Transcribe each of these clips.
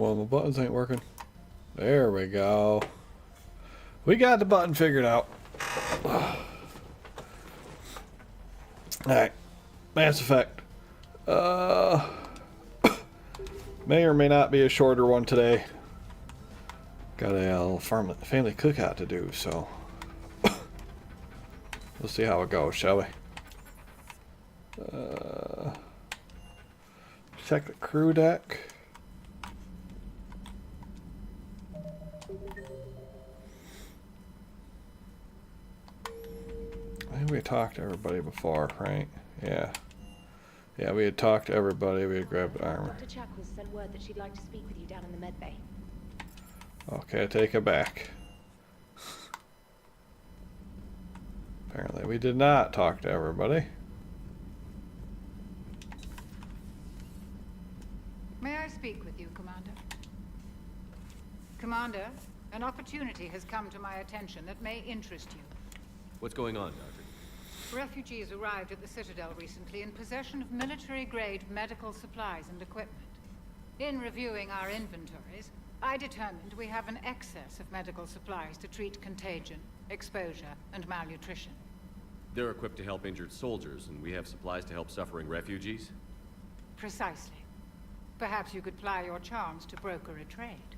Well, my buttons ain't working. There we go. We got the button figured out. Alright. Mass Effect. May or may not be a shorter one today. Got a family cookout to do, so we'll see how it goes, shall we? Check the crew deck. I think we talked to everybody before, right? Yeah. Yeah, we had talked to everybody. We had grabbed armor. Dr. Chuckles sent word that she'd like to speak with you down in the med bay. Okay, take it back. Apparently we did not talk to everybody. May I speak with you, Commander? Commander, an opportunity has come to my attention that may interest you. What's going on, Doctor? Refugees arrived at the Citadel recently in possession of military-grade medical supplies and equipment. In reviewing our inventories, I determined we have an excess of medical supplies to treat contagion, exposure, and malnutrition. They're equipped to help injured soldiers, and we have supplies to help suffering refugees? Precisely. Perhaps you could ply your charms to broker a trade.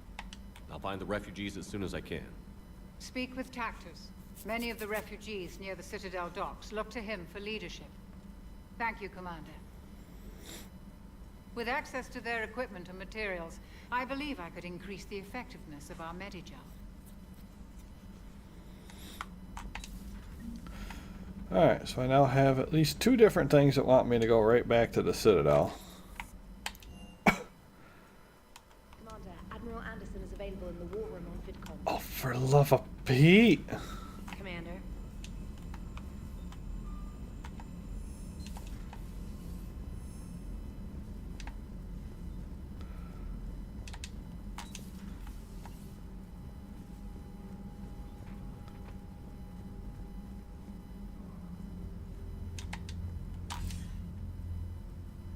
I'll find the refugees as soon as I can. Speak with Tactus. Many of the refugees near the Citadel docks look to him for leadership. Thank you, Commander. With access to their equipment and materials, I believe I could increase the effectiveness of our Medigel. Alright, so I now have at least 2 different things that want me to go right back to the Citadel. Commander, Admiral Anderson is available in the war room on VidCom. Oh, for the love of Pete! Commander.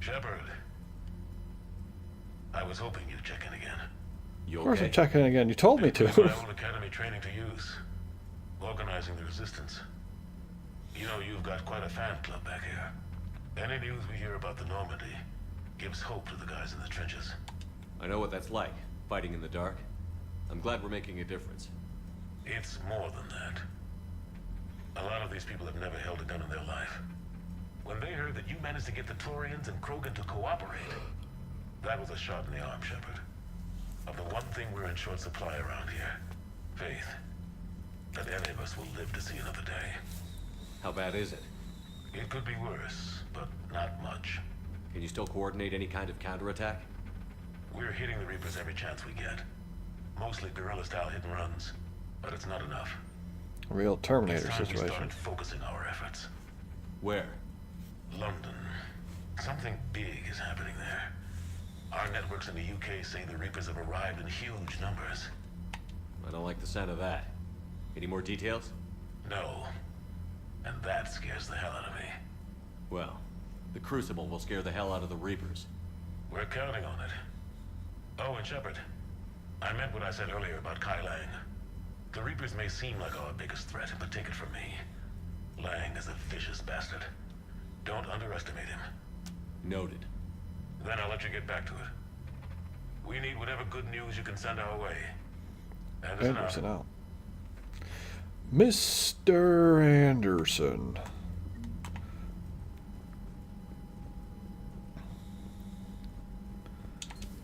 Shepard. I was hoping you'd check in again. You Of course okay? I'm checking again. You told me It was to. my old academy training to use. Organizing the resistance. You know, you've got quite a fan club back here. Any news we hear about the Normandy gives hope to the guys in the trenches. I know what that's like, fighting in the dark. I'm glad we're making a difference. It's more than that. A lot of these people have never held a gun in their life. When they heard that you managed to get the Turians and Krogan to cooperate, that was a shot in the arm, Shepard. Of the one thing we're in short supply around here, faith. That any of us will live to see another day. How bad is it? It could be worse, but not much. Can you still coordinate any kind of counterattack? We're hitting the Reapers every chance we get. Mostly guerrilla-style hit and runs, but it's not enough. Real Terminator It's time we situation. started focusing our efforts. Where? London. Something big is happening there. Our networks in the UK say the Reapers have arrived in huge numbers. I don't like the sound of that. Any more details? No. And that scares the hell out of me. Well, the Crucible will scare the hell out of the Reapers. We're counting on it. Oh, and Shepard, I meant what I said earlier about Kai Lang. The Reapers may seem like our biggest threat, but take it from me. Lang is a vicious bastard. Don't underestimate him. Noted. Then I'll let you get back to it. We need whatever good news you can send our way. Anderson out. Mr. Anderson.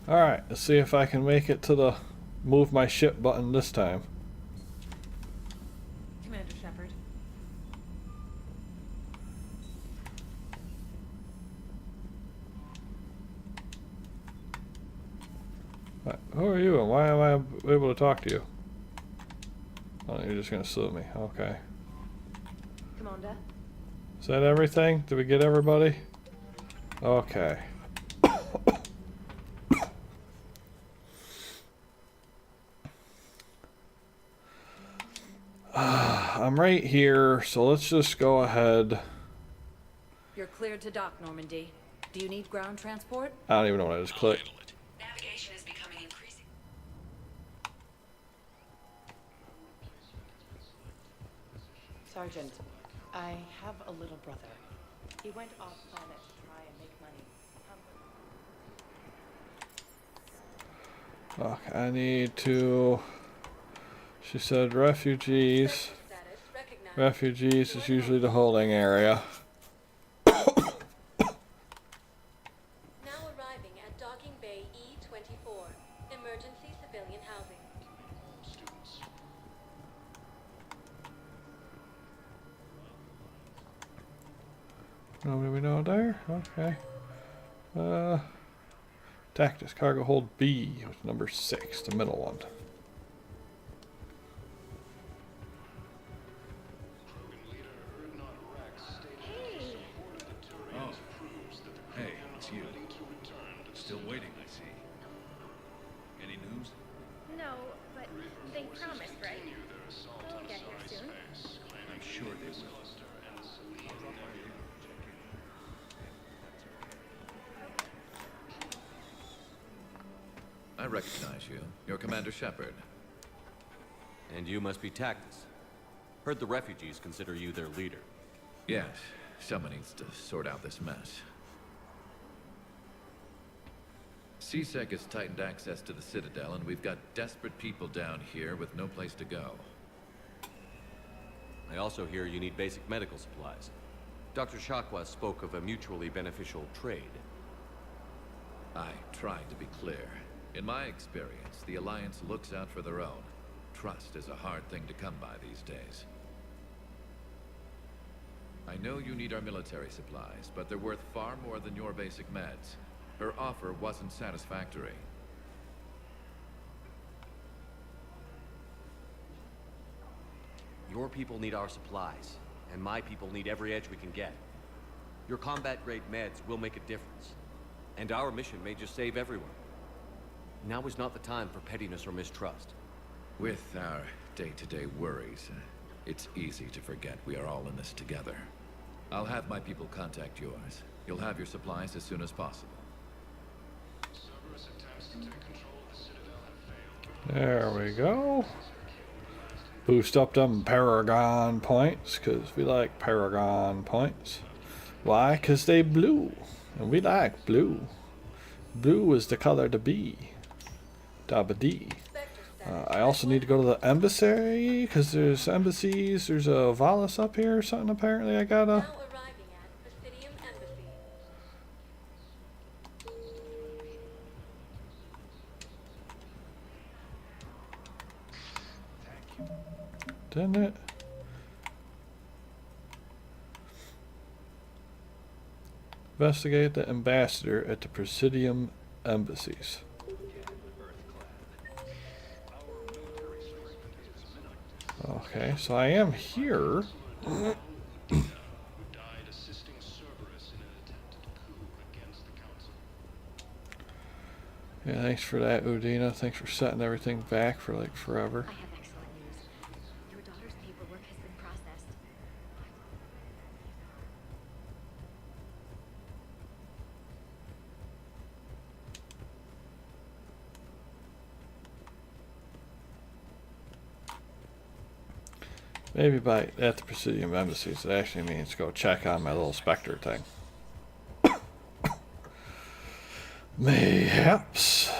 Alright, let's see if I can make it to the move my ship button this time. Commander Shepard. Who are you and why am I able to talk to you? Oh, you're just gonna salute me. Okay. Commander. Is that everything? Did we get everybody? Okay. I'm right here, so let's just go ahead. You're cleared to dock, Normandy. Do you need ground transport? I don't even know what I just clicked. Navigation is becoming increasingly Sergeant, I have a little brother. He went off planet to try and make money. Okay, I need to. She said refugees. Status recognized. Refugees is usually the holding area. Now arriving at Docking Bay E24. Emergency civilian housing. Nobody we know there? Okay. Tactics, cargo hold B, with number 6, the middle one. Oh. Hey, it's you. Still waiting, I see. Any news? No, but they promised, right? They'll get here soon. I'm sure they will. I recognize you. You're Commander Shepard. And you must be Tactus. Heard the refugees consider you their leader. Yes, someone needs to sort out this mess. CSEC has tightened access to the Citadel, and we've got desperate people down here with no place to go. I also hear you need basic medical supplies. Dr. Shakwa spoke of a mutually beneficial trade. I tried to be clear. In my experience, the Alliance looks out for their own. Trust is a hard thing to come by these days. I know you need our military supplies, but they're worth far more than your basic meds. Her offer wasn't satisfactory. Your people need our supplies, and my people need every edge we can get. Your combat-grade meds will make a difference, and our mission may just save everyone. Now is not the time for pettiness or mistrust. With our day-to-day worries, it's easy to forget we are all in this together. I'll have my people contact yours. You'll have your supplies as soon as possible. There we go. Boost up them Paragon points, because we like Paragon points. Why? Because they blue. And we like blue. Blue is the color to be. Dabba D. I also need to go to the embassy, because there's embassies. There's a Valis up here or something, apparently. I gotta... Now arriving at Presidium Embassy. Didn't it? Investigate the ambassador at the Presidium embassies. Okay, so I am here. Yeah, thanks for that, Udina. Thanks for setting everything back for like forever. I have excellent news. Your daughter's paperwork has been processed. Maybe by at the Presidium embassies, it actually means go check on my little Spectre thing. Mayhaps.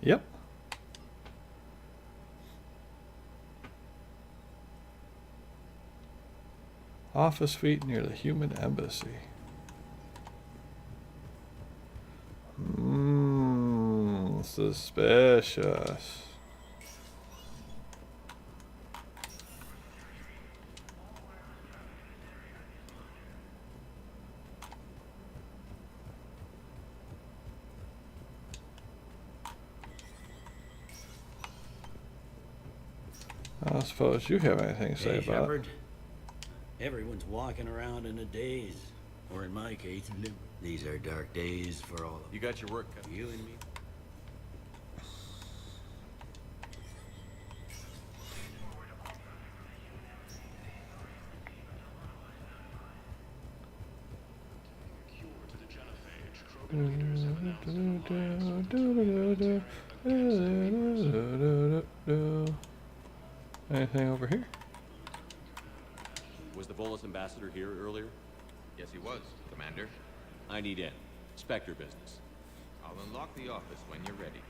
Yep. Office suite near the human embassy. Suspicious. I don't suppose you have anything to say Hey, about Shepard. Everyone's walking around in a daze. Or in my case, these are dark days for all of You got your work cut. you and me. Anything over here? Was the Volus ambassador here earlier? Yes, he was, Commander. I need in. Spectre business. I'll unlock the office when you're ready.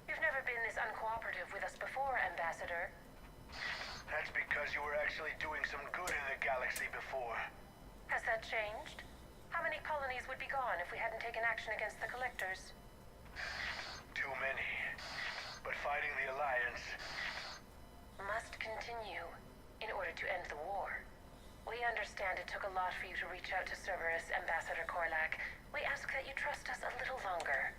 You've never been this uncooperative with us before, Ambassador. That's because you were actually doing some good in the galaxy before. Has that changed? How many colonies would be gone if we hadn't taken action against the Collectors? Too many. But fighting the Alliance must continue in order to end the war. We understand it took a lot for you to reach out to Cerberus, Ambassador Korlak. We ask that you trust us a little longer.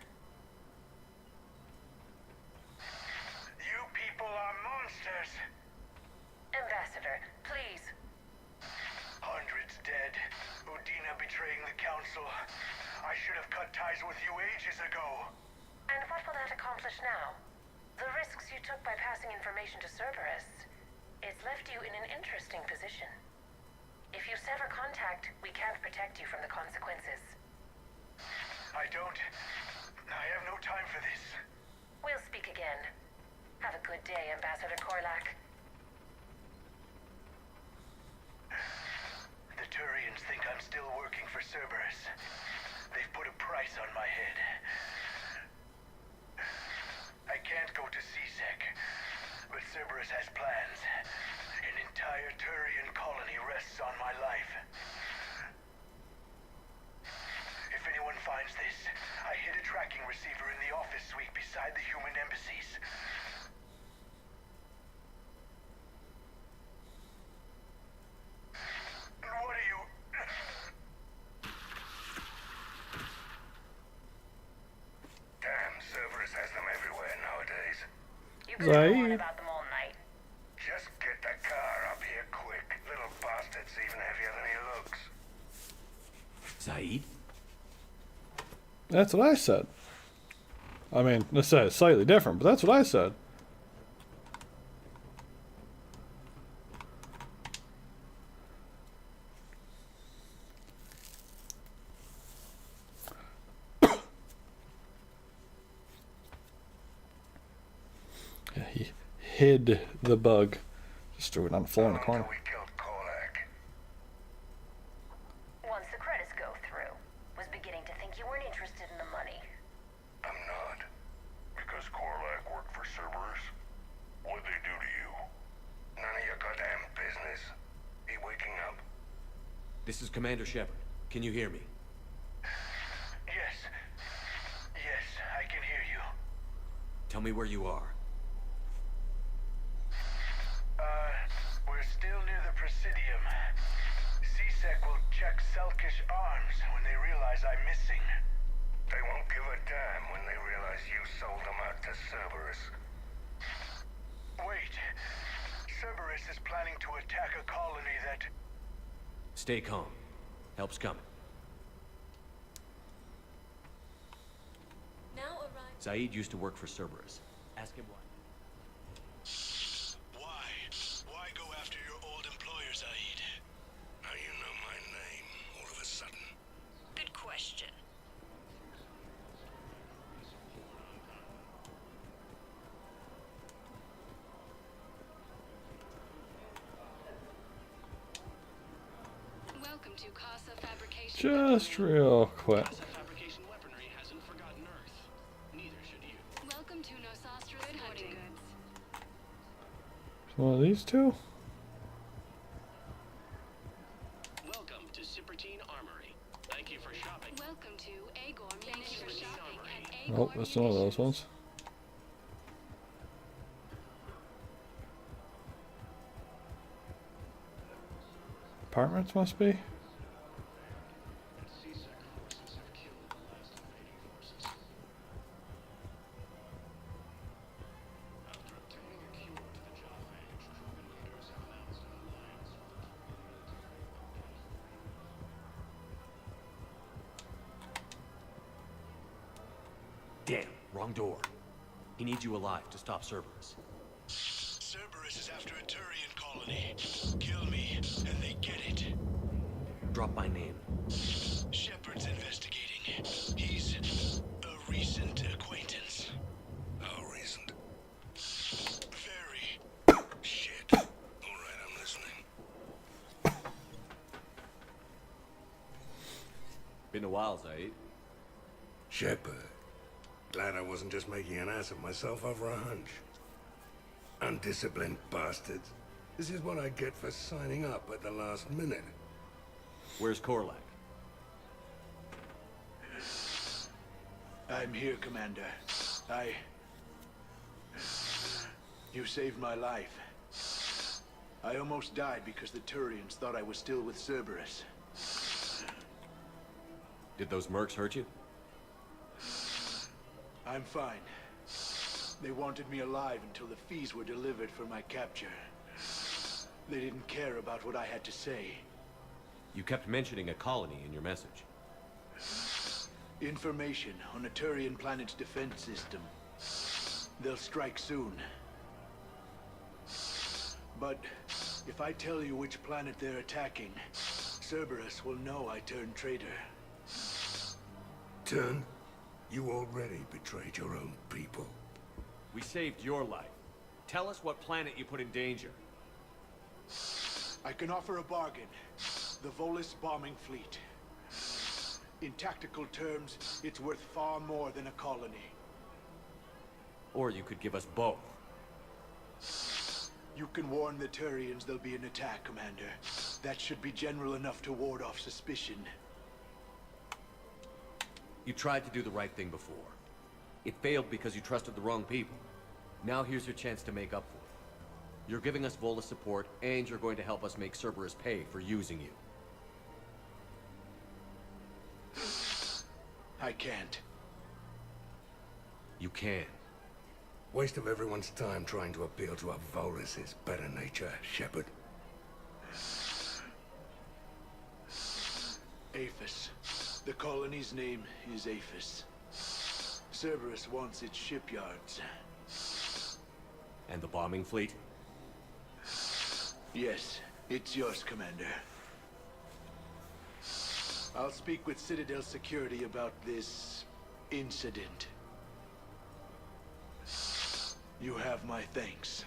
You people are monsters. Ambassador, please. Hundreds dead. Udina betraying the Council. I should have cut ties with you ages ago. And what will that accomplish now? The risks you took by passing information to Cerberus, it's left you in an interesting position. If you sever contact, we can't protect you from the consequences. I have no time for this. We'll speak again. Have a good day, Ambassador Korlak. The Turians think I'm still working for Cerberus. They've put a price on my head. I can't go to CSEC, but Cerberus has plans. An entire Turian colony rests on my life. If anyone finds this, I hid a tracking receiver in the office suite beside the human embassies. What are you... Damn, Cerberus has them everywhere nowadays. You've been going on about them all night. Just get the car up here quick. Little bastard's even heavier than he looks. Zaid? That's what I said. I mean, this is slightly different, but that's what I said. Yeah, he hid the bug. Just threw it on the floor in the corner. We killed Korlak. Once the credits go through, was beginning to think you weren't interested in the money. I'm not. Because Korlak worked for Cerberus? What'd they do to you? None of your goddamn business. He waking up? This is Commander Shepard. Can you hear me? Yes. Yes, I can hear you. Tell me where you are. We're still near the Presidium. CSEC will check Selkish arms when they realize I'm missing. They won't give a damn when they realize you sold them out to Cerberus. Wait. Cerberus is planning to attack a colony that... Stay calm. Help's coming. Now arrive. Zaid used to work for Cerberus. Ask him why. Why? Why go after your old employer, Zaid? How you know my name all of a sudden? Good question. Welcome to Casa Fabrication. Just real quick. Fabrication weaponry hasn't forgotten Earth. Neither should you. Welcome to Nosastra Hunting Goods. One of these two? Welcome to Cypertine Armory. Thank you for shopping. Welcome to Agor Munitions. Shopping at Agor Nope, that's none of those ones. Apartments must be. Damn, wrong door. He needs you alive to stop Cerberus. Cerberus is after a Turian colony. Kill me, and they get it. Drop my name. Shepard's investigating. He's a recent acquaintance. How recent? Very. Shit. All right, I'm listening. Been a while, Zaid. Shepard. Glad I wasn't just making an ass of myself over a hunch. Undisciplined bastards. This is what I get for signing up at the last minute. Where's Korlak? I'm here, Commander. You saved my life. I almost died because the Turians thought I was still with Cerberus. Did those mercs hurt you? I'm fine. They wanted me alive until the fees were delivered for my capture. They didn't care about what I had to say. You kept mentioning a colony in your message. Information on a Turian planet's defense system. They'll strike soon. But if I tell you which planet they're attacking, Cerberus will know I turned traitor. Turn? You already betrayed your own people. We saved your life. Tell us what planet you put in danger. I can offer a bargain. The Volus bombing fleet. In tactical terms, it's worth far more than a colony. Or you could give us both. You can warn the Turians there'll be an attack, Commander. That should be general enough to ward off suspicion. You tried to do the right thing before. It failed because you trusted the wrong people. Now here's your chance to make up for it. You're giving us Volus support, and you're going to help us make Cerberus pay for using you. I can't. You can. Waste of everyone's time trying to appeal to a Volus' better nature, Shepard. Aphis. The colony's name is Aphis. Cerberus wants its shipyards. And the bombing fleet? Yes, it's yours, Commander. I'll speak with Citadel Security about this incident. You have my thanks.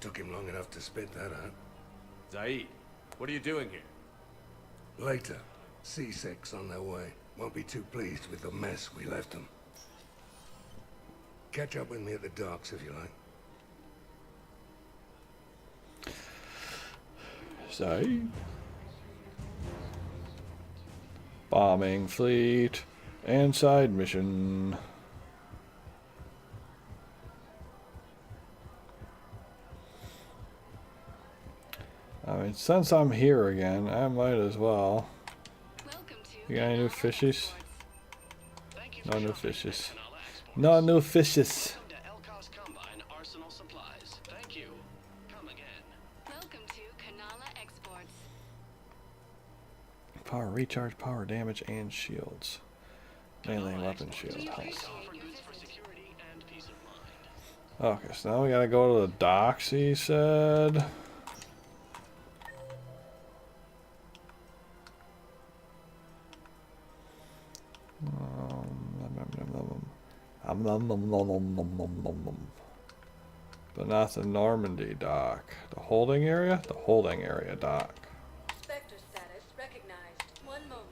Took him long enough to spit that out. Zaid, what are you doing here? Later, C6 on their way. Won't be too pleased with the mess we left them. Catch up with me at the docks if you like. Zaid. Bombing fleet. And side mission. I mean, since I'm here again, I might as well. You got any new fishes? No new fishes. No new fishes. Power recharge, power damage, and shields. Mainly weapon shield health. Okay, so now we gotta go to the docks, he said. But not the Normandy dock. The holding area? The holding area dock. Spectre status recognized. 1 moment,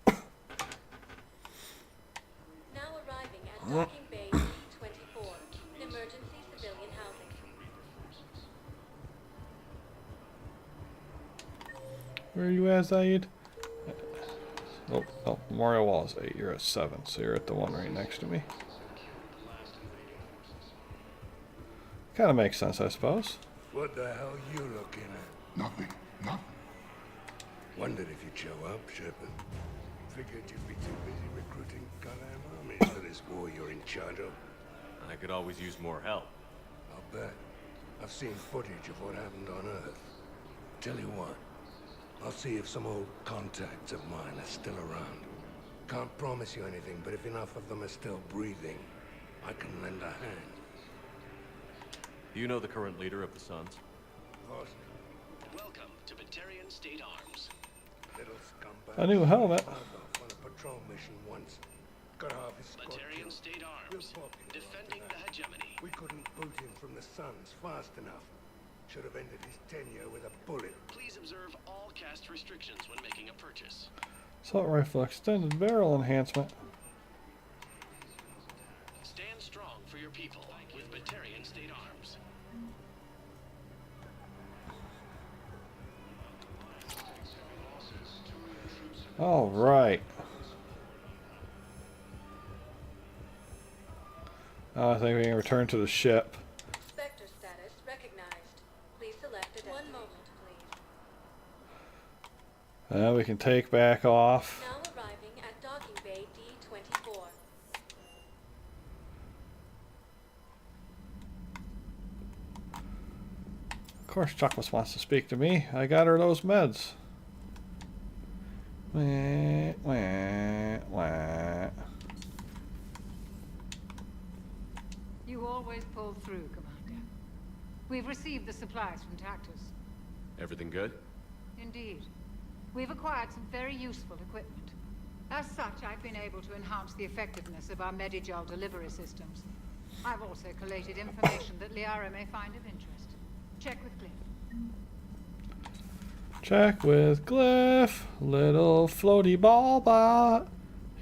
please. Now arriving at docking bay E24. Emergency civilian housing. Where are you at, Zaid? Oh, oh, Memorial Wall is 8. You're at 7, so you're at the one right next to me. Kind of makes sense, I suppose. What the hell you looking at? Nothing. Nothing. Wondered if you'd show up, Shepard. Figured you'd be too busy recruiting goddamn armies for this war you're in charge of. I could always use more help. I'll bet. I've seen footage of what happened on Earth. Tell you what, I'll see if some old contacts of mine are still around. Can't promise you anything, but if enough of them are still breathing, I can lend a hand. Do you know the current leader of the Suns? Welcome to Batarian State Arms. Little scumbag. A new helmet. Held off on a patrol mission once. Got half his squad Batarian killed. State Arms, Real popular defending after the that. hegemony. We couldn't boot him from the Suns fast enough. Should have ended his tenure with a bullet. Please observe all caste restrictions when making a purchase. Assault rifle extended barrel enhancement. Stand strong for your people with Batarian State Arms. All right. I think we can return to the ship. Spectre status recognized. Please select a one moment, please. We can take back off. Now arriving at docking bay D24. Of course, Chuckles wants to speak to me. I got her those meds. Wah, wah, wah. You always pull through, Commander. We've received the supplies from Tactus. Everything good? Indeed. We've acquired some very useful equipment. As such, I've been able to enhance the effectiveness of our Medigel delivery systems. I've also collated information that Liara may find of interest. Check with Cliff. Check with Glyph, little floaty ball bot.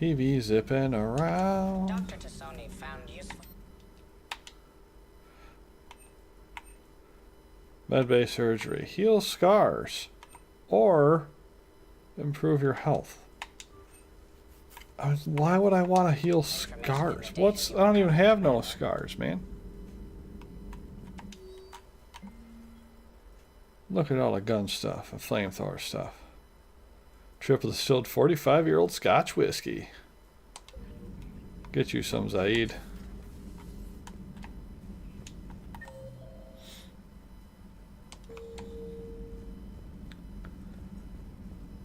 He be zipping around. Dr. Tassoni found useful. Medbay surgery. Heal scars. Or improve your health. Why would I want to heal scars? I don't even have no scars, man. Look at all the gun stuff and flamethrower stuff. Triple distilled 45-year-old Scotch whiskey. Get you some, Zaid.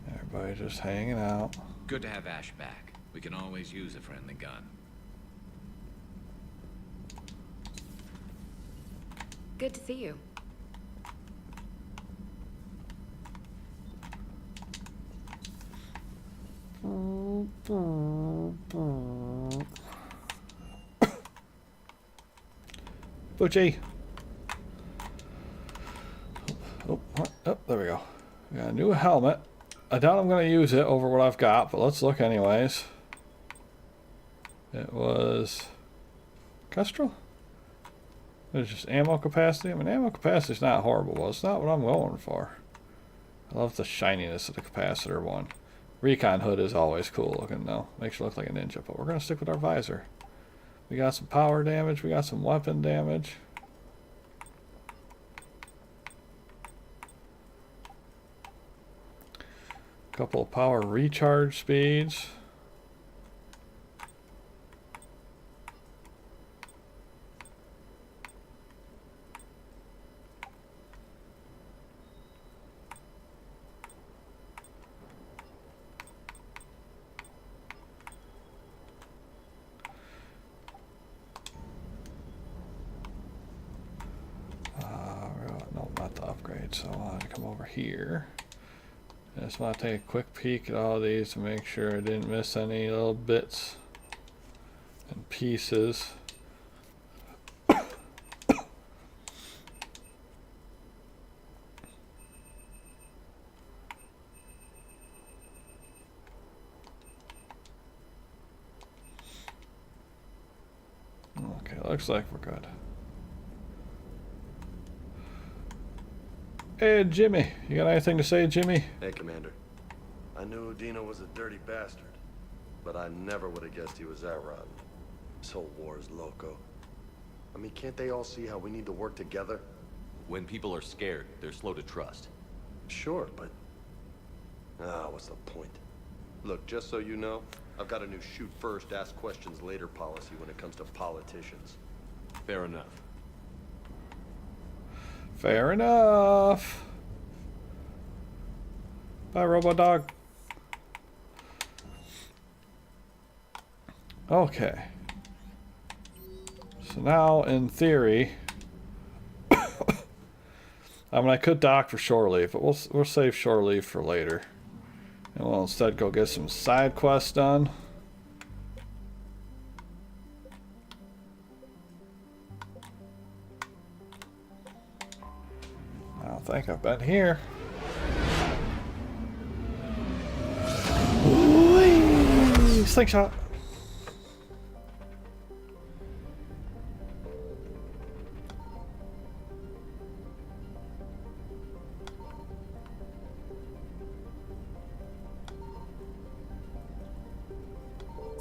Everybody just hanging out. Good to have Ash back. We can always use a friendly gun. Good to see you. Butchie. Oh, there we go. We got a new helmet. I doubt I'm going to use it over what I've got, but let's look anyways. It was Kestrel? It's just ammo capacity. I mean, ammo capacity is not horrible, but it's not what I'm going for. I love the shininess of the capacitor one. Recon hood is always cool looking though. Makes you look like a ninja, but we're going to stick with our visor. We got some power damage. We got some weapon damage. Couple of power recharge speeds. No, not the upgrade. So I want to come over here. I just want to take a quick peek at all these to make sure I didn't miss any little bits and pieces. Okay, looks like we're good. Hey, Jimmy. You got anything to say, Jimmy? Hey, Commander. I knew Dino was a dirty bastard, but I never would have guessed he was that rotten. This whole war is loco. I mean, can't they all see how we need to work together? When people are scared, they're slow to trust. Sure, but... what's the point? Look, just so you know, I've got a new shoot first, ask questions later policy when it comes to politicians. Fair enough. Fair enough. Bye, Robo Dog. Okay. So now, in theory, I mean, I could dock for shore leave, but we'll save shore leave for later. And we'll instead go get some side quests done. I don't think I've been here. Whee! Slingshot.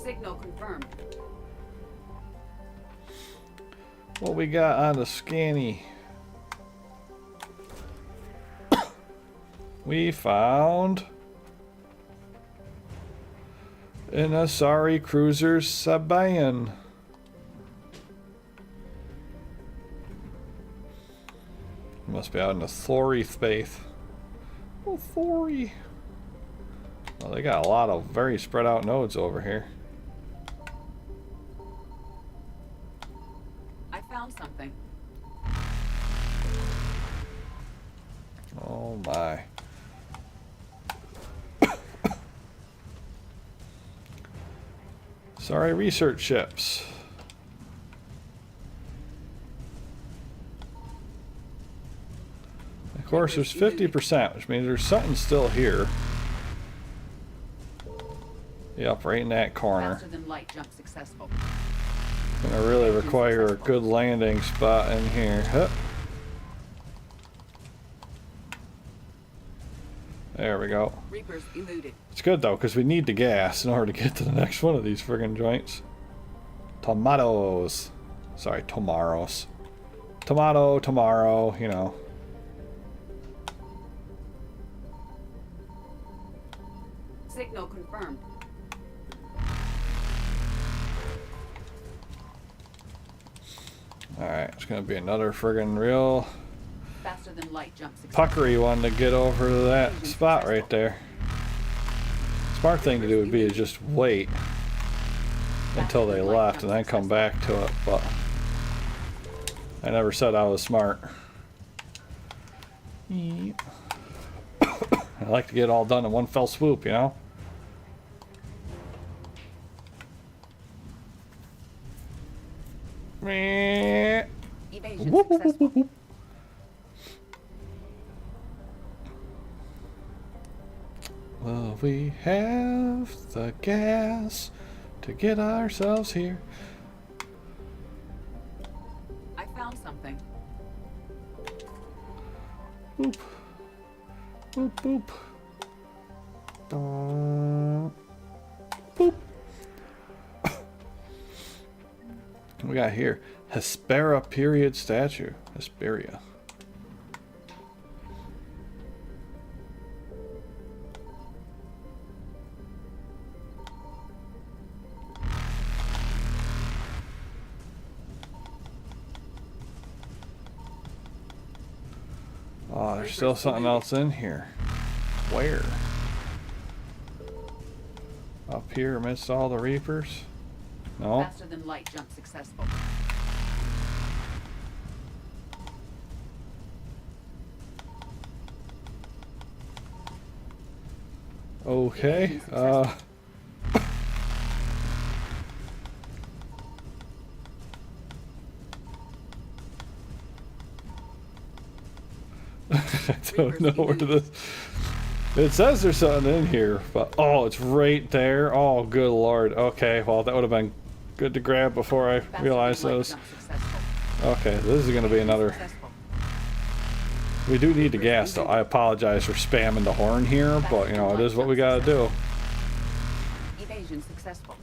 Signal confirmed. What we got on the scanny? We found an Asari cruiser Sabayan. Must be out in the Thori space. Oh, Thori. Well, they got a lot of very spread out nodes over here. I found something. Oh my. Sorry, research ships. Of course, there's 50%, which means there's something still here. Yep, right in that corner. Faster than light jump successful. Gonna really require a good landing spot in here. Hup. There we go. Reapers eluded. It's good though, because we need the gas in order to get to the next one of these friggin' joints. Tomatoes. Sorry, tomorrows. Tomato, tomorrow, you know. Signal confirmed. Alright, it's gonna be another friggin' real Faster than light jump successful. puckery one to get over to that spot right there. Smart thing to do would be to just wait until they left and then come back to it, but I never said I was smart. I like to get it all done in one fell swoop, you know? Evasion successful. Well, we have the gas to get ourselves here. I found something. Boop. Boop, boop. Boop. What we got here? Hespera period statue. Hesperia. Oh, there's still something else in here. Where? Up here amidst all the reapers? No. Faster than light jump successful. Okay. I don't know where this. It says there's something in here, but oh, it's right there. Oh, good lord. Okay, well that would have been good to grab before I realized those. Okay, this is gonna be another. We do need the gas, though. I apologize for spamming the horn here, but you know it is what we gotta do. Evasion successful.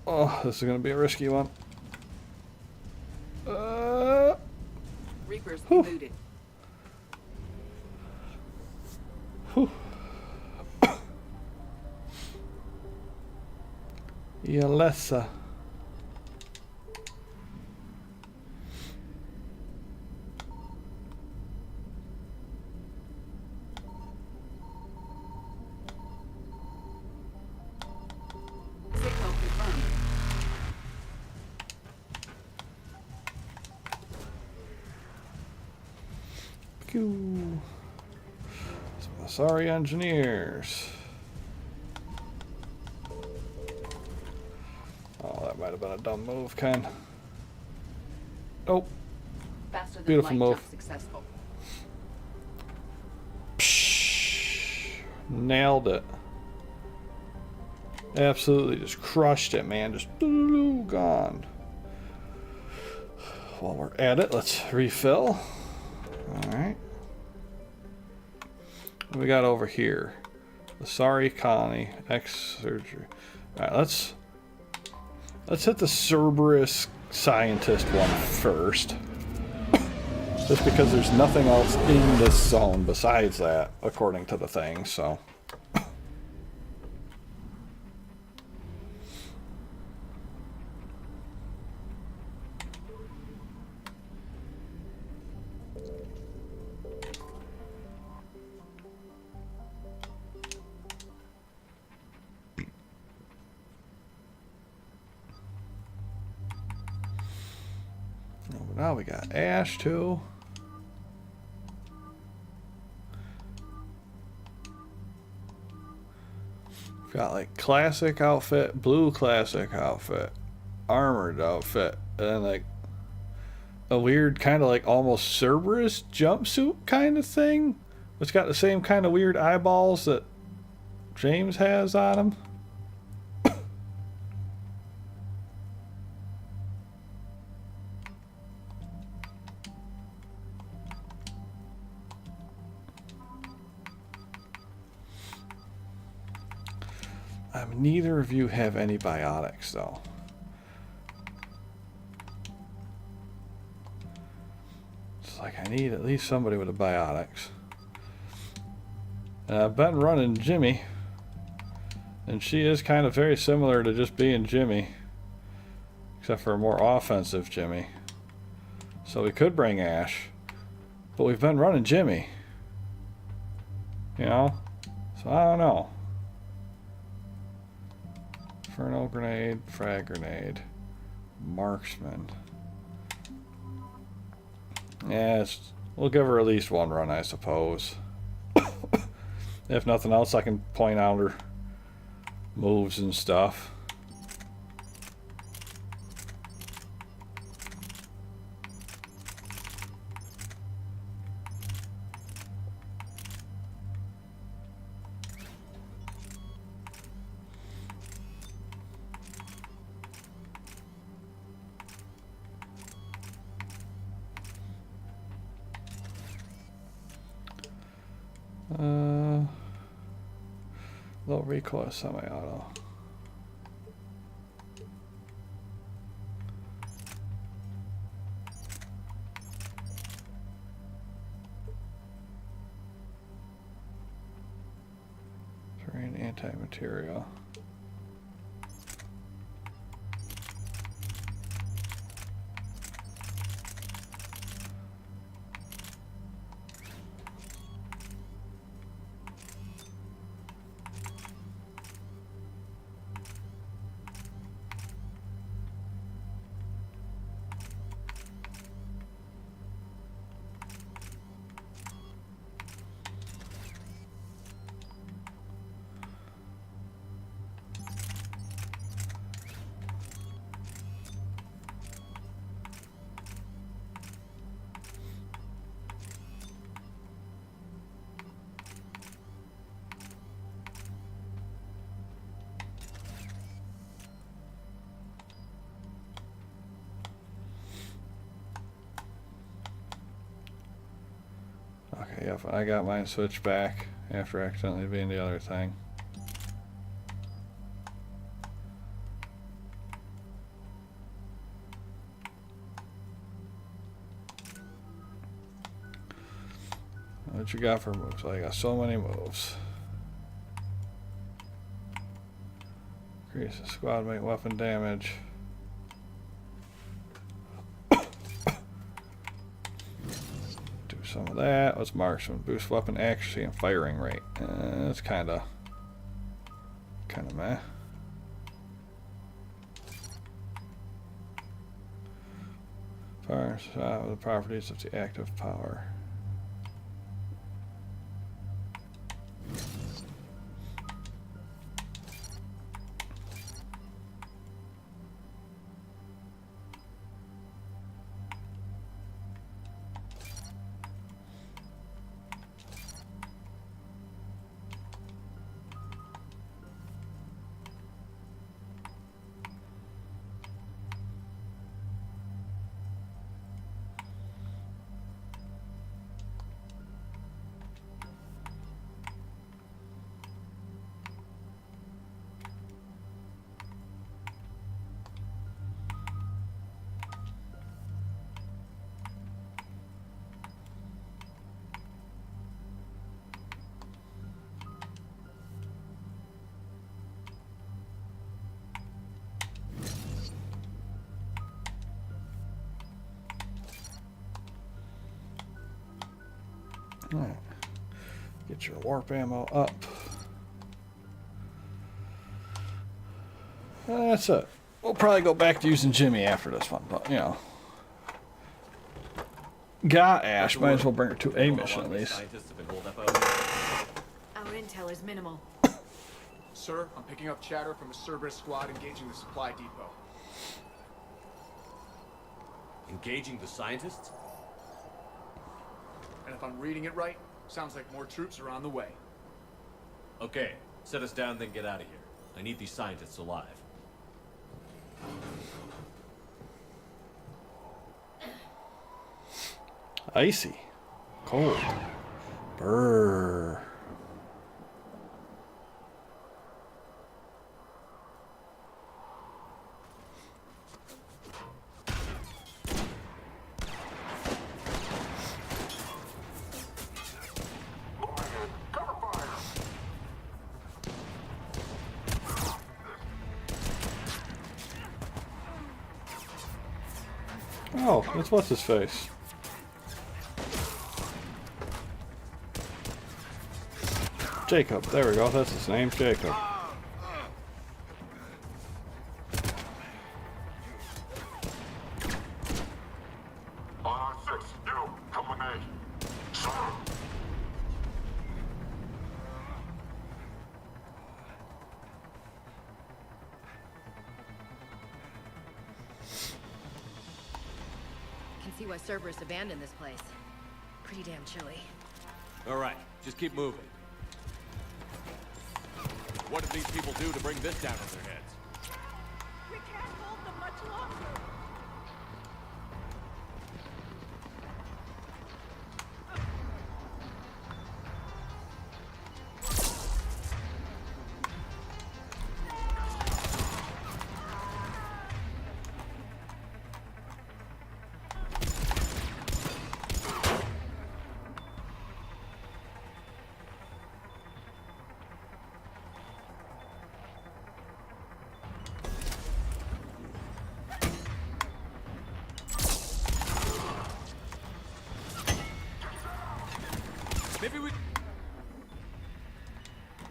Oh, this is gonna be a risky one. Reapers Whew. eluded. Whew. Yalessa. Pew. Sorry, engineers. Oh, that might have been a dumb move, Ken. Nope. Faster than Beautiful light move. jump successful. Nailed it. Absolutely just crushed it, man. Just gone. While we're at it, let's refill. Alright. What we got over here? The Sorry Colony. X surgery. Alright, let's hit the Cerberus scientist one first. Just because there's nothing else in this zone besides that, according to the thing, so. Now we got Ash too. Got like classic outfit, blue classic outfit, armored outfit, and then like a weird kind of like almost Cerberus jumpsuit kind of thing. It's got the same kind of weird eyeballs that James has on him. Neither of you have any biotics, though. It's like I need at least somebody with a biotics. And I've been running Jimmy, and she is kind of very similar to just being Jimmy, except for a more offensive Jimmy. So we could bring Ash, but we've been running Jimmy. You know? So I don't know. Inferno grenade, frag grenade, marksman. Yeah, we'll give her at least one run, I suppose. If nothing else, I can point out her moves and stuff. Low recoil semi-auto. Terrain anti-material. Okay, yep, I got mine switched back after accidentally being the other thing. What you got for moves? I got so many moves. Increase the squad mate weapon damage. Some of that. Let's marksman. Boost weapon accuracy and firing rate. That's kind of meh. Fires the properties of the active power. Alright. Get your warp ammo up. That's it. We'll probably go back to using Jimmy after this one, but you know. Got Ash, might as well bring her to a mission at least. Our intel is minimal. Sir, I'm picking up chatter from a Cerberus squad engaging the supply depot. Engaging the scientists? And if I'm reading it right, sounds like more troops are on the way. Okay, set us down, then get out of here. I need these scientists alive. Icy. Cold. Brrr. Oh, that's what's his face. Jacob, there we go, that's his name, Jacob. Can see why Cerberus abandoned this place. Pretty damn chilly. All right, just keep moving. What did these people do to bring this down on their heads? We can't hold them much longer. Maybe we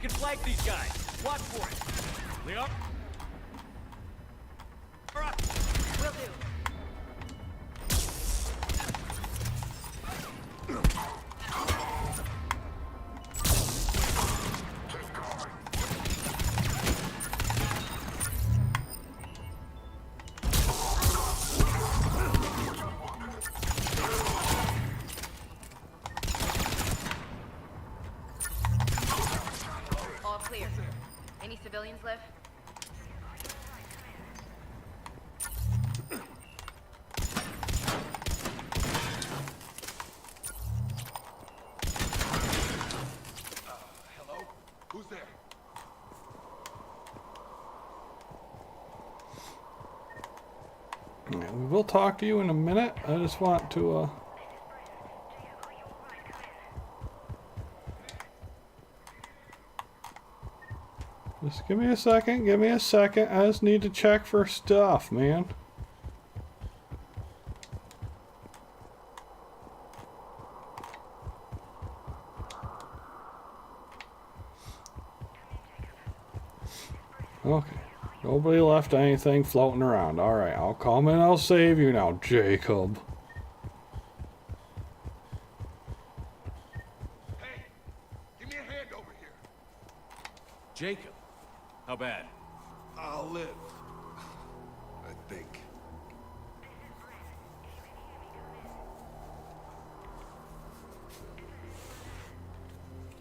can flank these guys. Watch for it. Leon? Will do. All clear. Any civilians left? Hello? Who's there? Yeah, we will talk to you in a minute. I just want to, just give me a second, I just need to check for stuff, man. Okay. Nobody left anything floating around. Alright, I'll come and I'll save you now, Jacob. Hey, give me a hand over here. Jacob. How bad? I'll live. I think.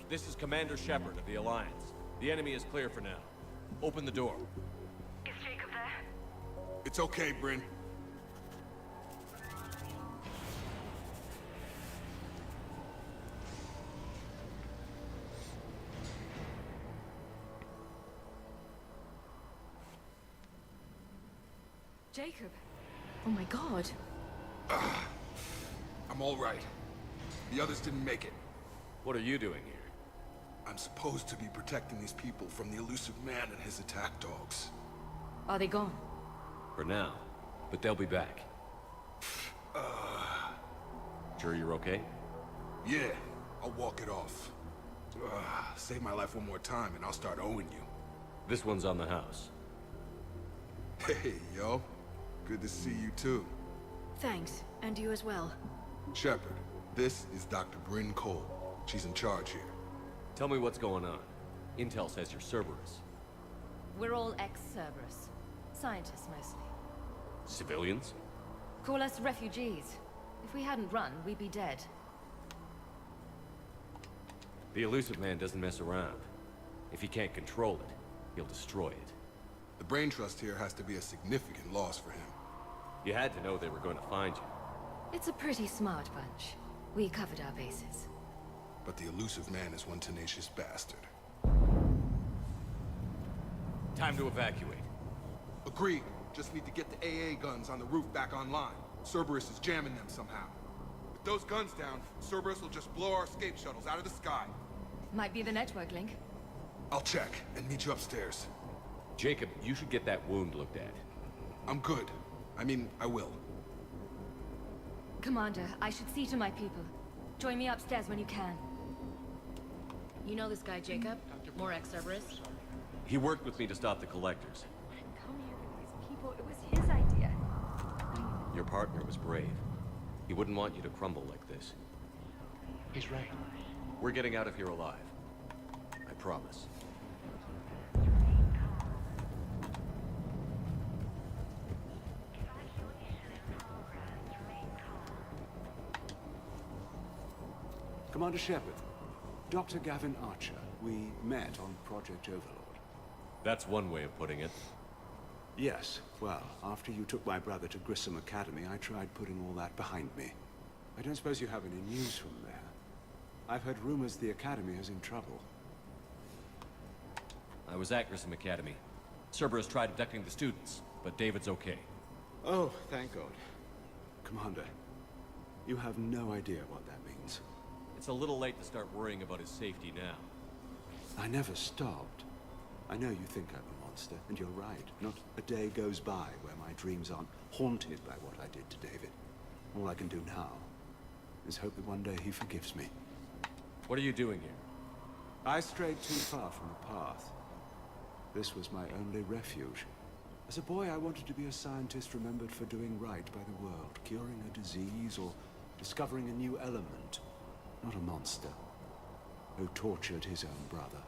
This is Commander Shepard of the Alliance. The enemy is clear for now. Open the door. Is Jacob there? It's okay, Bryn. Jacob. Oh my god. I'm all right. The others didn't make it. What are you doing here? I'm supposed to be protecting these people from the elusive man and his attack dogs. Are they gone? For now. But they'll be back. Sure you're okay? Yeah, I'll walk it off. Save my life one more time and I'll start owing you. This one's on the house. Hey, yo. Good to see you too. Thanks, and you as well. Shepard, this is Dr. Bryn Cole. She's in charge here. Tell me what's going on. Intel says you're Cerberus. We're all ex-Cerberus. Scientists, mostly. Civilians? Call us refugees. If we hadn't run, we'd be dead. The elusive man doesn't mess around. If he can't control it, he'll destroy it. The brain trust here has to be a significant loss for him. You had to know they were going to find you. It's a pretty smart bunch. We covered our bases. But the elusive man is one tenacious bastard. Time to evacuate. Agreed. Just need to get the AA guns on the roof back online. Cerberus is jamming them somehow. With those guns down, Cerberus will just blow our escape shuttles out of the sky. Might be the network link. I'll check and meet you upstairs. Jacob, you should get that wound looked at. I'm good. I mean, I will. Commander, I should see to my people. Join me upstairs when you can. You know this guy, Jacob? More ex-Cerberus? He worked with me to stop the collectors. Come here with these people. It was his idea. Your partner was brave. He wouldn't want you to crumble like this. He's right. We're getting out of here alive. I promise. Commander Shepard, Dr. Gavin Archer. We met on Project Overlord. That's one way of putting it. Yes, well, after you took my brother to Grissom Academy, I tried putting all that behind me. I don't suppose you have any news from there. I've heard rumors the Academy is in trouble. I was at Grissom Academy. Cerberus tried abducting the students, but David's okay. Oh, thank God. Commander, you have no idea what that means. It's a little late to start worrying about his safety now. I never stopped. I know you think I'm a monster, and you're right. Not a day goes by where my dreams aren't haunted by what I did to David. All I can do now is hope that one day he forgives me. What are you doing here? I strayed too far from the path. This was my only refuge. As a boy, I wanted to be a scientist remembered for doing right by the world, curing a disease or discovering a new element. Not a monster who tortured his own brother.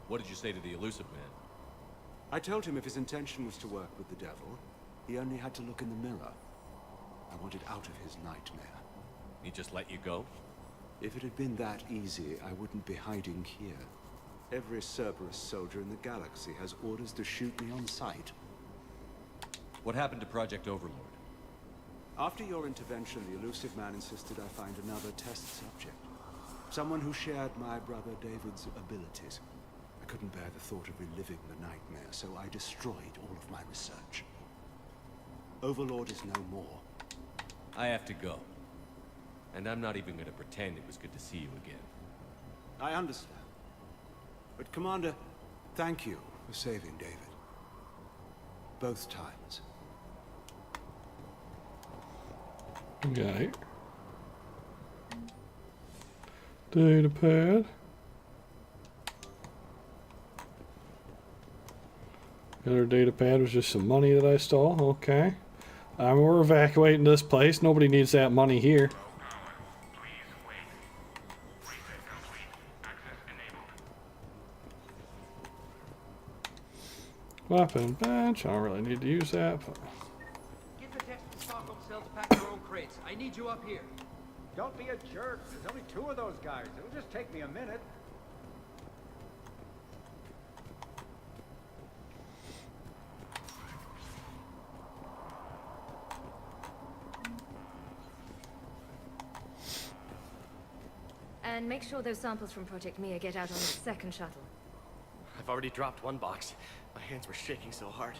What did you say to the elusive man? I told him if his intention was to work with the devil, he only had to look in the mirror. I wanted out of his nightmare. He just let you go? If it had been that easy, I wouldn't be hiding here. Every Cerberus soldier in the galaxy has orders to shoot me on sight. What happened to Project Overlord? After your intervention, the elusive man insisted I find another test subject. Someone who shared my brother David's abilities. I couldn't bear the thought of reliving the nightmare, so I destroyed all of my research. Overlord is no more. I have to go. And I'm not even gonna pretend it was good to see you again. I understand. But Commander, thank you for saving David. Both times. Okay. Data pad. The other data pad was just some money that I stole. Okay. We're evacuating this place. Nobody needs that money here. Weapon bench. I don't really need to use that. But... Give the decks to the Stockholm cell to pack their own crates. I need you up here. Don't be a jerk. There's only 2 of those guys. It'll just take me a minute. And make sure those samples from Project Mia get out on the second shuttle. I've already dropped one box. My hands were shaking so hard.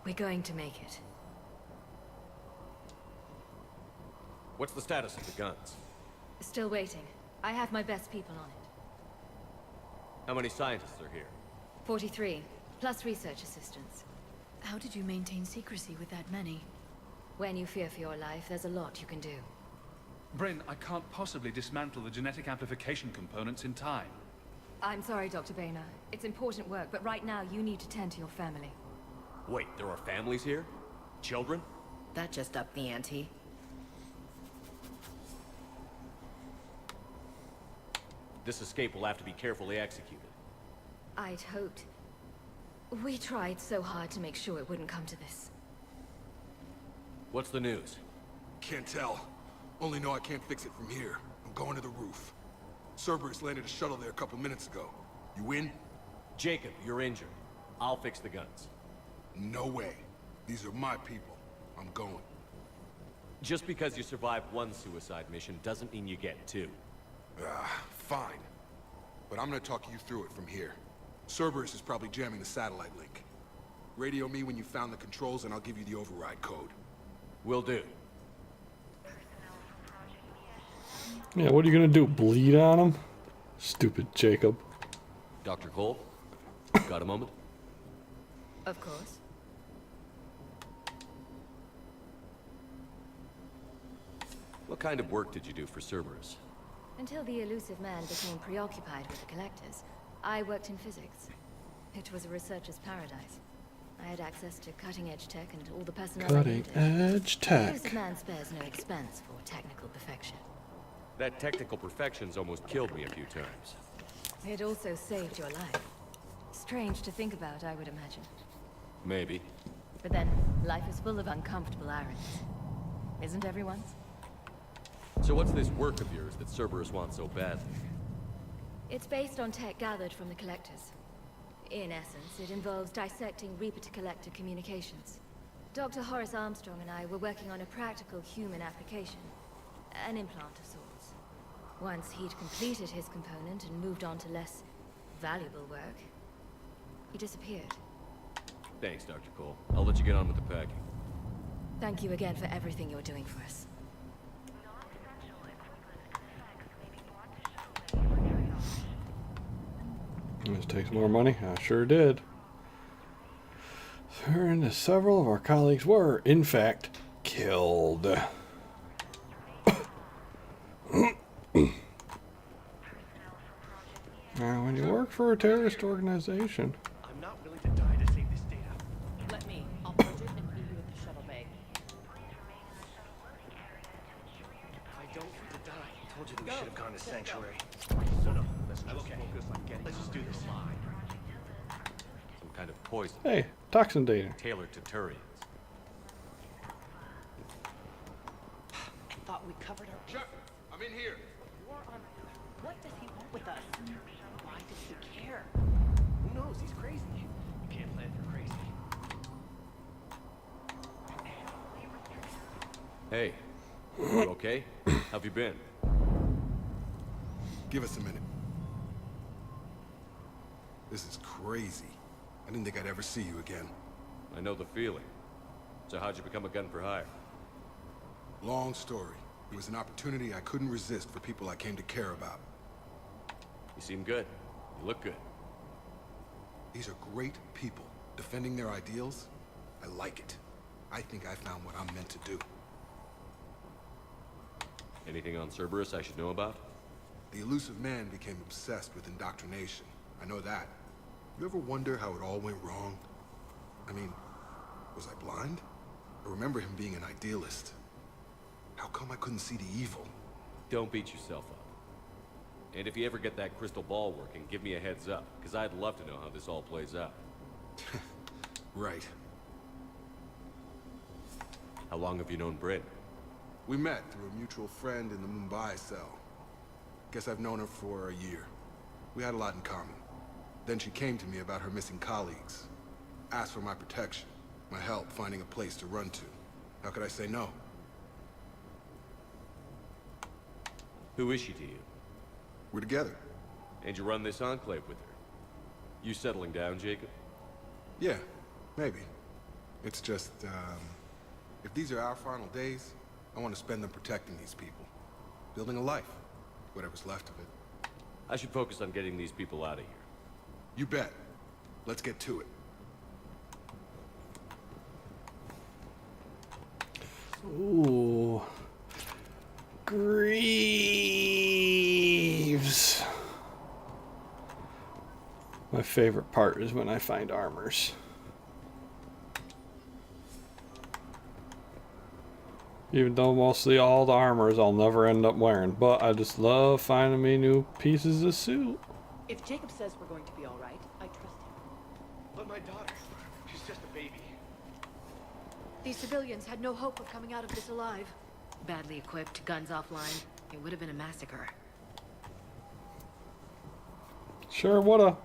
We're going to make it. What's the status of the guns? Still waiting. I have my best people on it. How many scientists are here? 43, plus research assistants. How did you maintain secrecy with that many? When you fear for your life, there's a lot you can do. Bryn, I can't possibly dismantle the genetic amplification components in time. I'm sorry, Dr. Boehner. It's important work, but right now you need to tend to your family. Wait, there are families here? Children? That just upped the ante. This escape will have to be carefully executed. I'd hoped. We tried so hard to make sure it wouldn't come to this. What's the news? Can't tell. Only know I can't fix it from here. I'm going to the roof. Cerberus landed a shuttle there a couple minutes ago. You in? Jacob, you're injured. I'll fix the guns. No way. These are my people. I'm going. Just because you survived one suicide mission doesn't mean you get two. Fine. But I'm gonna talk you through it from here. Cerberus is probably jamming the satellite link. Radio me when you found the controls and I'll give you the override code. Will do. Yeah, what are you gonna do? Bleed on him? Stupid Jacob. Dr. Cole, got a moment? Of course. What kind of work did you do for Cerberus? Until the elusive man became preoccupied with the collectors, I worked in physics. It was a researcher's paradise. I had access to cutting-edge tech and all the personnel I needed. Cutting-edge The tech. elusive man spares no expense for technical perfection. That technical perfection's almost killed me a few times. It also saved your life. Strange to think about, I would imagine. Maybe. But then, life is full of uncomfortable ironies. Isn't everyone's? So what's this work of yours that Cerberus wants so badly? It's based on tech gathered from the collectors. In essence, it involves dissecting Reaper-to-Collector communications. Dr. Horace Armstrong and I were working on a practical human application. An implant of sorts. Once he'd completed his component and moved on to less valuable work, he disappeared. Thanks, Dr. Cole. I'll let you get on with the packing. Thank you again for everything you're doing for us. This takes more money. I sure did. And several of our colleagues were, in fact, killed. Now, when you work for a terrorist organization, I'm not willing to die to save this data. Let me. I'll purge it and meet you at the shuttle bay. I don't want to die. Told you that we should have gone to Sanctuary. No, let's just focus on getting. Let's just do this. Some kind of poison. hey, toxin data. Tailored to Turians. Thought we covered our... Shepard, I'm in here. War on... What does he want with us? Why does he care? Who knows? He's crazy. You can't plan for crazy. Hey, you okay? How've you been? Give us a minute. This is crazy. I didn't think I'd ever see you again. I know the feeling. So how'd you become a gun for hire? Long story. It was an opportunity I couldn't resist for people I came to care about. You seem good. You look good. These are great people, defending their ideals. I like it. I think I found what I'm meant to do. Anything on Cerberus I should know about? The elusive man became obsessed with indoctrination. I know that. You ever wonder how it all went wrong? I mean, was I blind? I remember him being an idealist. How come I couldn't see the evil? Don't beat yourself up. And if you ever get that crystal ball working, give me a heads up, because I'd love to know how this all plays out. Right. How long have you known Bryn? We met through a mutual friend in the Mumbai cell. Guess I've known her for a year. We had a lot in common. Then she came to me about her missing colleagues. Asked for my protection, my help finding a place to run to. How could I say no? Who is she to you? We're together. And you run this enclave with her? You settling down, Jacob? Yeah, maybe. It's just, if these are our final days, I want to spend them protecting these people. Building a life. Whatever's left of it. I should focus on getting these people out of here. You bet. Let's get to it. Ooh. Greaves. My favorite part is when I find armors. Even though mostly all the armors I'll never end up wearing. But I just love finding me new pieces of suit. If Jacob says we're going to be all right, I trust him. But my daughter, she's just a baby. These civilians had no hope of coming out of this alive. Badly equipped, guns offline. It would have been a massacre. Sure, what a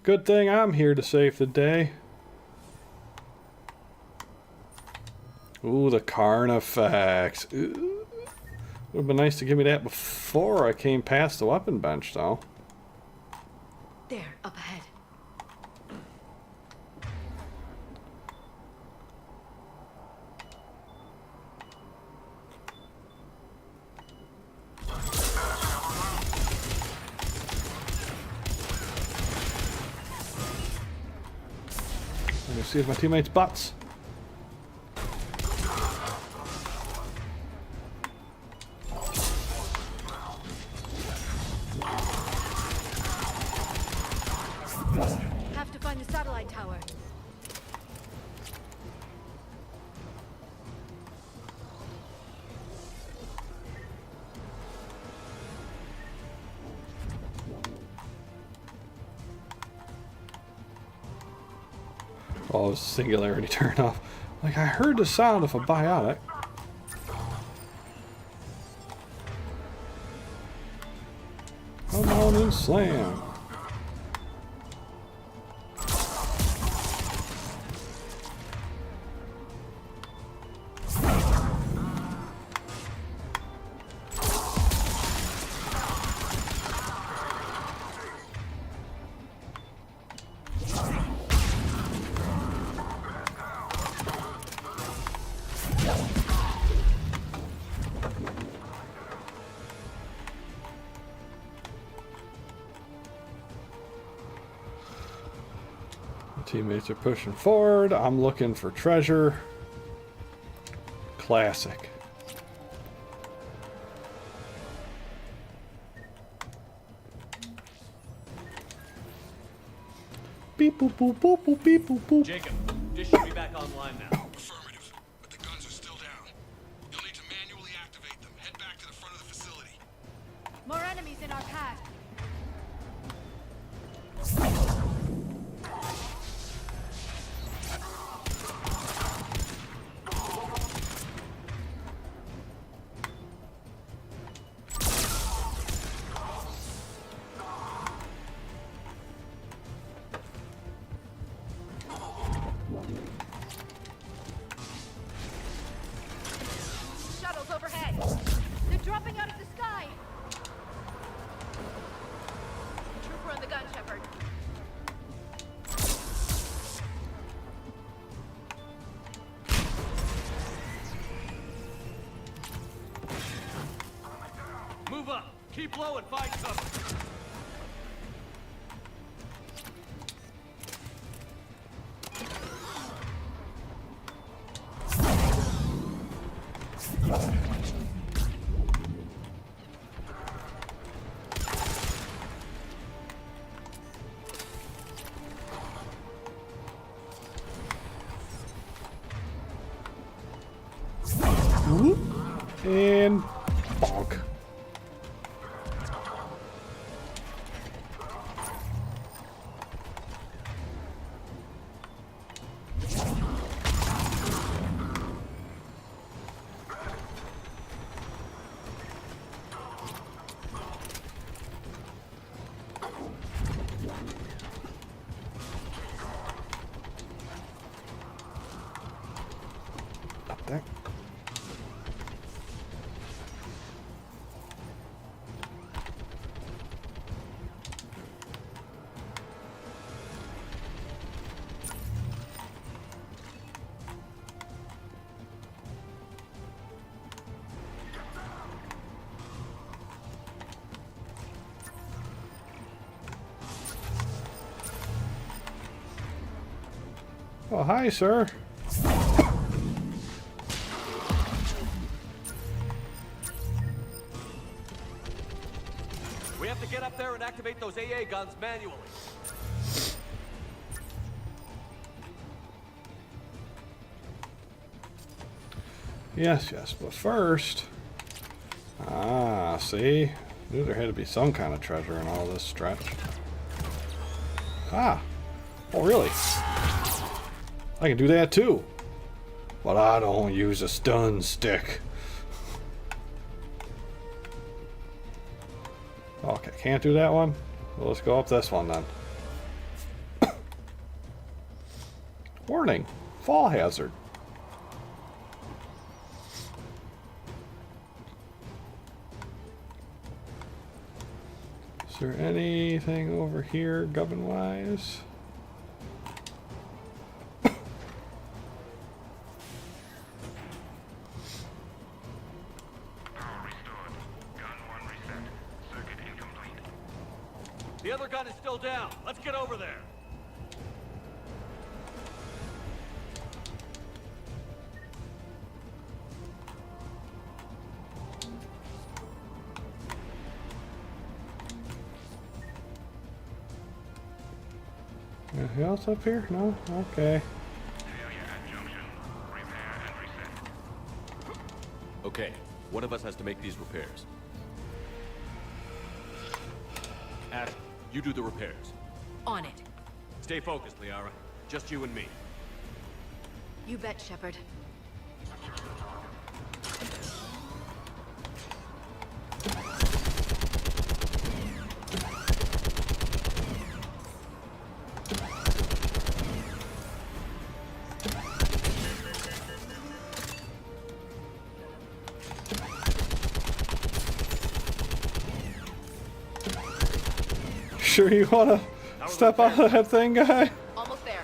good thing I'm here to save the day. Ooh, the Carnifex. Ooh. Would have been nice to give me that before I came past the weapon bench, though. There, up ahead. Let me see if my teammates' butts. Have to find the satellite tower. Oh, singularity turned off. Like, I heard the sound of a biotic. Come on and slam. Teammates are pushing forward. I'm looking for treasure. Classic. Beep boop boop boop boop beep boop boop. Jacob, this should be back online now. Affirmative, but the guns are still down. You'll need to manually activate them. Head back to the front of the facility. More enemies in our path. Shuttles overhead. They're dropping out of the sky. Trooper on the gun, Shepard. Move up. Keep low and find cover. Whoop. And bonk. Up there. Oh, hi, sir. We have to get up there and activate those AA guns manually. Yes, yes, but first... Ah, see? Knew there had to be some kind of treasure in all this stretch. Ah! Oh, really? I can do that too! But I don't use a stun stick. Okay, can't do that one? Well, let's go up this one then. Warning! Fall hazard. Is there anything over here, gubbin-wise? The other gun is still down. Let's get over there. Anything else up here? No? Okay. Okay, one of us has to make these repairs. Ash, you do the repairs. On it. Stay focused, Liara. Just you and me. You bet, Shepard. Sure you wanna step out of that thing, guy? Almost there.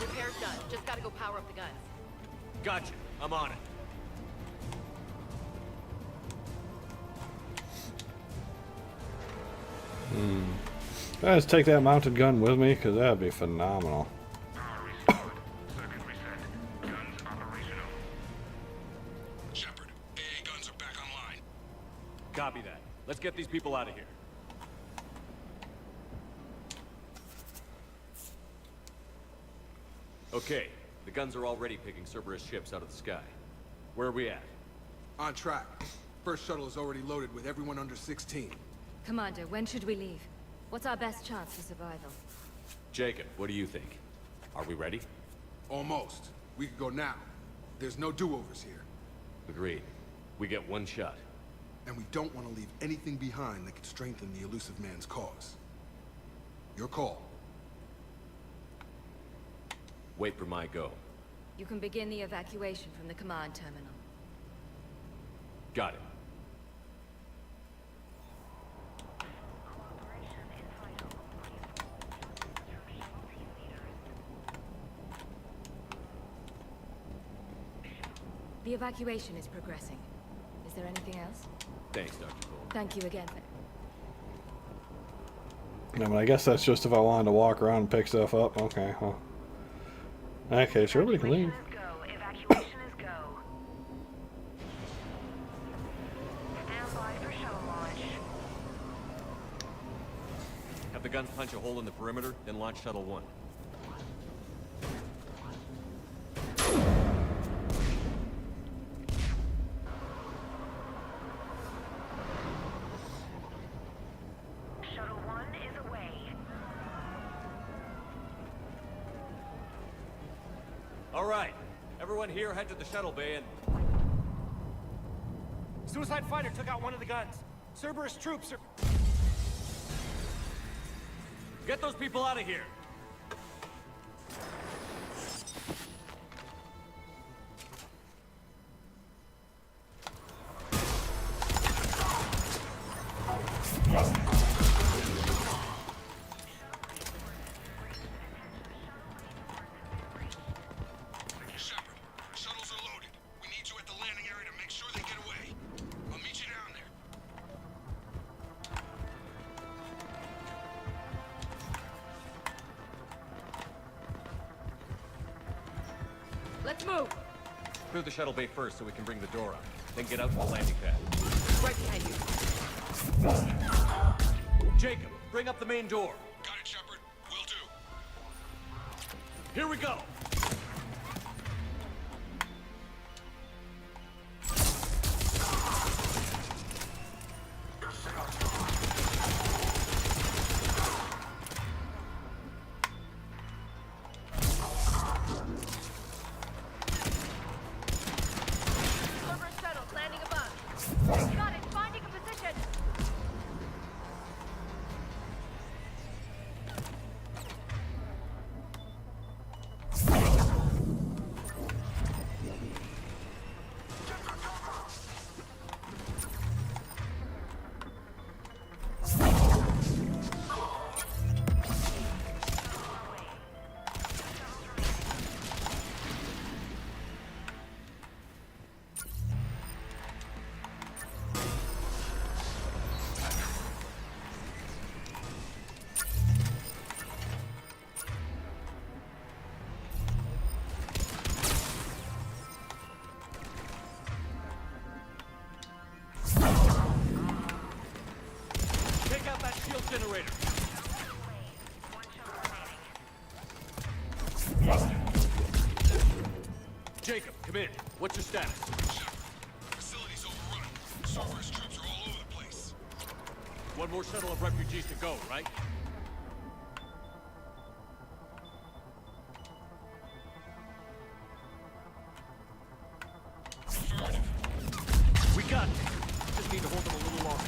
Repair's done. Just gotta go power up the guns. Gotcha. I'm on it. Let's take that mounted gun with me, because that'd be phenomenal. Shepard, AA guns are back online. Copy that. Let's get these people out of here. Okay, the guns are already picking Cerberus ships out of the sky. Where are we at? On track. First shuttle is already loaded with everyone under 16. Commander, when should we leave? What's our best chance for survival? Jacob, what do you think? Are we ready? Almost. We could go now. There's no do-overs here. Agreed. We get one shot. And we don't want to leave anything behind that could strengthen the elusive man's cause. Your call. Wait for my go. You can begin the evacuation from the command terminal. Got it. The evacuation is progressing. Is there anything else? Thanks, Dr. Cole. Thank you again. I mean, I guess that's just if I wanted to walk around and pick stuff up. Okay, well. Okay, sure, everybody can leave. Evacuation is go. Stand by for shuttle launch. Have the guns punch a hole in the perimeter, then launch Shuttle 1. Shuttle 1 is away. All right, everyone here head to the shuttle bay and... Suicide fighter took out one of the guns. Cerberus troops are... Get those people out of here! Let's move. Clear the shuttle bay first so we can bring the door up. Then get out to the landing pad. Right behind you. Jacob, bring up the main door. Got it, Shepard. Will do. Here we go. Cerberus shuttle landing above. Got it. Finding a position. Take out that shield generator. Jacob, come in. What's your status? Facility's overrun. Cerberus troops are all over the place. One more shuttle of refugees to go, right? We got it. Just need to hold them a little longer.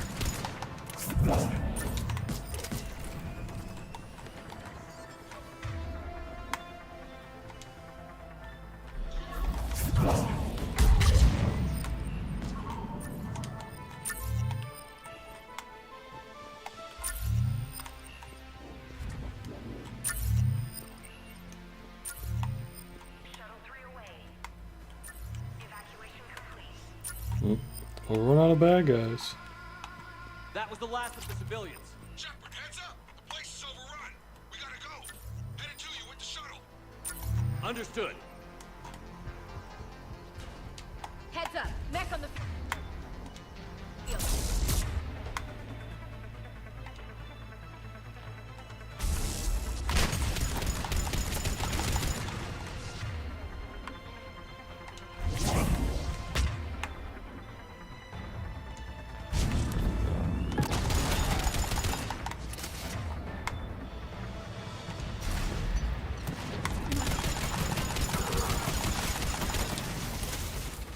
We'll run out of bad guys. That was the last of the civilians. Shepard, heads up! The place is overrun. We gotta go. Headed to you with the shuttle. Understood. Heads up. Mech on the field.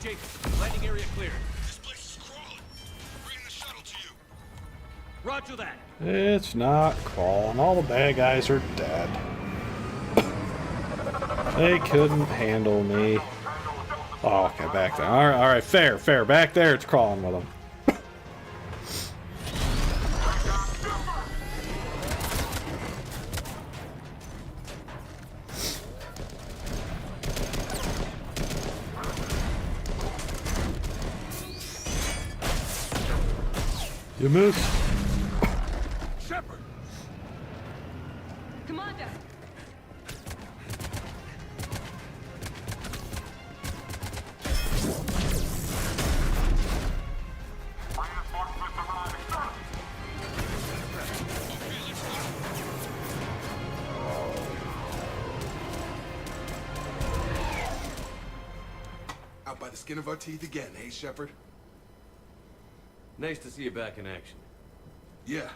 Jacob, landing area clear. This place is crawling. Bringing the shuttle to you. Roger that. It's not crawling. All the bad guys are dead. They couldn't handle me. Oh, okay, back there. All right, fair. Back there, it's crawling with them. You missed. Shepard! Commander. Out by the skin of our teeth again, eh, Shepard? Nice to see you back in action. Yeah,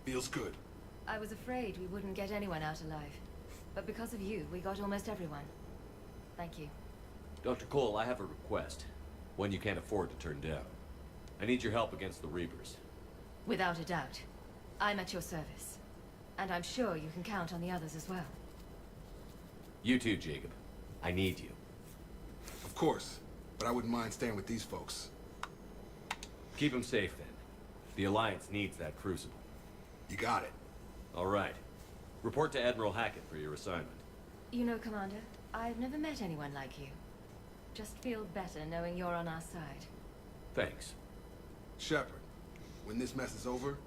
feels good. I was afraid we wouldn't get anyone out alive. But because of you, we got almost everyone. Thank you. Dr. Cole, I have a request. One you can't afford to turn down. I need your help against the Reapers. Without a doubt. I'm at your service. And I'm sure you can count on the others as well. You too, Jacob. I need you. Of course, but I wouldn't mind staying with these folks. Keep them safe, then. The Alliance needs that crucible. You got it. All right. Report to Admiral Hackett for your assignment. You know, Commander, I've never met anyone like you. Just feel better knowing you're on our side. Thanks. Shepard, when this mess is over,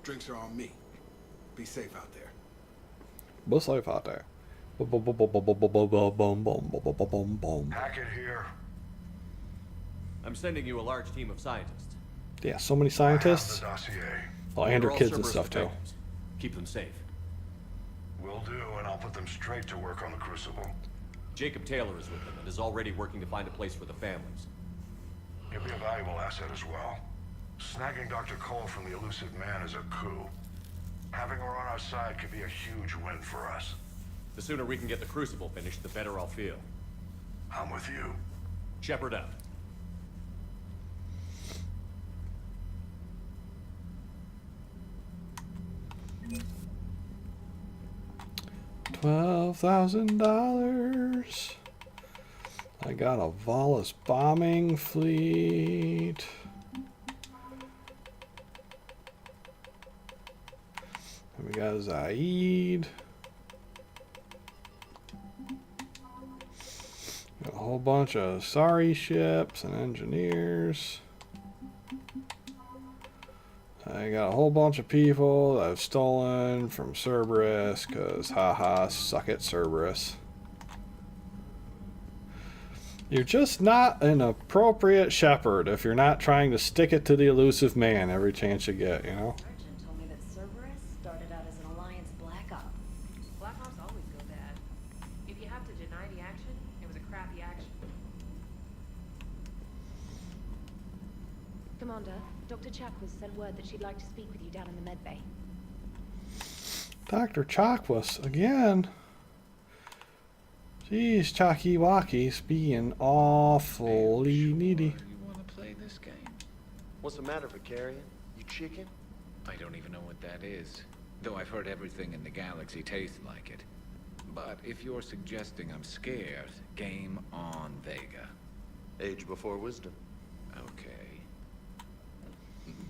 drinks are on me. Be safe out there. Be safe out there. Boom, boom, boom, boom, boom, boom, boom, boom, boom, boom, boom, boom, boom. Hackett here. I'm sending you a large team of scientists. Yeah, so many I scientists. have the dossier. Oh, and her They're all kids and Cerberus stuff too. detectives. Keep them safe. Will do, and I'll put them straight to work on the Crucible. Jacob Taylor is with them and is already working to find a place for the families. He'll be a valuable asset as well. Snagging Dr. Cole from the elusive man is a coup. Having her on our side could be a huge win for us. The sooner we can get the Crucible finished, the better I'll feel. I'm with you. Shepard out. $12,000. I got a Volus bombing fleet. And we got Zaid. Got a whole bunch of Sari ships and engineers. I got a whole bunch of people that I've stolen from Cerberus, cause haha, suck it, Cerberus. You're just not an appropriate shepherd if you're not trying to stick it to the elusive man every chance you get, you know? Sergeant told me that Cerberus started out as an Alliance Black Op. Black Ops always go bad. If you have to deny the action, it was a crappy action. Commander, Dr. Chakwas sent word that she'd like to speak with you down in the med bay. Dr. Chakwas, again. Jeez, Chalky Walky's being awfully needy. You want to play this game? What's the matter, Vicarian? You chicken? I don't even know what that is. Though I've heard everything in the galaxy tastes like it. But if you're suggesting I'm scared, game on, Vega. Age before wisdom. Okay.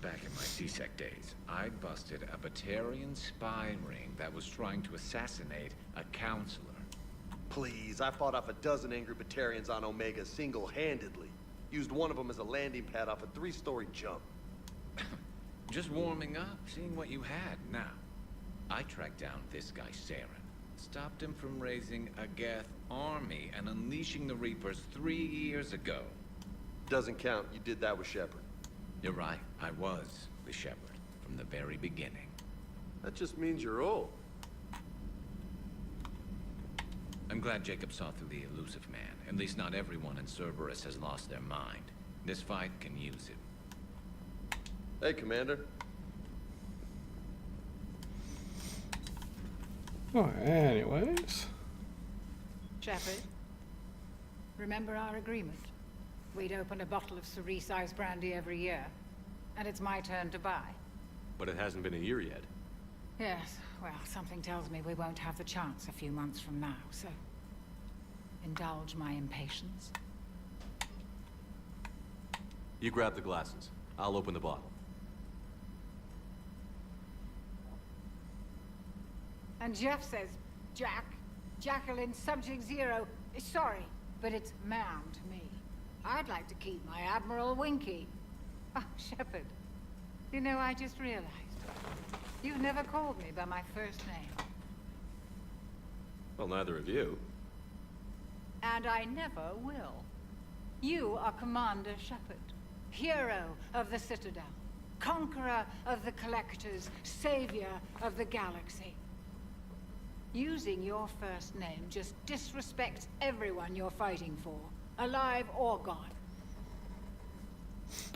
Back in my CSEC days, I busted a Batarian spy ring that was trying to assassinate a counselor. Please, I fought off a dozen angry Batarians on Omega single-handedly. Used one of them as a landing pad off a 3-story jump. Just warming up, seeing what you had. Now, I tracked down this guy, Saren. Stopped him from raising a Geth army and unleashing the Reapers 3 years ago. Doesn't count. You did that with Shepard. You're right. I was the Shepherd from the very beginning. That just means you're old. I'm glad Jacob saw through the elusive man. At least not everyone in Cerberus has lost their mind. This fight can use it. Hey, Commander. Oh, anyways. Shepard, remember our agreement? We'd open a bottle of cerise ice brandy every year, and it's my turn to buy. But it hasn't been a year yet. Yes, well, something tells me we won't have the chance a few months from now, so indulge my impatience. You grab the glasses. I'll open the bottle. And Jeff says, Jacqueline, Subject Zero, is sorry, but it's ma'am to me. I'd like to keep my Admiral Winky. Oh, Shepard, you know, I just realized. You've never called me by my first name. Well, neither of you. And I never will. You are Commander Shepard, hero of the Citadel, conqueror of the Collectors, savior of the galaxy. Using your first name just disrespects everyone you're fighting for, alive or gone.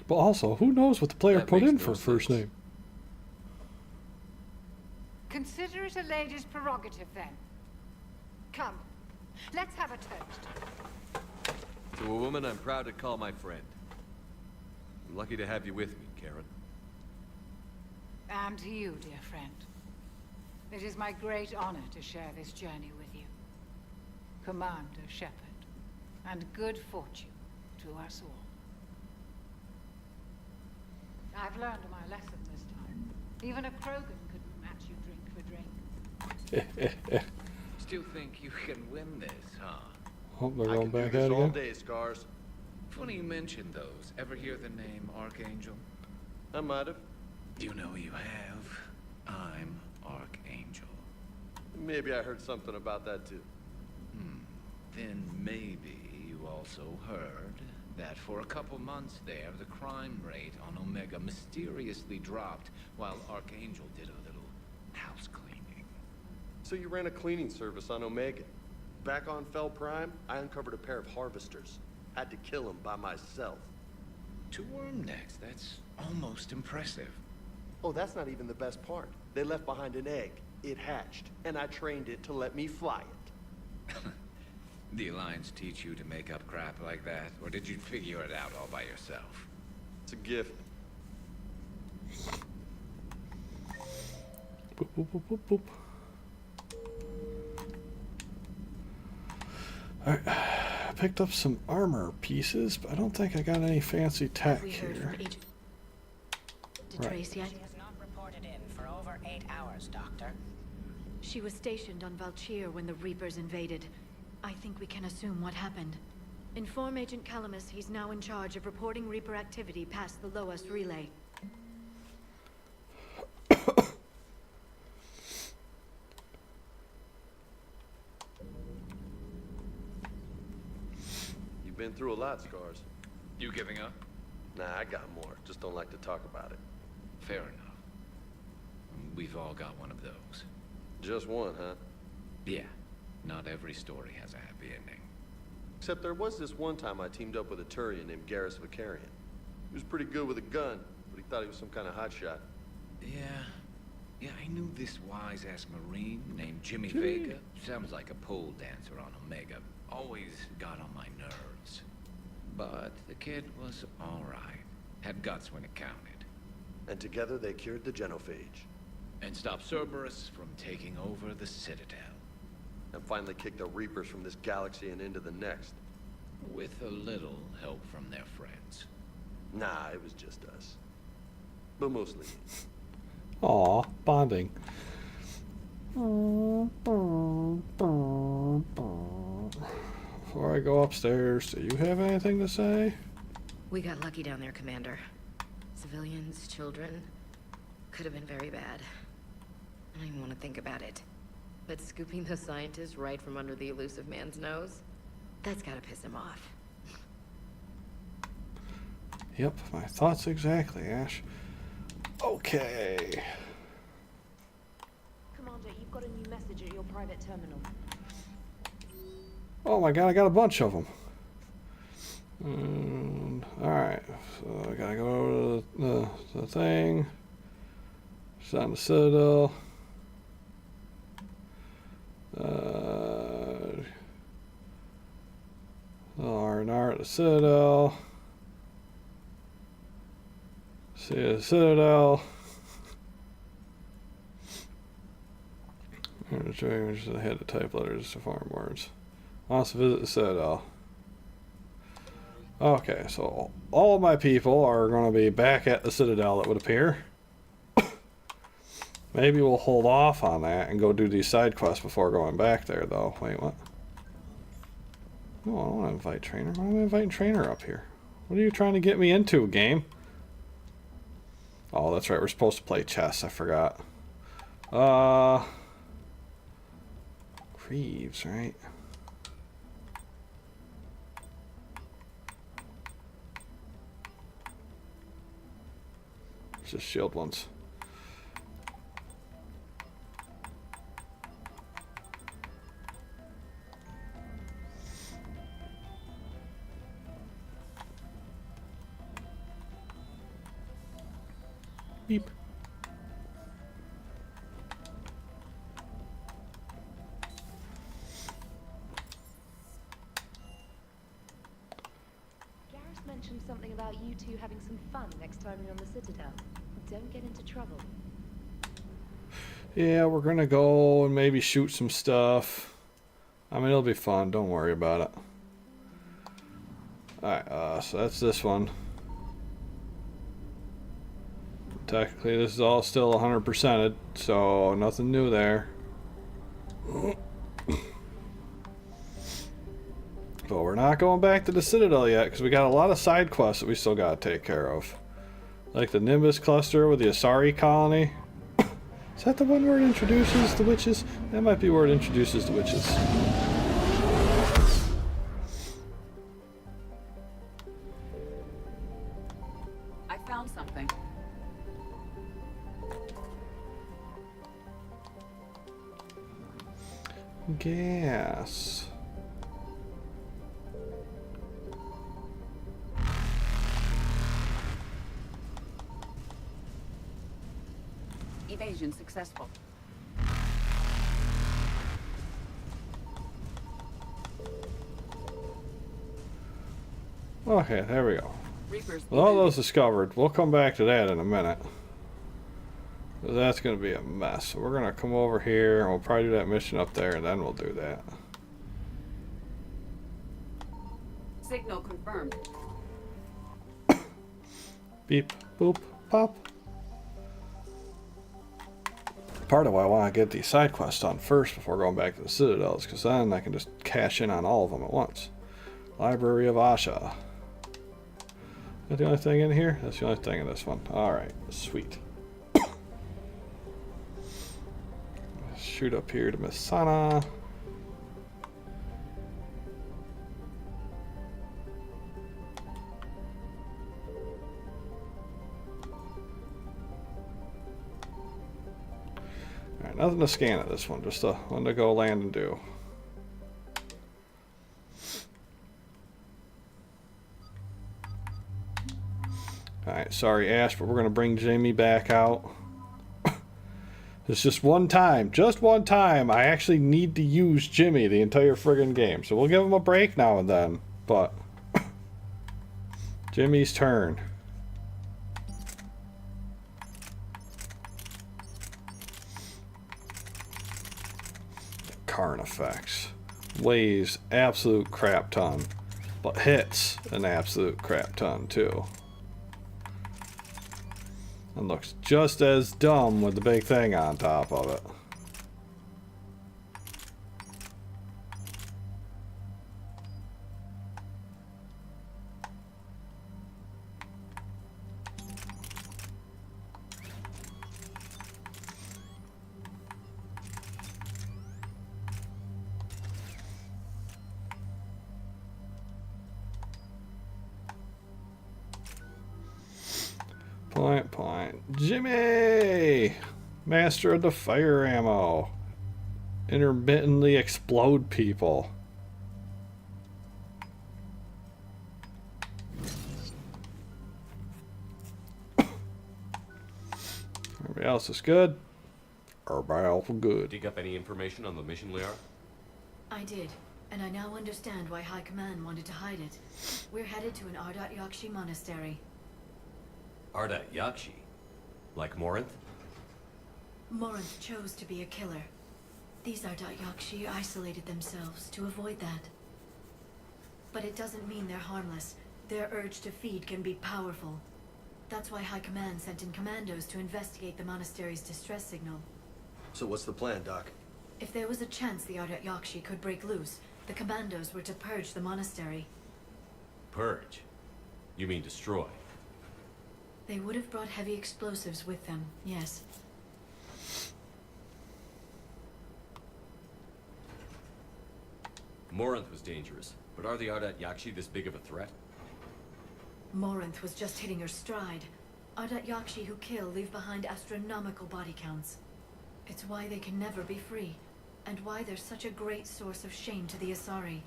But also, who knows what the player That put makes in no for first name? Consider it a lady's prerogative, then. Come, let's have a toast. To a woman I'm proud to call my friend. I'm lucky to have you with me, Karen. And to you, dear friend. It is my great honor to share this journey with you. Commander Shepard. And good fortune to us all. I've learned my lesson this time. Even a Krogan couldn't match you drink for drink. Still think you can win this, huh? Oh, they're I going can back do at this it all again. day, Scars. Funny you mentioned those. Ever hear the name Archangel? I might have. You know you have. I'm Archangel. Maybe I heard something about that, too. Then maybe you also heard that for a couple months there, the crime rate on Omega mysteriously dropped while Archangel did a little house cleaning. So you ran a cleaning service on Omega. Back on Fel Prime, I uncovered a pair of harvesters. Had to kill them by myself. 2 worm necks, that's almost impressive. Oh, that's not even the best part. They left behind an egg. It hatched, and I trained it to let me fly it. The Alliance teach you to make up crap like that, or did you figure it out all by yourself? It's a gift. Boop, boop, boop, boop, boop. Alright, I picked up some armor pieces, but I don't think I got any fancy tech We heard here. from Agent... Did Right. Trace yet? She has not reported in for over 8 hours, Doctor. She was stationed on Valchir when the Reapers invaded. I think we can assume what happened. Inform Agent Calamus he's now in charge of reporting Reaper activity past the Loas relay. You've been through a lot, Scars. You giving up? Nah, I got more. Just don't like to talk about it. Fair enough. We've all got one of those. Just one, huh? Yeah. Not every story has a happy ending. Except there was this one time I teamed up with a Turian named Garrus Vicarian. He was pretty good with a gun, but he thought he was some kind of hotshot. Yeah, I knew this wise-ass Marine named Jimmy Vega. Sounds like a pole dancer on Omega. Always got on my nerves. But the kid was alright. Had guts when it counted. And together they cured the genophage. And stopped Cerberus from taking over the Citadel. And finally kicked the Reapers from this galaxy and into the next. With a little help from their friends. Nah, it was just us. But mostly me. Aw, bonding. Before I go upstairs, do you have anything to say? We got lucky down there, Commander. Civilians, children. Could have been very bad. I don't even want to think about it. But scooping those scientists right from under the elusive man's nose? That's gotta piss him off. Yep, my thoughts exactly, Ash. Okay. Commander, you've got a new message at your private terminal. Oh my god, I got a bunch of them. Alright, so I gotta go over to the thing. It's on the Citadel. R&R at the Citadel. See the Citadel. I had to type letters to farm words. Wants to visit the Citadel. Okay, so all of my people are going to be back at the Citadel, it would appear. Maybe we'll hold off on that and go do these side quests before going back there, though. Wait, what? No, I don't want to invite Trainer. Why am I inviting Trainer up here? What are you trying to get me into, game? Oh, that's right. We're supposed to play chess. I forgot. Greaves, right? It's just shield ones. Beep. Garrus mentioned something about you two having some fun next time you're on the Citadel. Don't get into trouble. Yeah, we're gonna go and maybe shoot some stuff. I mean, it'll be fun. Don't worry about it. Alright, so that's this one. Technically, this is all still 100%ed, so nothing new there. But we're not going back to the Citadel yet, because we got a lot of side quests that we still got to take care of. Like the Nimbus cluster with the Asari colony. Is that the one where it introduces the witches? That might be where it introduces the witches. found something. Gas. Evasion successful. Okay, there we go. Reapers. With all those discovered, we'll come back to that in a minute. That's going to be a mess. So we're going to come over here, and we'll probably do that mission up there, and then we'll do that. Signal confirmed. Beep, boop, pop. Part of why I want to get these side quests done first before going back to the Citadels, because then I can just cash in on all of them at once. Library of Asha. Is that the only thing in here? That's the only thing in this one. Alright, sweet. Shoot up here to Miss Sana. Alright, nothing to scan at this one, just a one to go land and do. Alright, sorry Ash, but we're gonna bring Jamie back out. It's just one time, I actually need to use Jimmy the entire friggin' game. So we'll give him a break now and then, but Jimmy's turn. Karn effects. Weighs absolute crap ton, but hits an absolute crap ton too. And looks just as dumb with the big thing on top of it. Point. Jimmy! Master of the fire ammo. Intermittently explode people. Everybody else is good. Everybody else is good. Dig up any information on the mission, Liara? I did, and I now understand why High Command wanted to hide it. We're headed to an Ardat Yakshi monastery. Ardat Yakshi? Like Morinth? Morinth chose to be a killer. These Ardat Yakshi isolated themselves to avoid that. But it doesn't mean they're harmless. Their urge to feed can be powerful. That's why High Command sent in commandos to investigate the monastery's distress signal. So what's the plan, Doc? If there was a chance the Ardat Yakshi could break loose, the commandos were to purge the monastery. Purge? You mean destroy? They would have brought heavy explosives with them, yes. Morinth was dangerous, but are the Ardat Yakshi this big of a threat? Morinth was just hitting her stride. Ardat Yakshi who kill leave behind astronomical body counts. It's why they can never be free, and why they're such a great source of shame to the Asari.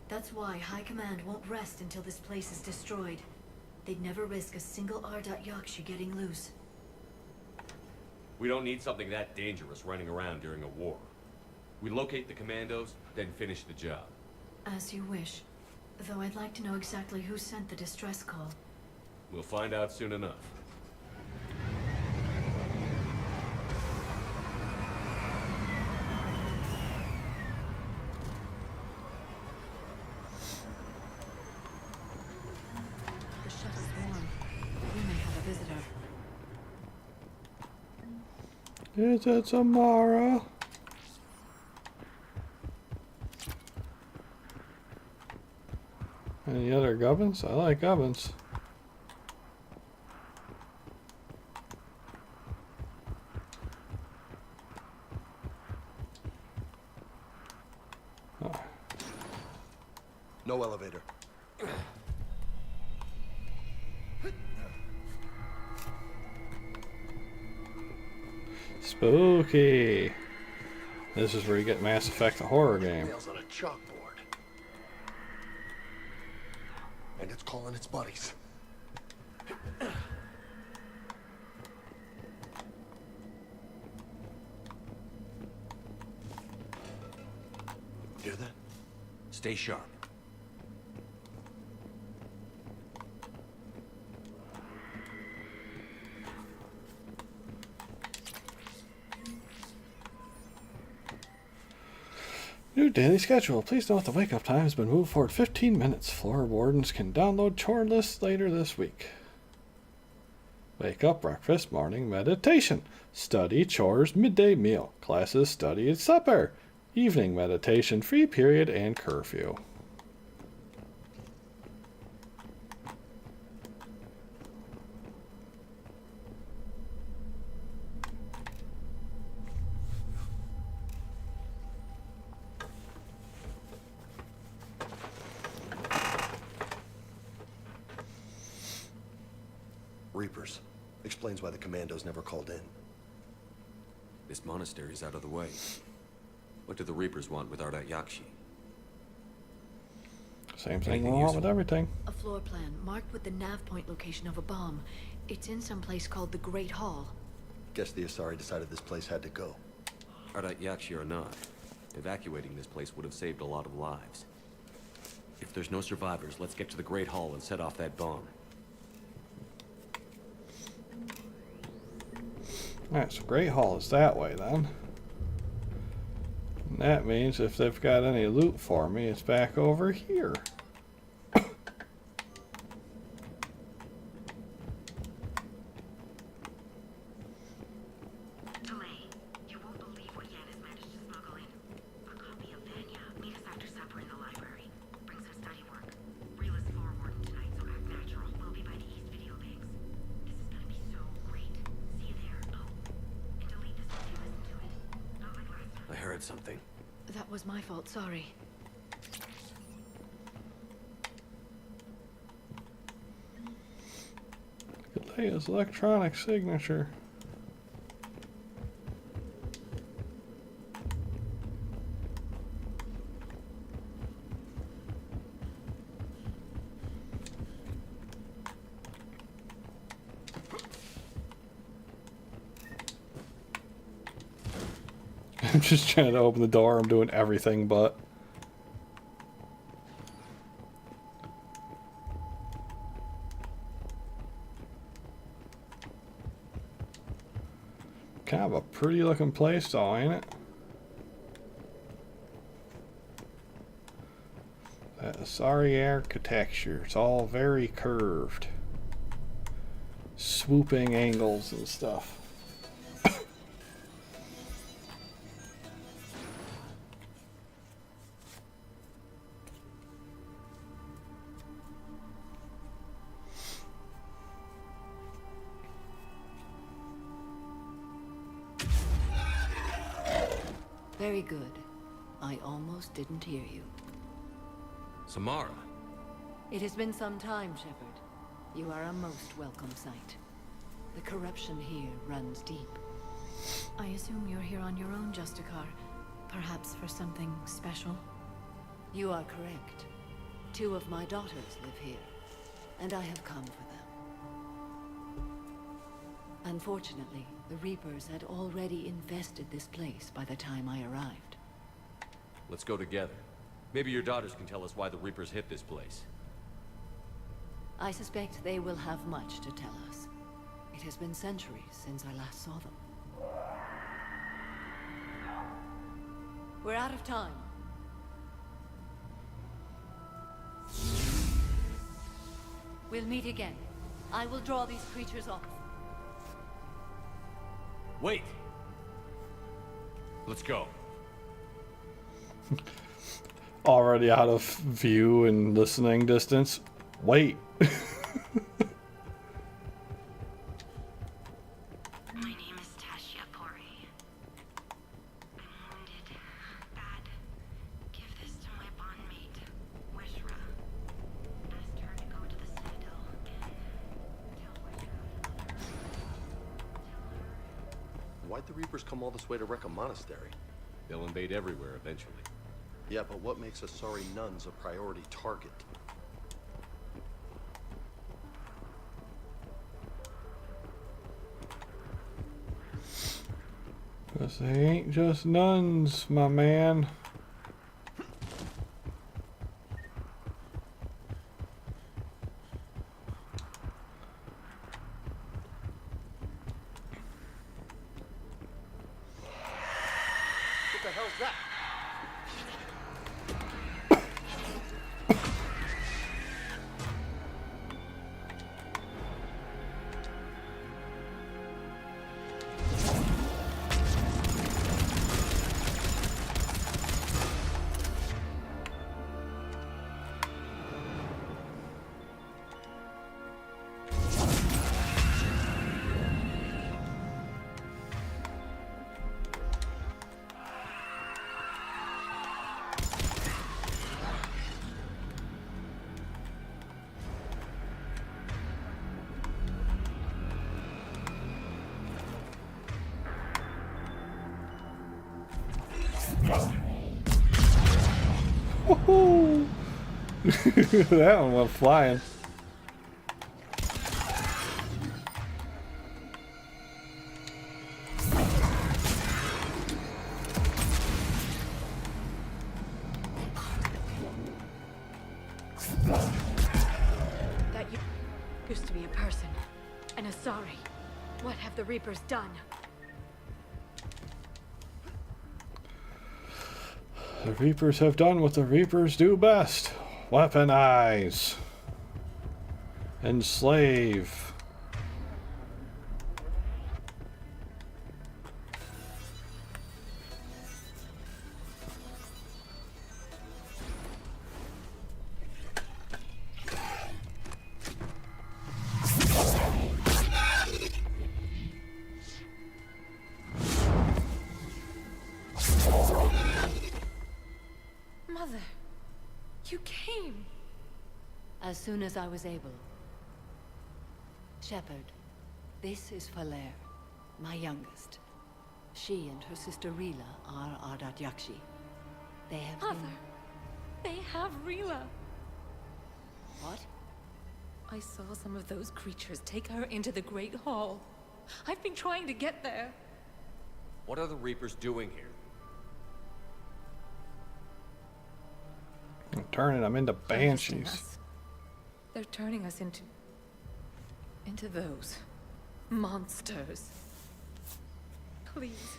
That's why High Command won't rest until this place is destroyed. They'd never risk a single Ardat Yakshi getting loose. We don't need something that dangerous running around during a war. We locate the commandos, then finish the job. As you wish. Though I'd like to know exactly who sent the distress call. We'll find out soon enough. The shuttle's warm. We may have a visitor. Is it Samara? Any other gubbins? I like gubbins. Oh. No elevator. Spooky. This is where you get Mass Effect, the horror game. Nails on a chalkboard. And it's calling its buddies. Hear that? Stay sharp. New daily schedule. Please note the wake-up time has been moved forward 15 minutes. Floor wardens can download chore lists later this week. Wake up, breakfast, morning, meditation. Study, chores, midday meal. Classes, study, and supper. Evening meditation, free period, and curfew. Reapers. Explains why the commandos never called in. This monastery's out of the way. What do the Reapers want with Ardat Yakshi? Same thing we want with everything. A floor plan marked with the nav point location of a bomb. It's in some place called the Great Hall. Guess the Asari decided this place had to go. Ardat Yakshi or not, evacuating this place would have saved a lot of lives. If there's no survivors, let's get to the Great Hall and set off that bomb. Alright, so Great Hall is that way then. And that means if they've got any loot for me, it's back over here. Something. That was my fault, sorry. Leia's electronic signature. I'm just trying to open the door. I'm doing everything but. Kind of a pretty looking place though, ain't it? That Asari architecture. It's all very curved. Swooping angles and stuff. Very good. I almost didn't hear you. Samara. It has been some time, Shepard. You are a most welcome sight. The corruption here runs deep. I assume you're here on your own, Justicar. Perhaps for something special? You are correct. 2 of my daughters live here, and I have come for them. Unfortunately, the Reapers had already infested this place by the time I arrived. Let's go together. Maybe your daughters can tell us why the Reapers hit this place. I suspect they will have much to tell us. It has been centuries since I last saw them. We're out of time. We'll meet again. I will draw these creatures off. Wait! Let's go. Already out of view and listening distance. Wait. Why'd the Reapers come all this way to wreck a monastery? They'll invade everywhere eventually. Yeah, but what makes Asari nuns a priority target? Because they ain't just nuns, my man. What the hell's that? Woohoo! That one went flying. That used to be a person. An Asari. What have the Reapers done? The Reapers have done what the Reapers do best. Weaponize. Enslave. Mother, you came. As soon as I was able. Shepherd, this is Falere, my youngest. She and her sister Rila are Ardat Yakshi. They have Mother, they have Rila. What? I saw some of those creatures take her into the Great Hall. I've been trying to get there. What are the Reapers doing here? I'm turning them into banshees. They're turning us into those monsters. Please,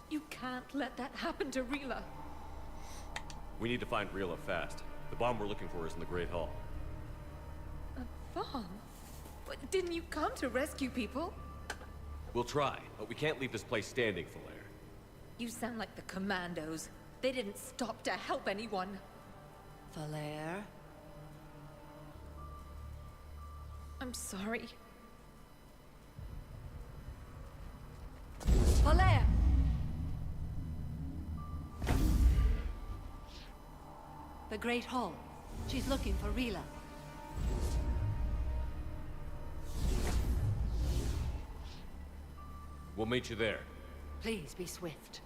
you can't let that happen to Rila. We need to find Rila fast. The bomb we're looking for is in the Great Hall. A bomb? But didn't you come to rescue people? We'll try, but we can't leave this place standing, Falere. You sound like the commandos. They didn't stop to help anyone. Falere? I'm sorry. Falere! The Great Hall. She's looking for Rila. We'll meet you there. Please be swift.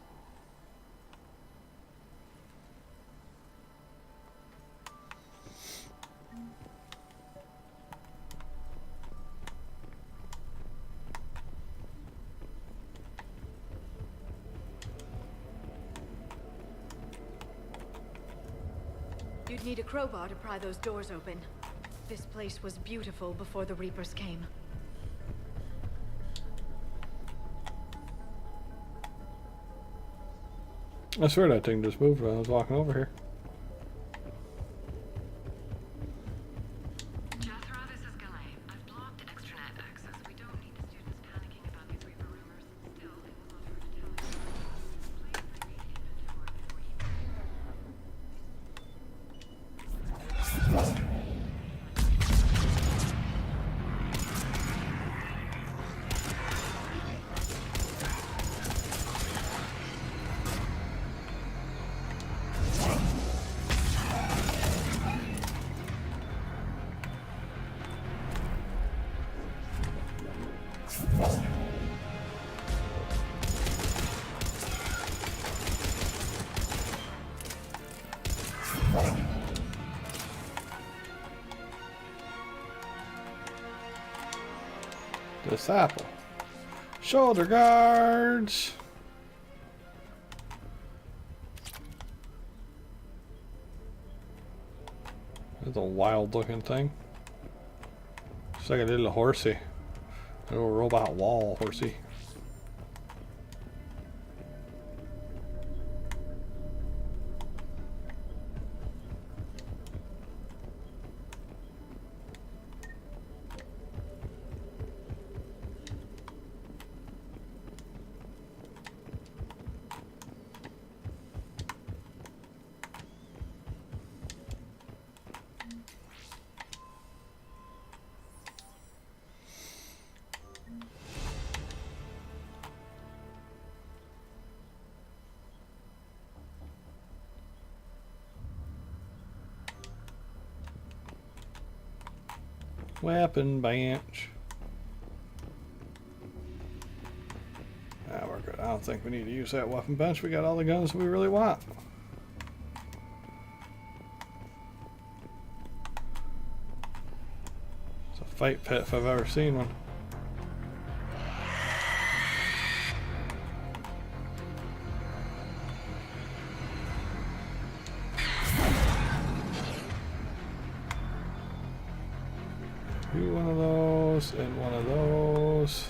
You'd need a crowbar to pry those doors open. This place was beautiful before the Reapers came. I swear that thing just moved when I was walking over here. Disciple. Shoulder guards. That's a wild looking thing. It's like a little horsey. A little robot wall horsey. Weapon bench. Ah, we're good. I don't think we need to use that weapon bench. We got all the guns we really want. It's a fight pit if I've ever seen one. One of those and one of those.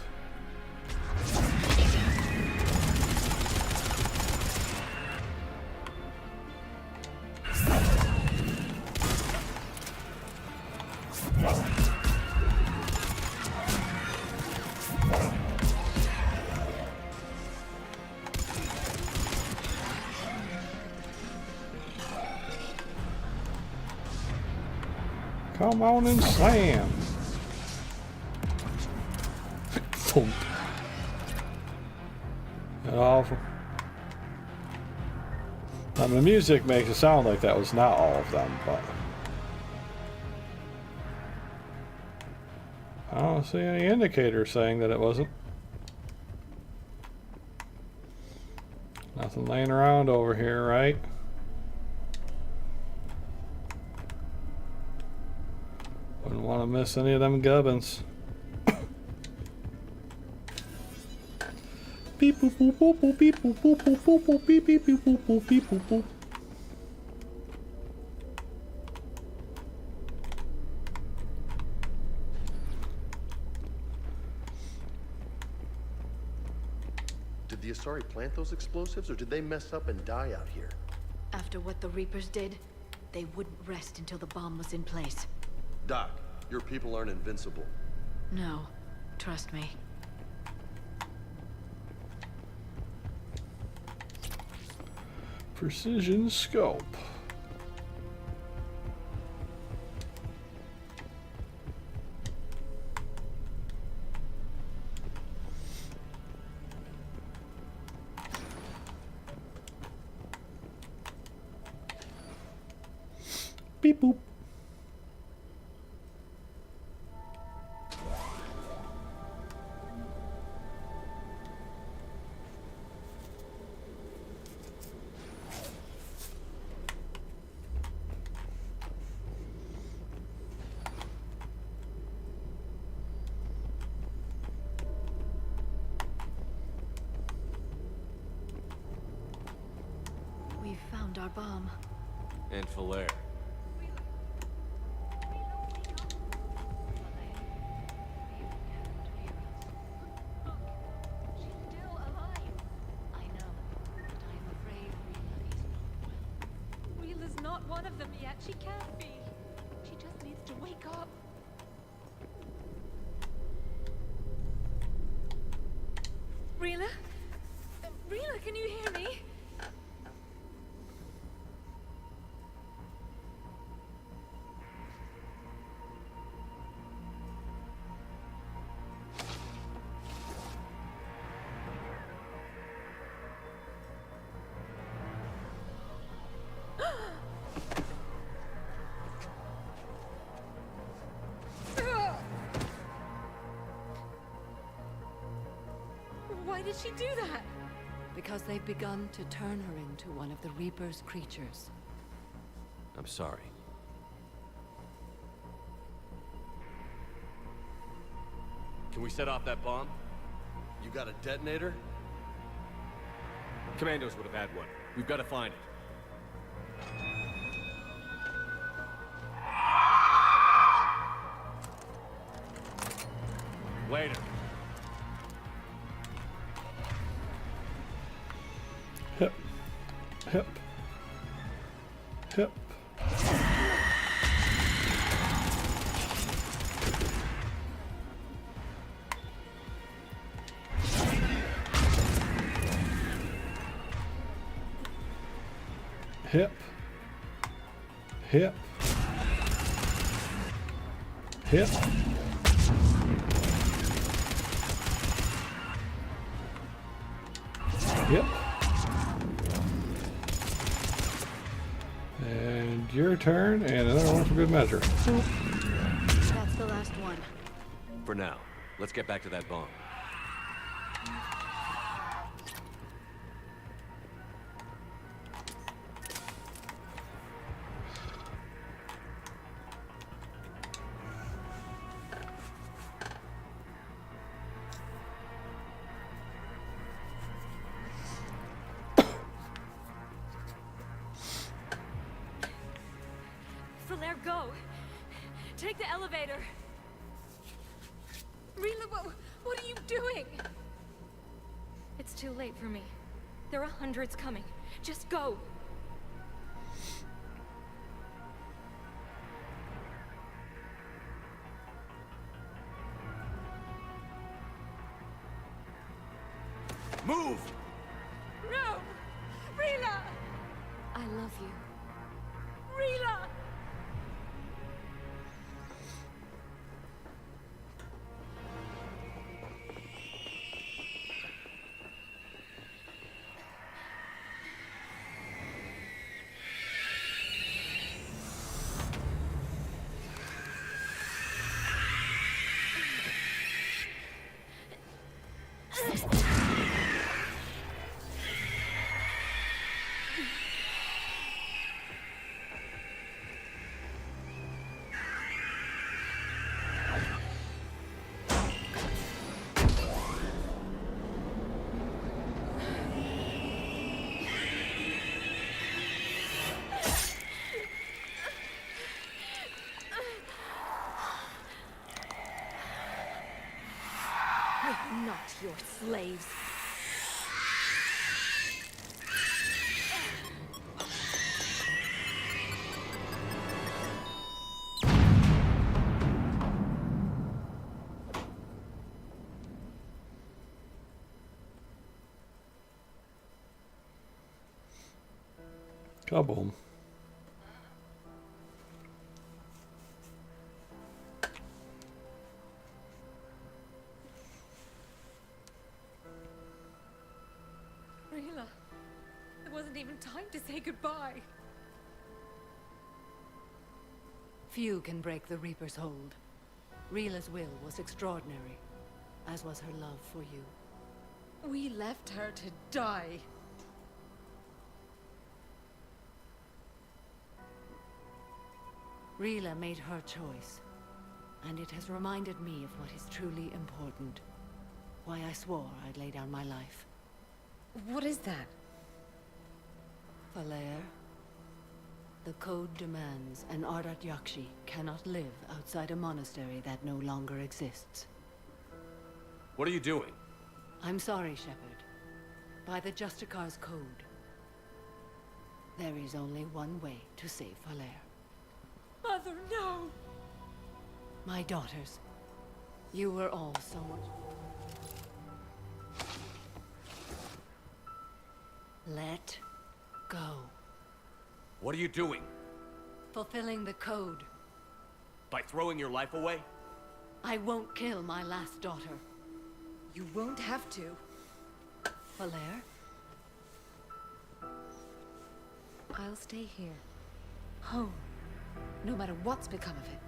Come on and slam. Awful. The music makes it sound like that was not all of them, but I don't see any indicator saying that it wasn't. Nothing laying around over here, right? Wouldn't want to miss any of them gubbins. Beep boop boop boop boop beep boop boop boop boop boop beep beep beep boop boop beep boop boop. Did the Asari plant those explosives, or did they mess up and die out here? After what the Reapers did, they wouldn't rest until the bomb was in place. Doc, your people aren't invincible. No, trust me. Precision scope. Beep boop. We found our bomb. And Falaire. Reela's not one of them yet. She can't be. She just needs to wake up. Reela? Reela, can you hear me? Why did she do that? Because they've begun to turn her into one of the Reaper's creatures. I'm sorry. Can we set off that bomb? You got a detonator? Commandos would have had one. We've got to find it. Later. Hip. Hip. Hip. Hip. Hip. Hip. Yep. And your turn, and another one for good measure. That's the last one. For now, let's get back to that bomb. Falaire, go! Take the elevator! Rila, what are you doing? It's too late for me. There are hundreds coming. Just go! Move! No! Rila! I love you. Rila! We're not your slaves. Kaboom. Rila, there wasn't even time to say goodbye. Few can break the Reaper's hold. Rila's will was extraordinary, as was her love for you. We left her to die. Rila made her choice, and it has reminded me of what is truly important. Why I swore I'd lay down my life. What is that? Falaire, the code demands an Ardat Yakshi cannot live outside a monastery that no longer exists. What are you doing? I'm sorry, Shepard. By the Justicar's code, there is only one way to save Falaire. Mother, no! My daughters, you were all so much... Let go. What are you doing? Fulfilling the code. By throwing your life away? I won't kill my last daughter. You won't have to. Falaire? I'll stay here. Home. No matter what's become of it.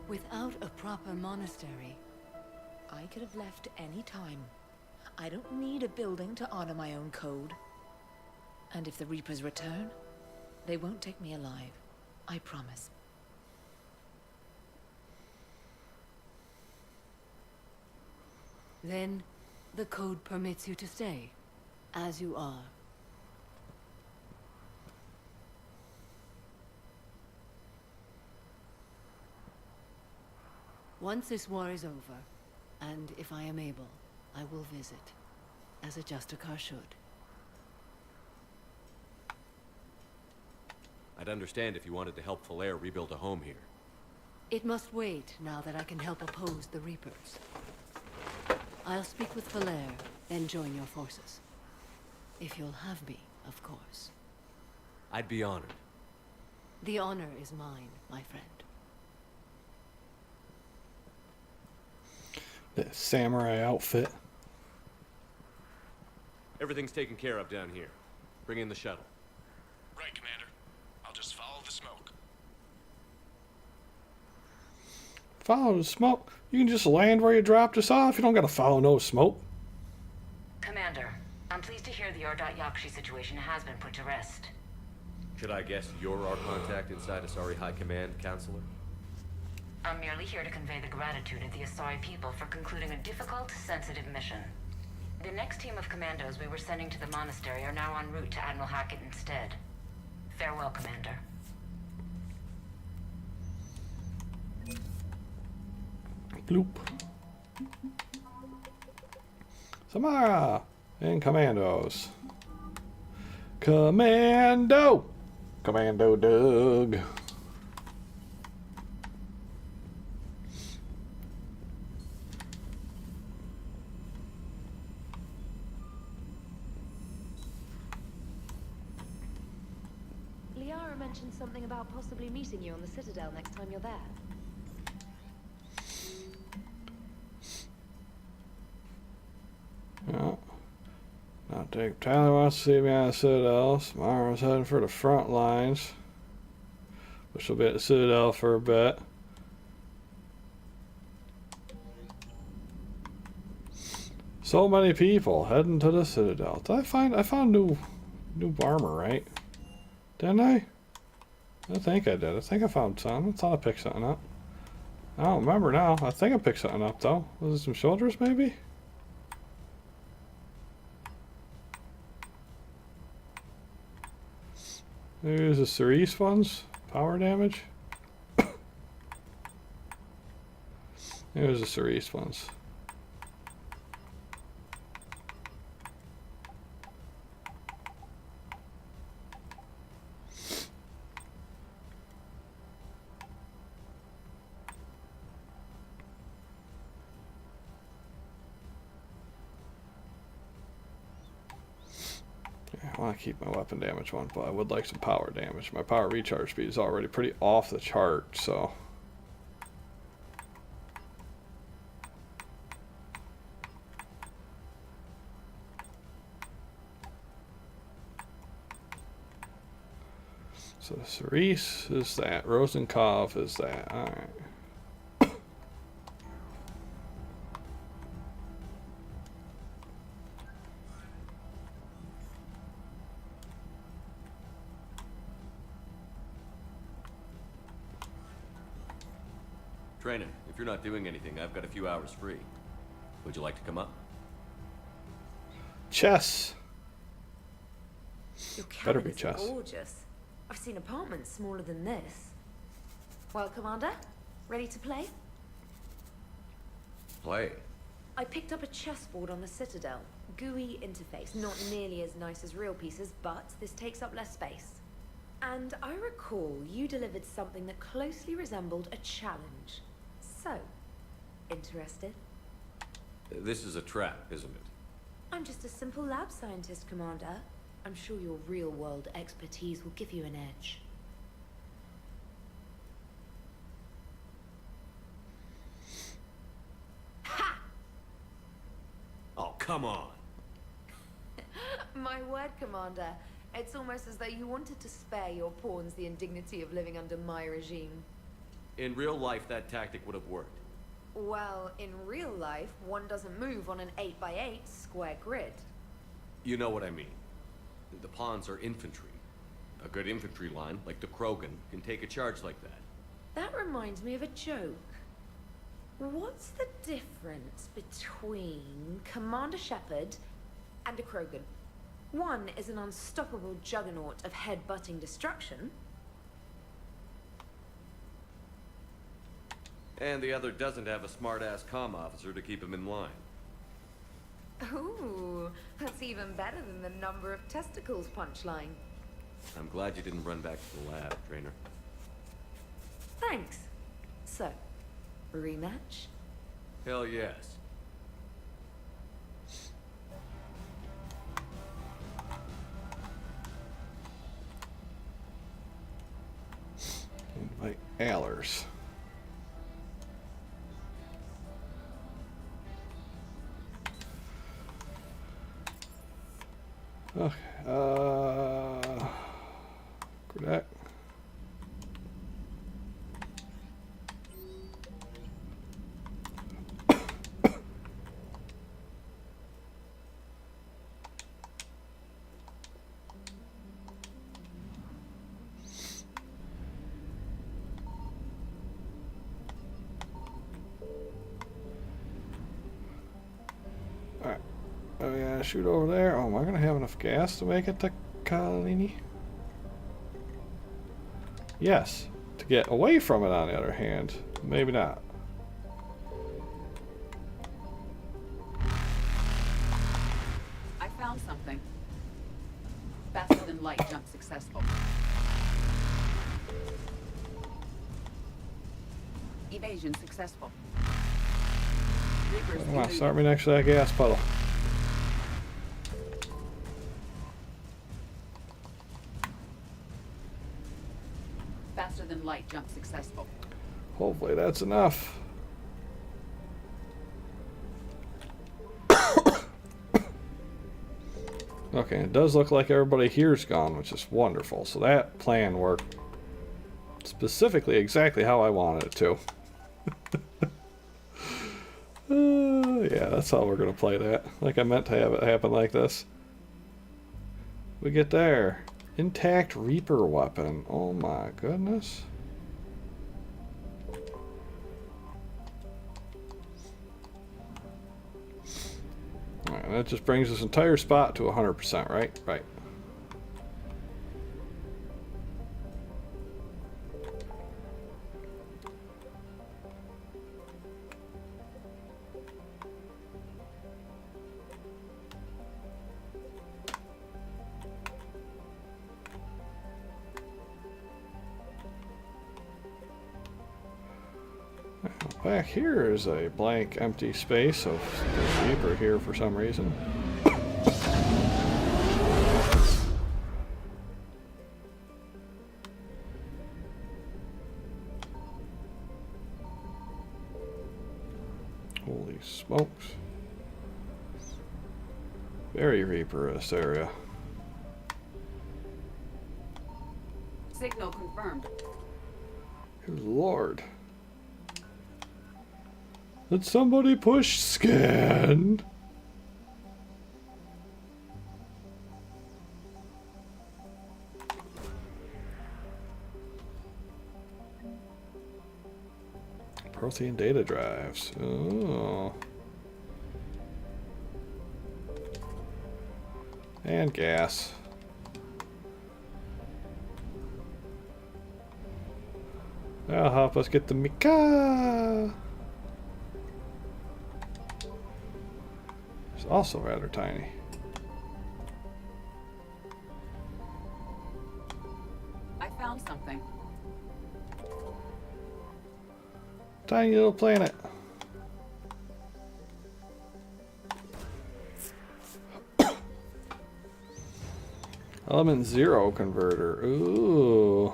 Without a proper monastery... I could have left any time. I don't need a building to honor my own code. And if the Reapers return, they won't take me alive. I promise. Then, the code permits you to stay, as you are. Once this war is over, and if I am able, I will visit, as a Justicar should. I'd understand if you wanted to help Falair rebuild a home here. It must wait now that I can help oppose the Reapers. I'll speak with Falair, then join your forces. If you'll have me, of course. I'd be honored. The honor is mine, my friend. The samurai outfit. Everything's taken care of down here. Bring in the shuttle. Right, Commander. I'll just follow the smoke. Follow the smoke? You can just land where you dropped us off. You don't gotta follow no smoke. Commander, I'm pleased to hear the Yakshi situation has been put to rest. Should I guess you're our contact inside Asari High Command, Counselor? I'm merely here to convey the gratitude of the Asari people for concluding a difficult, sensitive mission. The next team of commandos we were sending to the monastery are now en route to Admiral Hackett instead. Farewell, Commander. Bloop. Samara and Commandos. Commando! Commando Doug. Liara mentioned something about possibly meeting you on the Citadel next time you're there. Yeah. Now Tyler wants to see me on the Citadel. Samara's heading for the front lines. But she'll be at the Citadel for a bit. So many people heading to the Citadel. Did I found new armor, right? Didn't I? I think I did. I think I found some. I thought I picked something up. I don't remember now. I think I picked something up though. Was it some shoulders maybe? There's the Cerise ones. Power damage. There's the Cerise ones. I want to keep my weapon damage one, but I would like some power damage. My power recharge speed is already pretty off the chart, so... So the Cerise is that. Rosenkopf is that. Alright. Trainer, if you're not doing anything, I've got a few hours free. Would you like to come up? Chess. Your Better be cabinets are chess. gorgeous. I've seen apartments smaller than this. Well, Commander, ready to play? Play. I picked up a chessboard on the Citadel. GUI interface, not nearly as nice as real pieces, but this takes up less space. And I recall you delivered something that closely resembled a challenge. So, interested? This is a trap, isn't it? I'm just a simple lab scientist, Commander. I'm sure your real-world expertise will give you an edge. Ha! Oh, come on. My word, Commander. It's almost as though you wanted to spare your pawns the indignity of living under my regime. In real life, that tactic would have worked. Well, in real life, one doesn't move on an 8x8 square grid. You know what I mean. The pawns are infantry. A good infantry line, like the Krogan, can take a charge like that. That reminds me of a joke. What's the difference between Commander Shepard and a Krogan? One is an unstoppable juggernaut of head-butting destruction. And the other doesn't have a smart-ass comm officer to keep him in line. Ooh, that's even better than the number of testicles punchline. I'm glad you didn't run back to the lab, Trainer. Thanks. So, rematch? Hell yes. Invite Allers. Okay, Grenade. Alright. Oh yeah, shoot over there. Oh, am I gonna have enough gas to make it to Kalini? Yes. To get away from it, on the other hand, maybe not. I found something. Faster than light jump successful. Evasion successful. Reapers Come on, eluded. start me next to that gas puddle. Faster than light jump successful. Hopefully that's enough. Okay, it does look like everybody here's gone, which is wonderful. So that plan worked specifically exactly how I wanted it to. Yeah, that's how we're going to play that. Like I meant to have it happen like this. We get there. Intact Reaper weapon. Oh my goodness. Alright, and that just brings this entire spot to 100%, right? Right. Back here is a blank, empty space of the Reaper here for some reason. Holy smokes. Very Reaper-ous area. Signal confirmed. Good Lord. Did somebody push scan? Protein data drives. Oh. And gas. That'll help us get the Mika. It's also rather tiny. I found something. Tiny little planet. Element 0 converter. Ooh.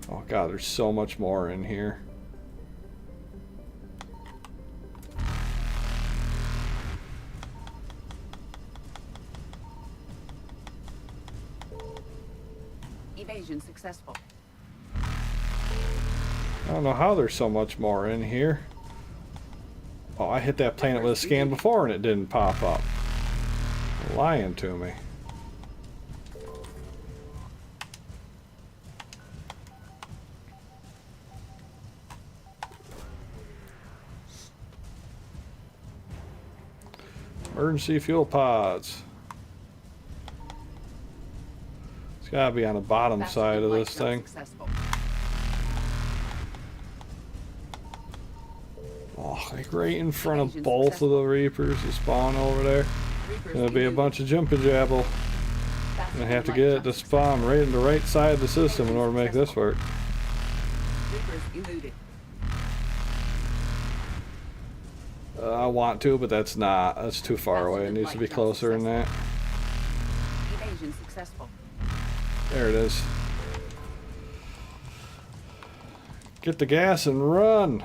Oh god, there's so much more in here. Evasion successful. I don't know how there's so much more in here. Oh, I hit that planet with a scan before and it didn't pop up. You're lying to me. Emergency fuel pods. It's gotta be on the bottom Faster side than of light this jump thing. Successful. Oh, like right in front of both of the Reapers that spawn over there. Gonna be a bunch of jumping jabble. Gonna have to get it to spawn right in the right side of the system in order to make this work. Reapers eluded. I want to, but that's not. That's too far away. It needs to be closer than that. Evasion successful. There it is. Get the gas and run.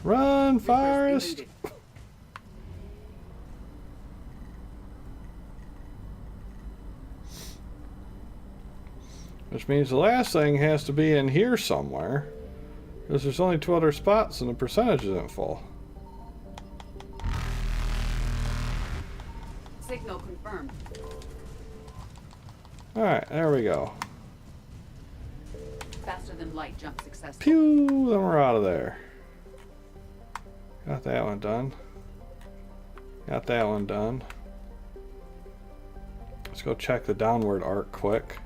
Run, Forrest. Which means the last thing has to be in here somewhere. Because there's only 2 other spots and the percentage isn't full. Signal confirmed. Alright, there we go. Faster than light jump successful. Pew! Then we're out of there. Got that one done. Got that one done. Let's go check the downward arc quick.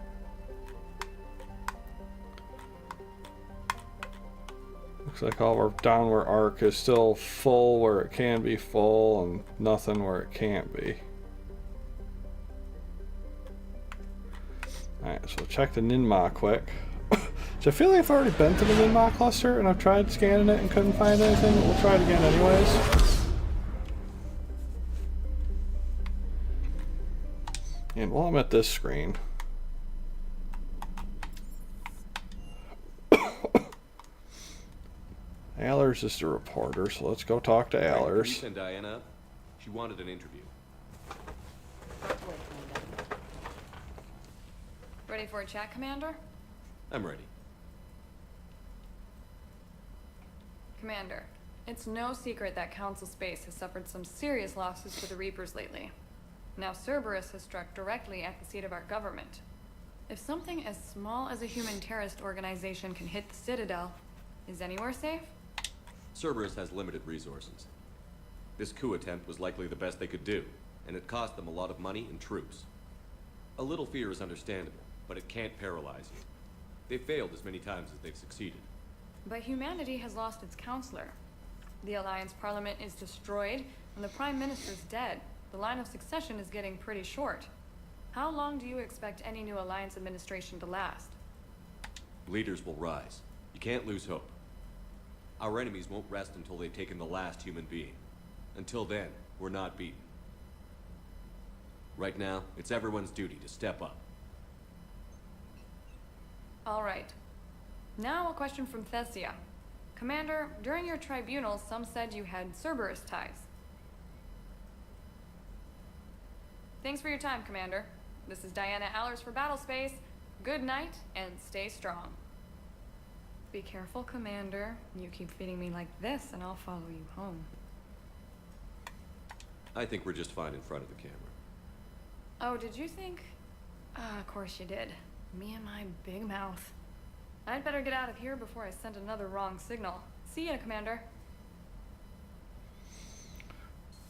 Looks like all of our downward arc is still full where it can be full and nothing where it can't be. Alright, so check the Ninma quick. So I feel like I've already been to the Ninma cluster and I've tried scanning it and couldn't find anything, but we'll try it again anyways. And while I'm at this screen, Allers is the reporter, so let's go talk to Can you Allers. send Diana up? She wanted an interview. Ready for a chat, Commander? I'm ready. Commander, it's no secret that Council Space has suffered some serious losses to the Reapers lately. Now Cerberus has struck directly at the seat of our government. If something as small as a human terrorist organization can hit the Citadel, is anywhere safe? Cerberus has limited resources. This coup attempt was likely the best they could do, and it cost them a lot of money and troops. A little fear is understandable, but it can't paralyze you. They've failed as many times as they've succeeded. But humanity has lost its counselor. The Alliance Parliament is destroyed, and the Prime Minister's dead. The line of succession is getting pretty short. How long do you expect any new Alliance administration to last? Leaders will rise. You can't lose hope. Our enemies won't rest until they've taken the last human being. Until then, we're not beaten. Right now, it's everyone's duty to step up. All right. Now a question from Thessia. Commander, during your tribunal, some said you had Cerberus ties. Thanks for your time, Commander. This is Diana Allers for Battlespace. Good night, and stay strong. Be careful, Commander. You keep feeding me like this, and I'll follow you home. I think we're just fine in front of the camera. Oh, did you think? Of course you did. Me and my big mouth. I'd better get out of here before I send another wrong signal. See ya, Commander.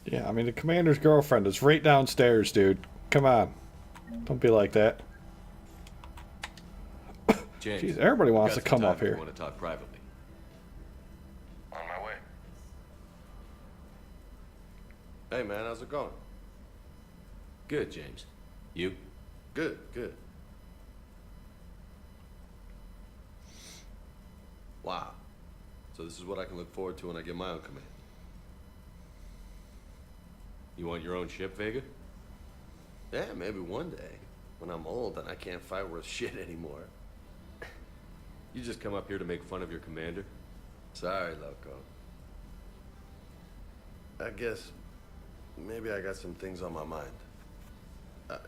Yeah, I mean, the commander's girlfriend is right downstairs, dude. Come on. Don't be like that. James, Jeez, everybody wants to we've got come some up time if here. you want to talk privately. On my way. Hey man, how's it going? Good, James. You? Good, good. Wow. So this is what I can look forward to when I get my own command. You want your own ship, Vega? Yeah, maybe one day. When I'm old and I can't fight worth shit anymore. You just come up here to make fun of your commander? Sorry, Loco. I guess maybe I got some things on my mind.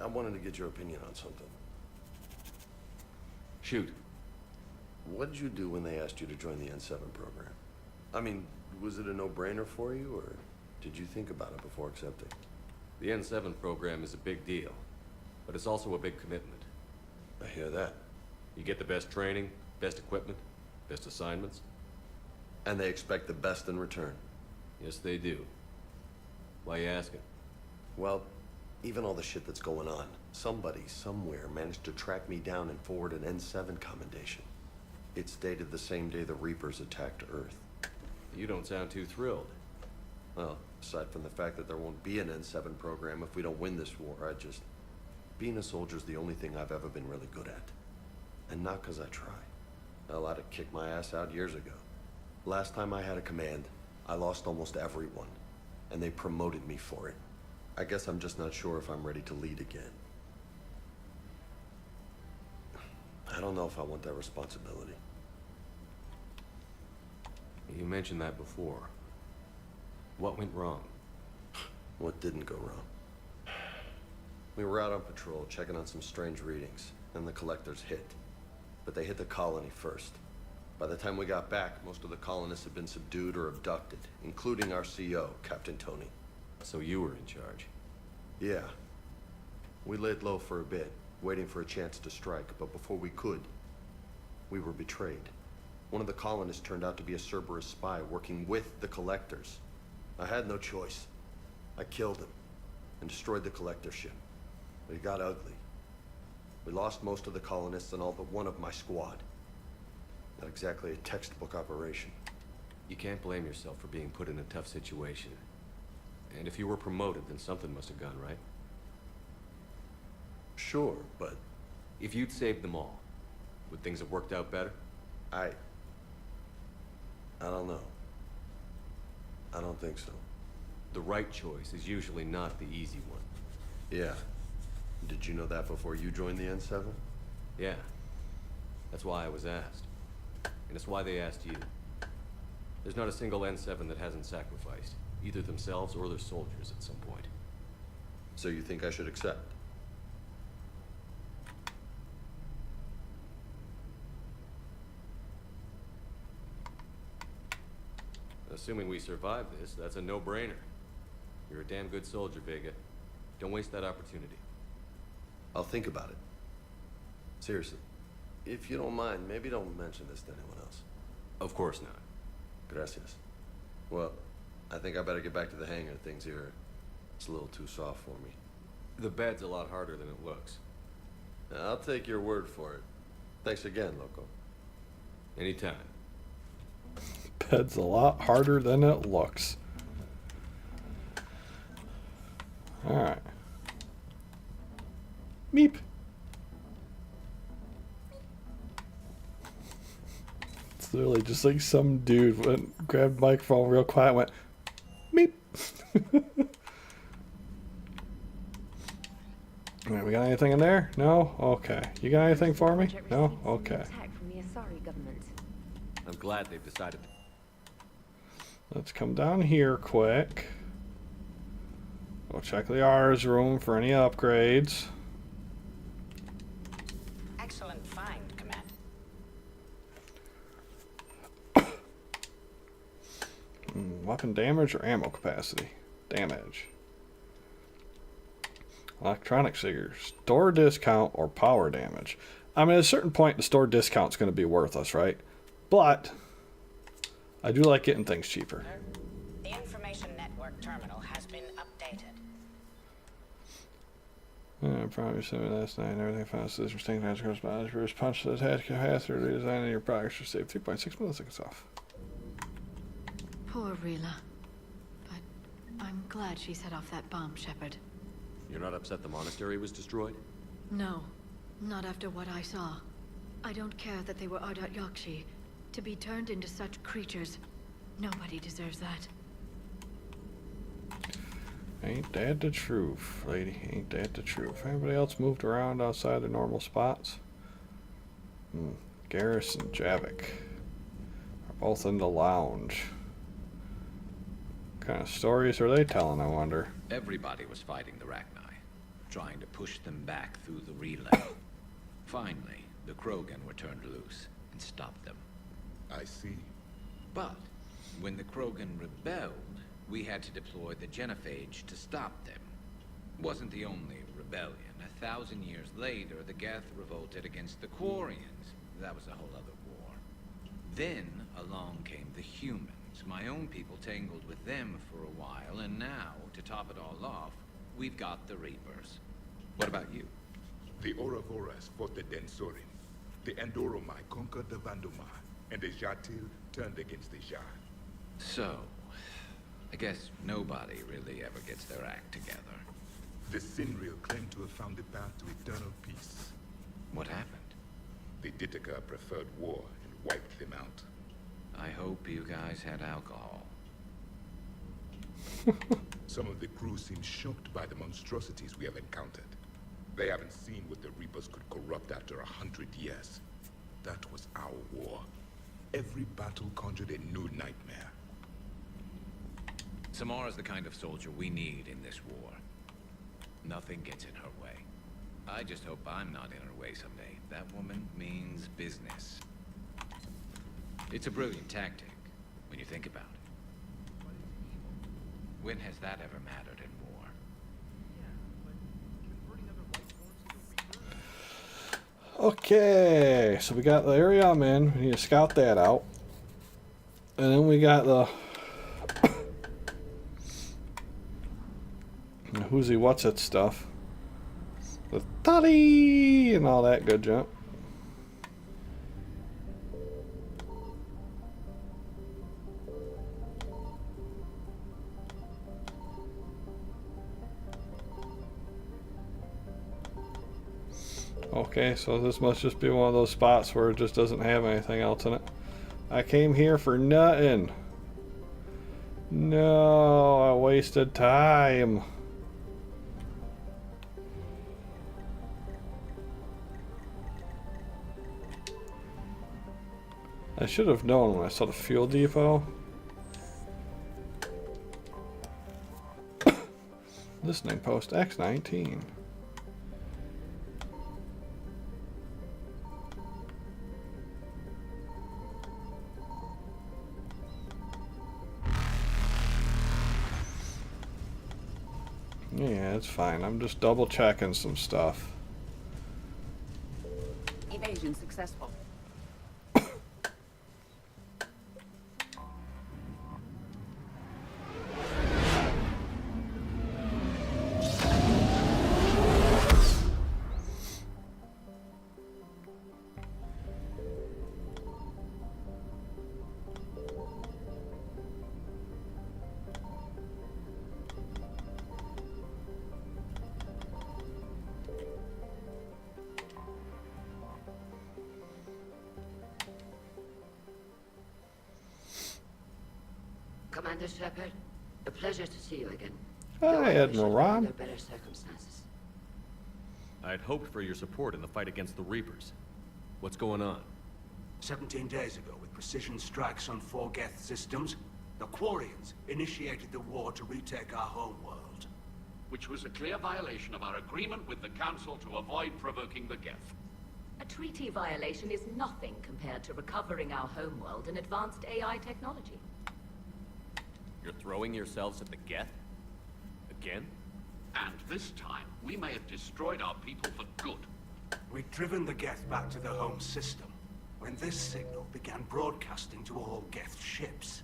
I wanted to get your opinion on something. Shoot. What did you do when they asked you to join the N7 program? I mean, was it a no-brainer for you, or did you think about it before accepting? The N7 program is a big deal, but it's also a big commitment. I hear that. You get the best training, best equipment, best assignments. And they expect the best in return. Yes, they do. Why you asking? Well, even all the shit that's going on, somebody somewhere managed to track me down and forward an N7 commendation. It's dated the same day the Reapers attacked Earth. You don't sound too thrilled. Well, aside from the fact that there won't be an N7 program if we don't win this war, being a soldier's the only thing I've ever been really good at. And not 'cause I try. Hell, I'd have kicked my ass out years ago. Last time I had a command, I lost almost everyone, and they promoted me for it. I guess I'm just not sure if I'm ready to lead again. I don't know if I want that responsibility. You mentioned that before. What went wrong? What didn't go wrong? We were out on patrol, checking on some strange readings, and the collectors hit. But they hit the colony first. By the time we got back, most of the colonists had been subdued or abducted, including our CO, Captain Tony. So you were in charge? Yeah. We laid low for a bit, waiting for a chance to strike, but before we could, we were betrayed. One of the colonists turned out to be a Cerberus spy working with the collectors. I had no choice. I killed him and destroyed the collector ship. But it got ugly. We lost most of the colonists and all but one of my squad. Not exactly a textbook operation. You can't blame yourself for being put in a tough situation. And if you were promoted, then something must have gone right. Sure, but... If you'd saved them all, would things have worked out better? I don't know. I don't think so. The right choice is usually not the easy one. Yeah. Did you know that before you joined the N7? Yeah. That's why I was asked. And it's why they asked you. There's not a single N7 that hasn't sacrificed, either themselves or their soldiers at some point. So you think I should accept? Assuming we survive this, that's a no-brainer. You're a damn good soldier, Vega. Don't waste that opportunity. I'll think about it. Seriously. If you don't mind, maybe don't mention this to anyone else. Of course not. Gracias. Well, I think I better get back to the hangar. Things here, it's a little too soft for me. The bed's a lot harder than it looks. I'll take your word for it. Thanks again, Loco. Anytime. Bed's a lot harder than it looks. Alright. Meep. It's literally just like some dude went, grabbed the microphone real quiet, went, meep. Alright, we got anything in there? No? Okay. You got anything for me? No? Okay. I'm glad they've decided to... Let's come down here quick. We'll check the R's room for any upgrades. Excellent find, Command. Weapon damage or ammo capacity? Damage. Electronic figures. Store discount or power damage. I mean, at a certain point, the store discount's going to be worthless, right? But I do like getting things cheaper. The information network terminal has been updated. Probably said last night. Everything found system staying as corresponds. Bruce punch the attached capacitor to design your products to save 3.6 milliseconds off. Poor Rila. But I'm glad she set off that bomb, Shepard. You're not upset the monastery was destroyed? No, not after what I saw. I don't care that they were Ardat Yakshi. To be turned into such creatures, nobody deserves that. Ain't that the truth, lady? Ain't that the truth? Anybody else moved around outside their normal spots? Garrus and Javik are both in the lounge. What kind of stories are they telling, I wonder? Everybody was fighting the Rachni, trying to push them back through the relay. Finally, the Krogan were turned loose and stopped them. I see. But when the Krogan rebelled, we had to deploy the genophage to stop them. Wasn't the only rebellion. 1,000 years later, the Geth revolted against the Quarians. That was a whole other war. Then along came the humans. So my own people tangled with them for a while, and now, to top it all off, we've got the Reapers. What about you? The Ouroboros fought the Densorin. The Andoromai conquered the Vandomai, and the Jatil turned against the Shah. So, I guess nobody really ever gets their act together. The Sinreal claimed to have found the path to eternal peace. What happened? The Ditaka preferred war and wiped them out. I hope you guys had alcohol. Some of the crew seem shocked by the monstrosities we have encountered. They haven't seen what the Reapers could corrupt after 100 years. That was our war. Every battle conjured a new nightmare. Samara's the kind of soldier we need in this war. Nothing gets in her way. I just hope I'm not in her way someday. That woman means business. It's a brilliant tactic, when you think about it. When has that ever mattered in war? Okay, so we got the area I'm in. We need to scout that out. And then we got the who's he, what's it stuff. The tutty and all that good junk. Okay, so this must just be one of those spots where it just doesn't have anything else in it. I came here for nothing. No, I wasted time. I should have known when I saw the fuel depot. Listening post X19. Yeah, it's fine. I'm just double checking some stuff. Evasion successful. Commander Shepard, a pleasure to see you again. Hi, Admiral Ron. Under better circumstances. I had hoped for your support in the fight against the Reapers. What's going on? 17 days ago, with precision strikes on 4 Geth systems, the Quarians initiated the war to retake our homeworld. Which was a clear violation of our agreement with the Council to avoid provoking the Geth. A treaty violation is nothing compared to recovering our homeworld and advanced AI technology. You're throwing yourselves at the Geth? Again? And this time, we may have destroyed our people for good. We'd driven the Geth back to the home system, when this signal began broadcasting to all Geth ships.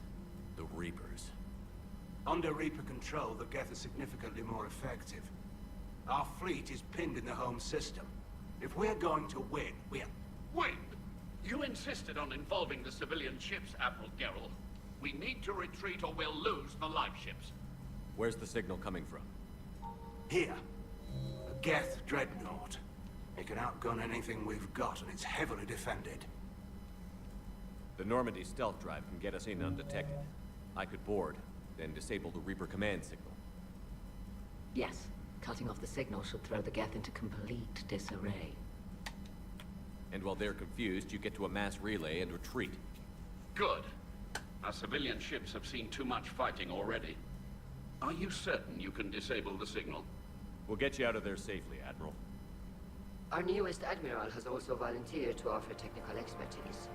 The Reapers. Under Reaper control, the Geth are significantly more effective. Our fleet is pinned in the home system. If we're going to win, we're... Win! You insisted on involving the civilian ships, Admiral Gerrel. We need to retreat or we'll lose the live ships. Where's the signal coming from? Here. A Geth dreadnought. It can outgun anything we've got, and it's heavily defended. The Normandy stealth drive can get us in undetected. I could board, then disable the Reaper command signal. Yes, cutting off the signal should throw the Geth into complete disarray. And while they're confused, you get to a mass relay and retreat. Good. Our civilian ships have seen too much fighting already. Are you certain you can disable the signal? We'll get you out of there safely, Admiral. Our newest Admiral has also volunteered to offer technical expertise.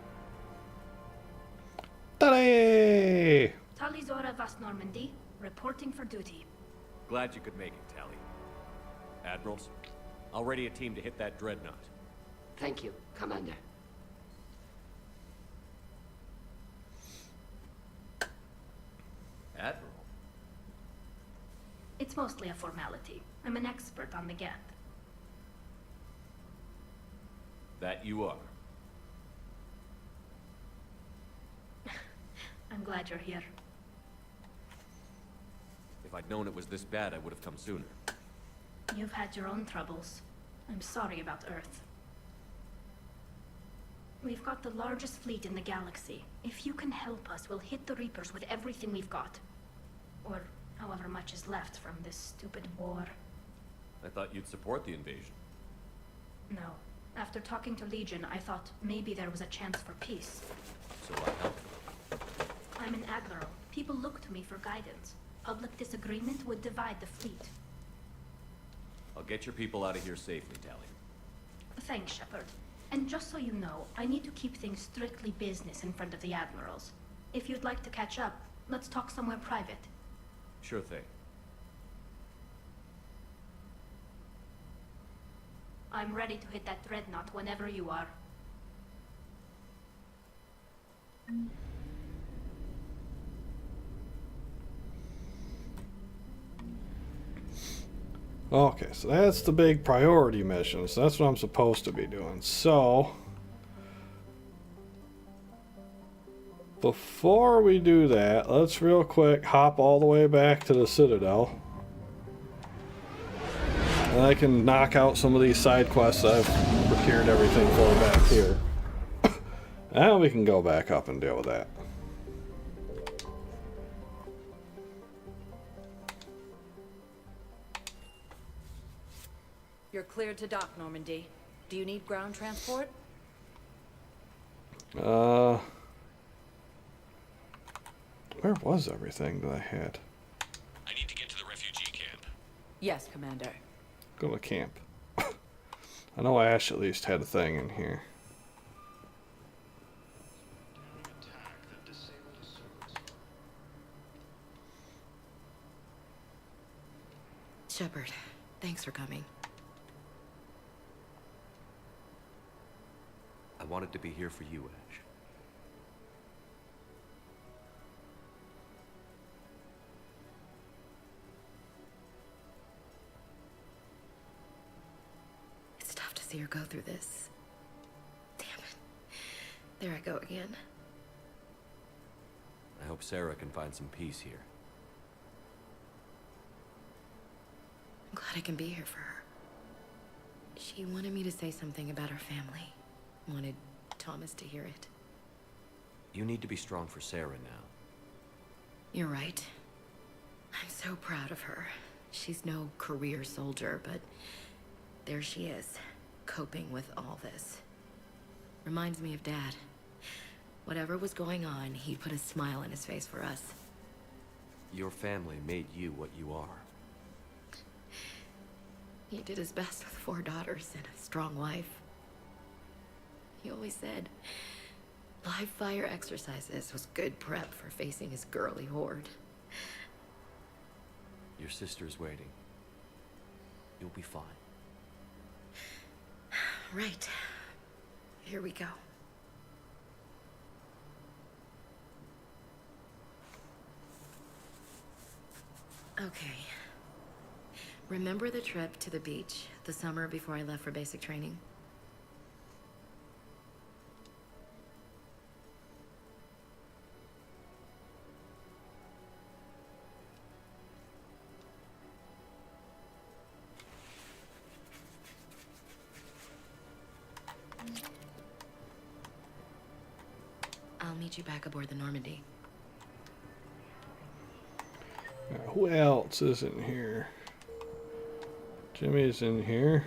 Tally! Talizora Vast Normandy, reporting for duty. Glad you could make it, Tally. Admirals, I'll ready a team to hit that dreadnought. Thank you, Commander. It's mostly a formality. I'm an expert on the Geth. That you are. I'm glad you're here. If I'd known it was this bad, I would have come sooner. You've had your own troubles. I'm sorry about Earth. We've got the largest fleet in the galaxy. If you can help us, we'll hit the Reapers with everything we've got. Or however much is left from this stupid war. I thought you'd support the invasion. No. After talking to Legion, I thought maybe there was a chance for peace. So what helped? I'm an admiral. People look to me for guidance. Public disagreement would divide the fleet. I'll get your people out of here safely, Tally. Thanks, Shepard. And just so you know, I need to keep things strictly business in front of the admirals. If you'd like to catch up, let's talk somewhere private. Sure thing. I'm ready to hit that dreadnought whenever you are. Okay, so that's the big priority mission. So that's what I'm supposed to be doing. So, before we do that, let's real quick hop all the way back to the Citadel. And I can knock out some of these side quests I've procured everything for back here. And we can go back up and deal with that. You're cleared to dock, Normandy. Do you need ground transport? Where was everything that I had? I need to get to the refugee camp. Yes, Commander. Go to camp. I know Ash at least had a thing in here. Shepard, thanks for coming. I wanted to be here for you, Ash. It's tough to see her go through this. Damn it. There I go again. I hope Sarah can find some peace here. I'm glad I can be here for her. She wanted me to say something about her family. Wanted Thomas to hear it. You need to be strong for Sarah now. You're right. I'm so proud of her. She's no career soldier, but there she is, coping with all this. Reminds me of Dad. Whatever was going on, he put a smile on his face for us. Your family made you what you are. He did his best with 4 daughters and a strong wife. He always said live fire exercises was good prep for facing his girly horde. Your sister's waiting. You'll be fine. Right. Here we go. Okay. Remember the trip to the beach the summer before I left for basic training? I'll meet you back aboard the Normandy. Now, who else is in here? Jimmy's in here.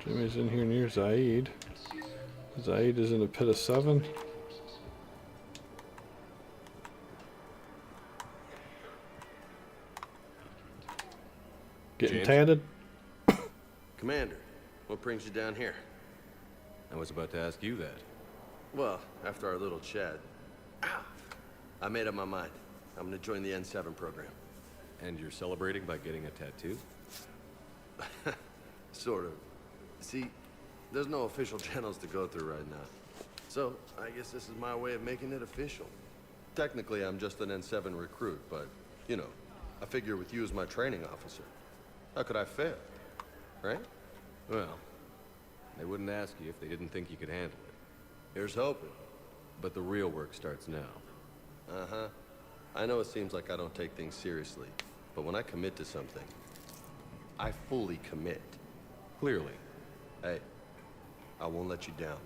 Jimmy's in here near Zaid. Zaid is in the pit of 7. Getting James? tatted? Commander, what brings you down here? I was about to ask you that. Well, after our little chat, I made up my mind. I'm gonna join the N7 program. And you're celebrating by getting a tattoo? Sort of. See, there's no official channels to go through right now. So, I guess this is my way of making it official. Technically, I'm just an N7 recruit, but You know, I figure with you as my training officer, how could I fail? Right? Well, they wouldn't ask you if they didn't think you could handle it. Here's hoping. But the real work starts now. Uh-huh. I know it seems like I don't take things seriously, but when I commit to something, I fully commit. Clearly. Hey, I won't let you down.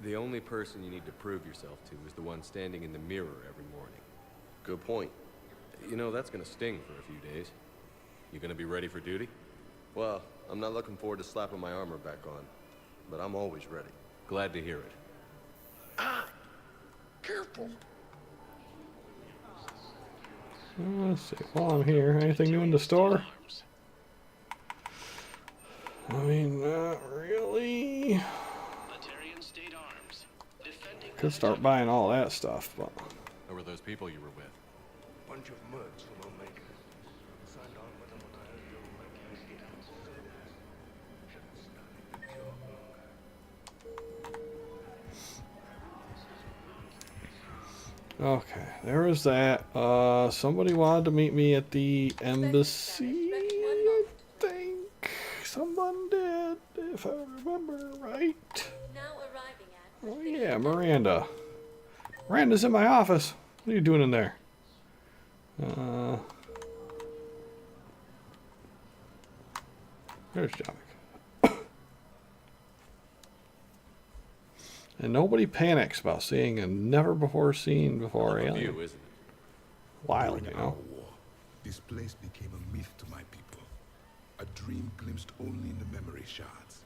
The only person you need to prove yourself to is the one standing in the mirror every morning. Good point. You know, that's gonna sting for a few days. You gonna be ready for duty? Well, I'm not looking forward to slapping my armor back on, but I'm always ready. Glad to hear it. Ah! Careful! Let's see, while I'm here, anything new in the store? I mean, not really. Could start buying all that stuff, but... Who were those people you were with? Bunch of mercs who will make it. Signed on with them when I heard they were making it out. Okay, there was that. Somebody wanted to meet me at the embassy, I think. Someone did, if I remember right. Oh yeah, Miranda. Miranda's in my office. What are you doing in there? There's Javik. And nobody panics about seeing a never-before-seen-before alien. View, isn't it? Wild, During you our know. war, this place became a myth to my people. A dream glimpsed only in the memory shards.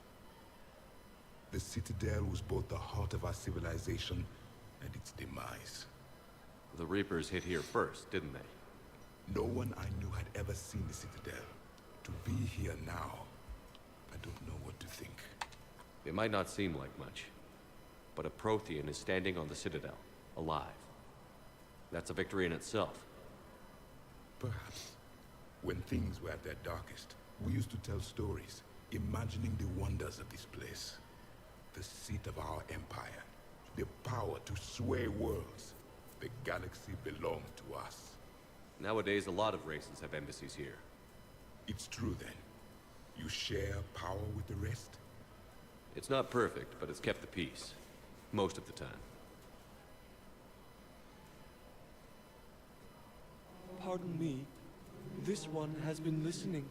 The Citadel was both the heart of our civilization and its demise. The Reapers hit here first, didn't they? No one I knew had ever seen the Citadel. To be here now, I don't know what to think. It might not seem like much, but a Prothean is standing on the Citadel, alive. That's a victory in itself. Perhaps. When things were at their darkest, we used to tell stories, imagining the wonders of this place. The seat of our empire, the power to sway worlds. The galaxy belonged to us. Nowadays, a lot of races have embassies here. It's true then. You share power with the rest? It's not perfect, but it's kept the peace. Most of the time. Pardon me. This one has been listening.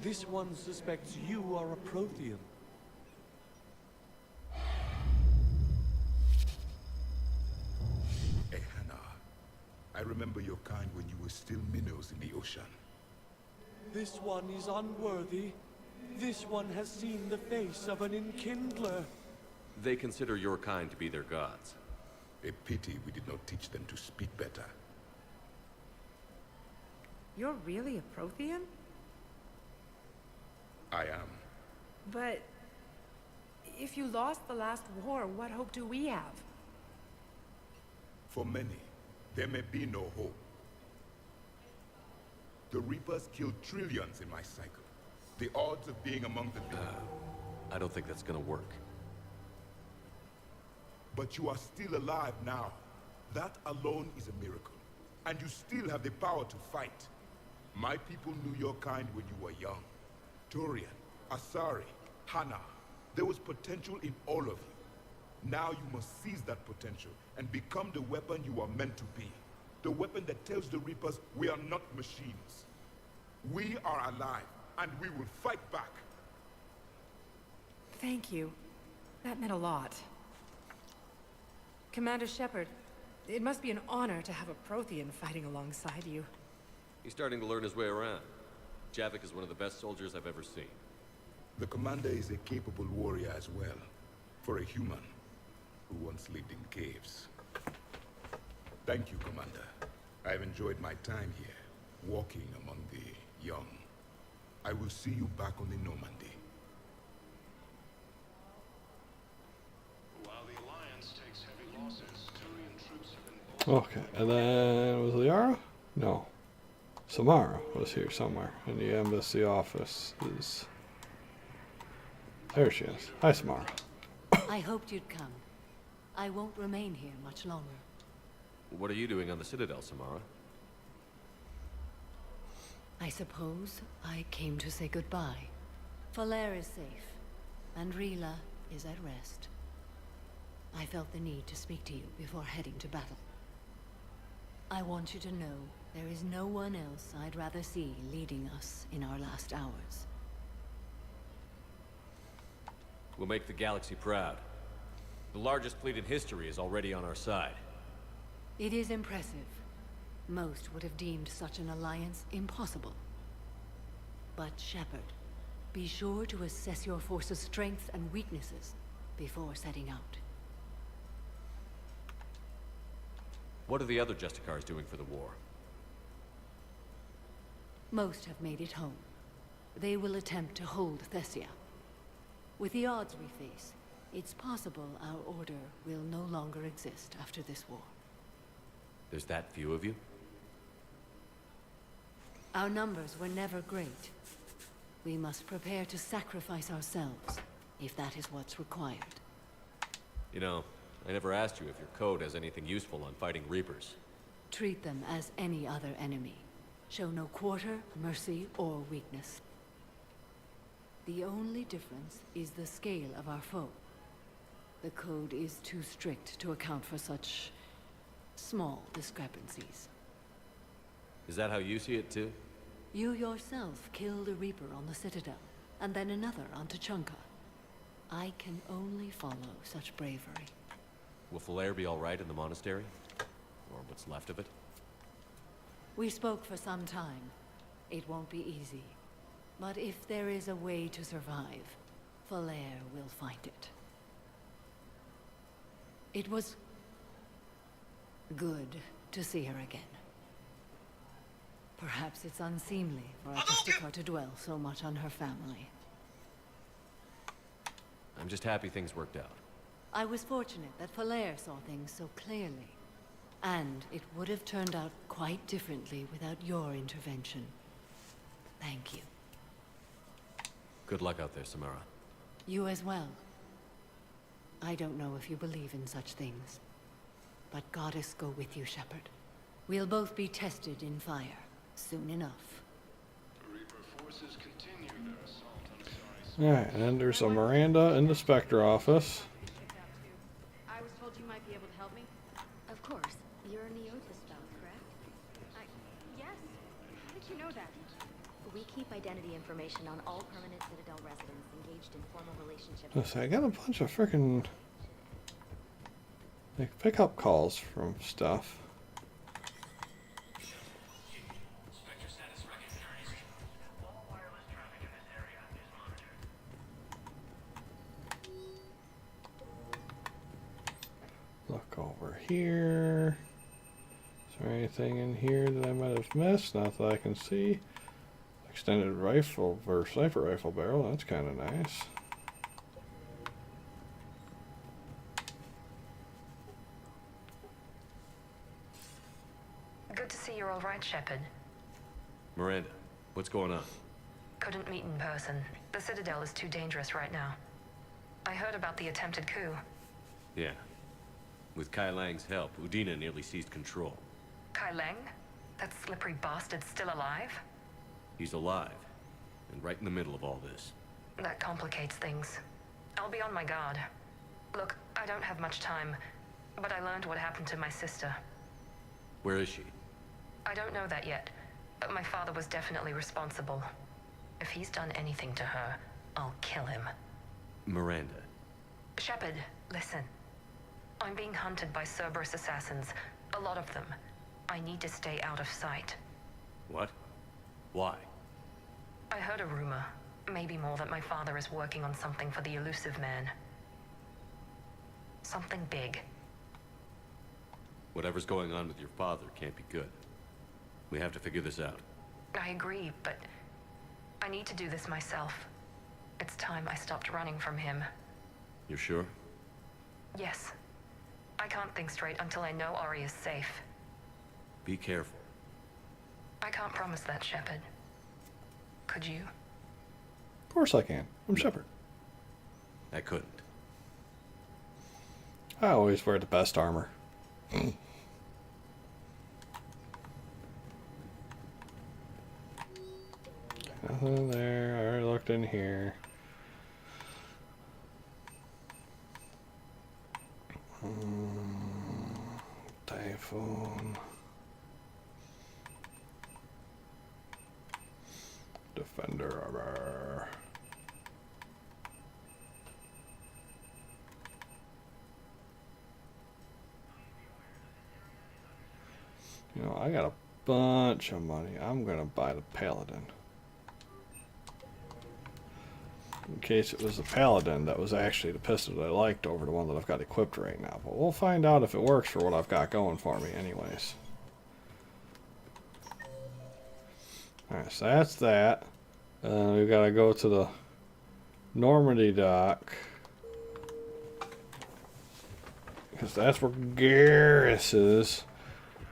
This one suspects you are a Prothean. Ehana, I remember your kind when you were still minnows in the ocean. This one is unworthy. This one has seen the face of an enkindler. They consider your kind to be their gods. A pity we did not teach them to speak better. You're really a Prothean? I am. But if you lost the last war, what hope do we have? For many, there may be no hope. The Reapers killed trillions in my cycle. The odds of being among the I don't think that's gonna work. But you are still alive now. That alone is a miracle. And you still have the power to fight. My people knew your kind when you were young. Turian, Asari, Hana. There was potential in all of you. Now you must seize that potential and become the weapon you are meant to be. The weapon that tells the Reapers we are not machines. We are alive, and we will fight back. Thank you. That meant a lot. Commander Shepard, it must be an honor to have a Prothean fighting alongside you. He's starting to learn his way around. Javik is one of the best soldiers I've ever seen. The commander is a capable warrior as well, for a human who once lived in caves. Thank you, Commander. I've enjoyed my time here, walking among the young. I will see you back on the Normandy. While the Alliance takes heavy losses, Turian troops have been... Okay, and then was Liara? No. Samara was here somewhere in the embassy office. There she is. Hi, Samara. I hoped you'd come. I won't remain here much longer. What are you doing on the Citadel, Samara? I suppose I came to say goodbye. Falair is safe, and Rila is at rest. I felt the need to speak to you before heading to battle. I want you to know there is no one else I'd rather see leading us in our last hours. We'll make the galaxy proud. The largest fleet in history is already on our side. It is impressive. Most would have deemed such an alliance impossible. But Shepard, be sure to assess your force's strengths and weaknesses before setting out. What are the other Justicars doing for the war? Most have made it home. They will attempt to hold Thessia. With the odds we face, it's possible our order will no longer exist after this war. There's that few of you? Our numbers were never great. We must prepare to sacrifice ourselves, if that is what's required. You know, I never asked you if your code has anything useful on fighting Reapers. Treat them as any other enemy. Show no quarter, mercy, or weakness. The only difference is the scale of our foe. The code is too strict to account for such small discrepancies. Is that how you see it too? You yourself killed a Reaper on the Citadel, and then another on Tuchanka. I can only follow such bravery. Will Falair be all right in the monastery? Or what's left of it? We spoke for some time. It won't be easy. But if there is a way to survive, Falair will find it. It was good to see her again. Perhaps it's unseemly for a Justicar to dwell so much on her family. I'm just happy things worked out. I was fortunate that Falair saw things so clearly. And it would have turned out quite differently without your intervention. Thank you. Good luck out there, Samara. You as well. I don't know if you believe in such things. But Goddess go with you, Shepard. We'll both be tested in fire, soon enough. Alright, and there's a Miranda in the Spectre office. I was told you might be able to help me. Of course. You're a Neotis spouse, correct? Yes. How did you know that? We keep identity information on all permanent Citadel residents engaged in formal relationships. Listen, I got a bunch of freaking like pickup calls from stuff. Look over here. Is there anything in here that I might have missed? Not that I can see. Extended rifle or sniper rifle barrel. That's kind of nice. Good to see you're all right, Shepard. Miranda, what's going on? Couldn't meet in person. The Citadel is too dangerous right now. I heard about the attempted coup. Yeah. With Kai Lang's help, Udina nearly seized control. Kai Lang? That slippery bastard's still alive? He's alive, and right in the middle of all this. That complicates things. I'll be on my guard. Look, I don't have much time, but I learned what happened to my sister. Where is she? I don't know that yet, but my father was definitely responsible. If he's done anything to her, I'll kill him. Miranda. Shepard, listen. I'm being hunted by Cerberus assassins. A lot of them. I need to stay out of sight. What? Why? I heard a rumor, maybe more, that my father is working on something for the elusive man. Something big. Whatever's going on with your father can't be good. We have to figure this out. I agree, but I need to do this myself. It's time I stopped running from him. You're sure? Yes. I can't think straight until I know Ori is safe. Be careful. I can't promise that, Shepard. Could you? Of course I can. I'm Shepard. I couldn't. I always wear the best armor. Nothing there. I already looked in here. Typhoon. Defender armor. You know, I got a bunch of money. I'm gonna buy the Paladin. In case it was the Paladin that was actually the pistol that I liked over the one that I've got equipped right now. But we'll find out if it works for what I've got going for me anyways. Alright, so that's that. We gotta go to the Normandy dock. Because that's where Garrus is.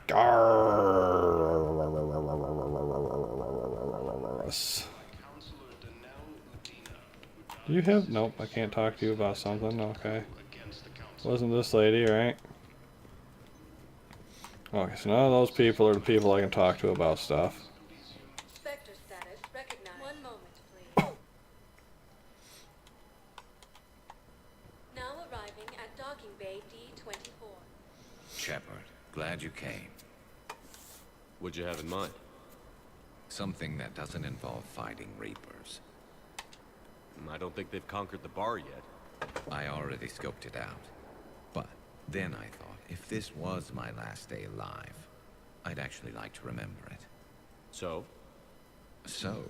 Garrus. Do you have... Nope, I can't talk to you about something. Okay. Wasn't this lady, right? Okay, so none of those people are the people I can talk to about stuff. Spectre status recognized. One moment, please. Now arriving at docking bay D24. Shepard, glad you came. What'd you have in mind? Something that doesn't involve fighting Reapers. I don't think they've conquered the bar yet. I already scoped it out. But then I thought, if this was my last day alive, I'd actually like to remember it. So? So,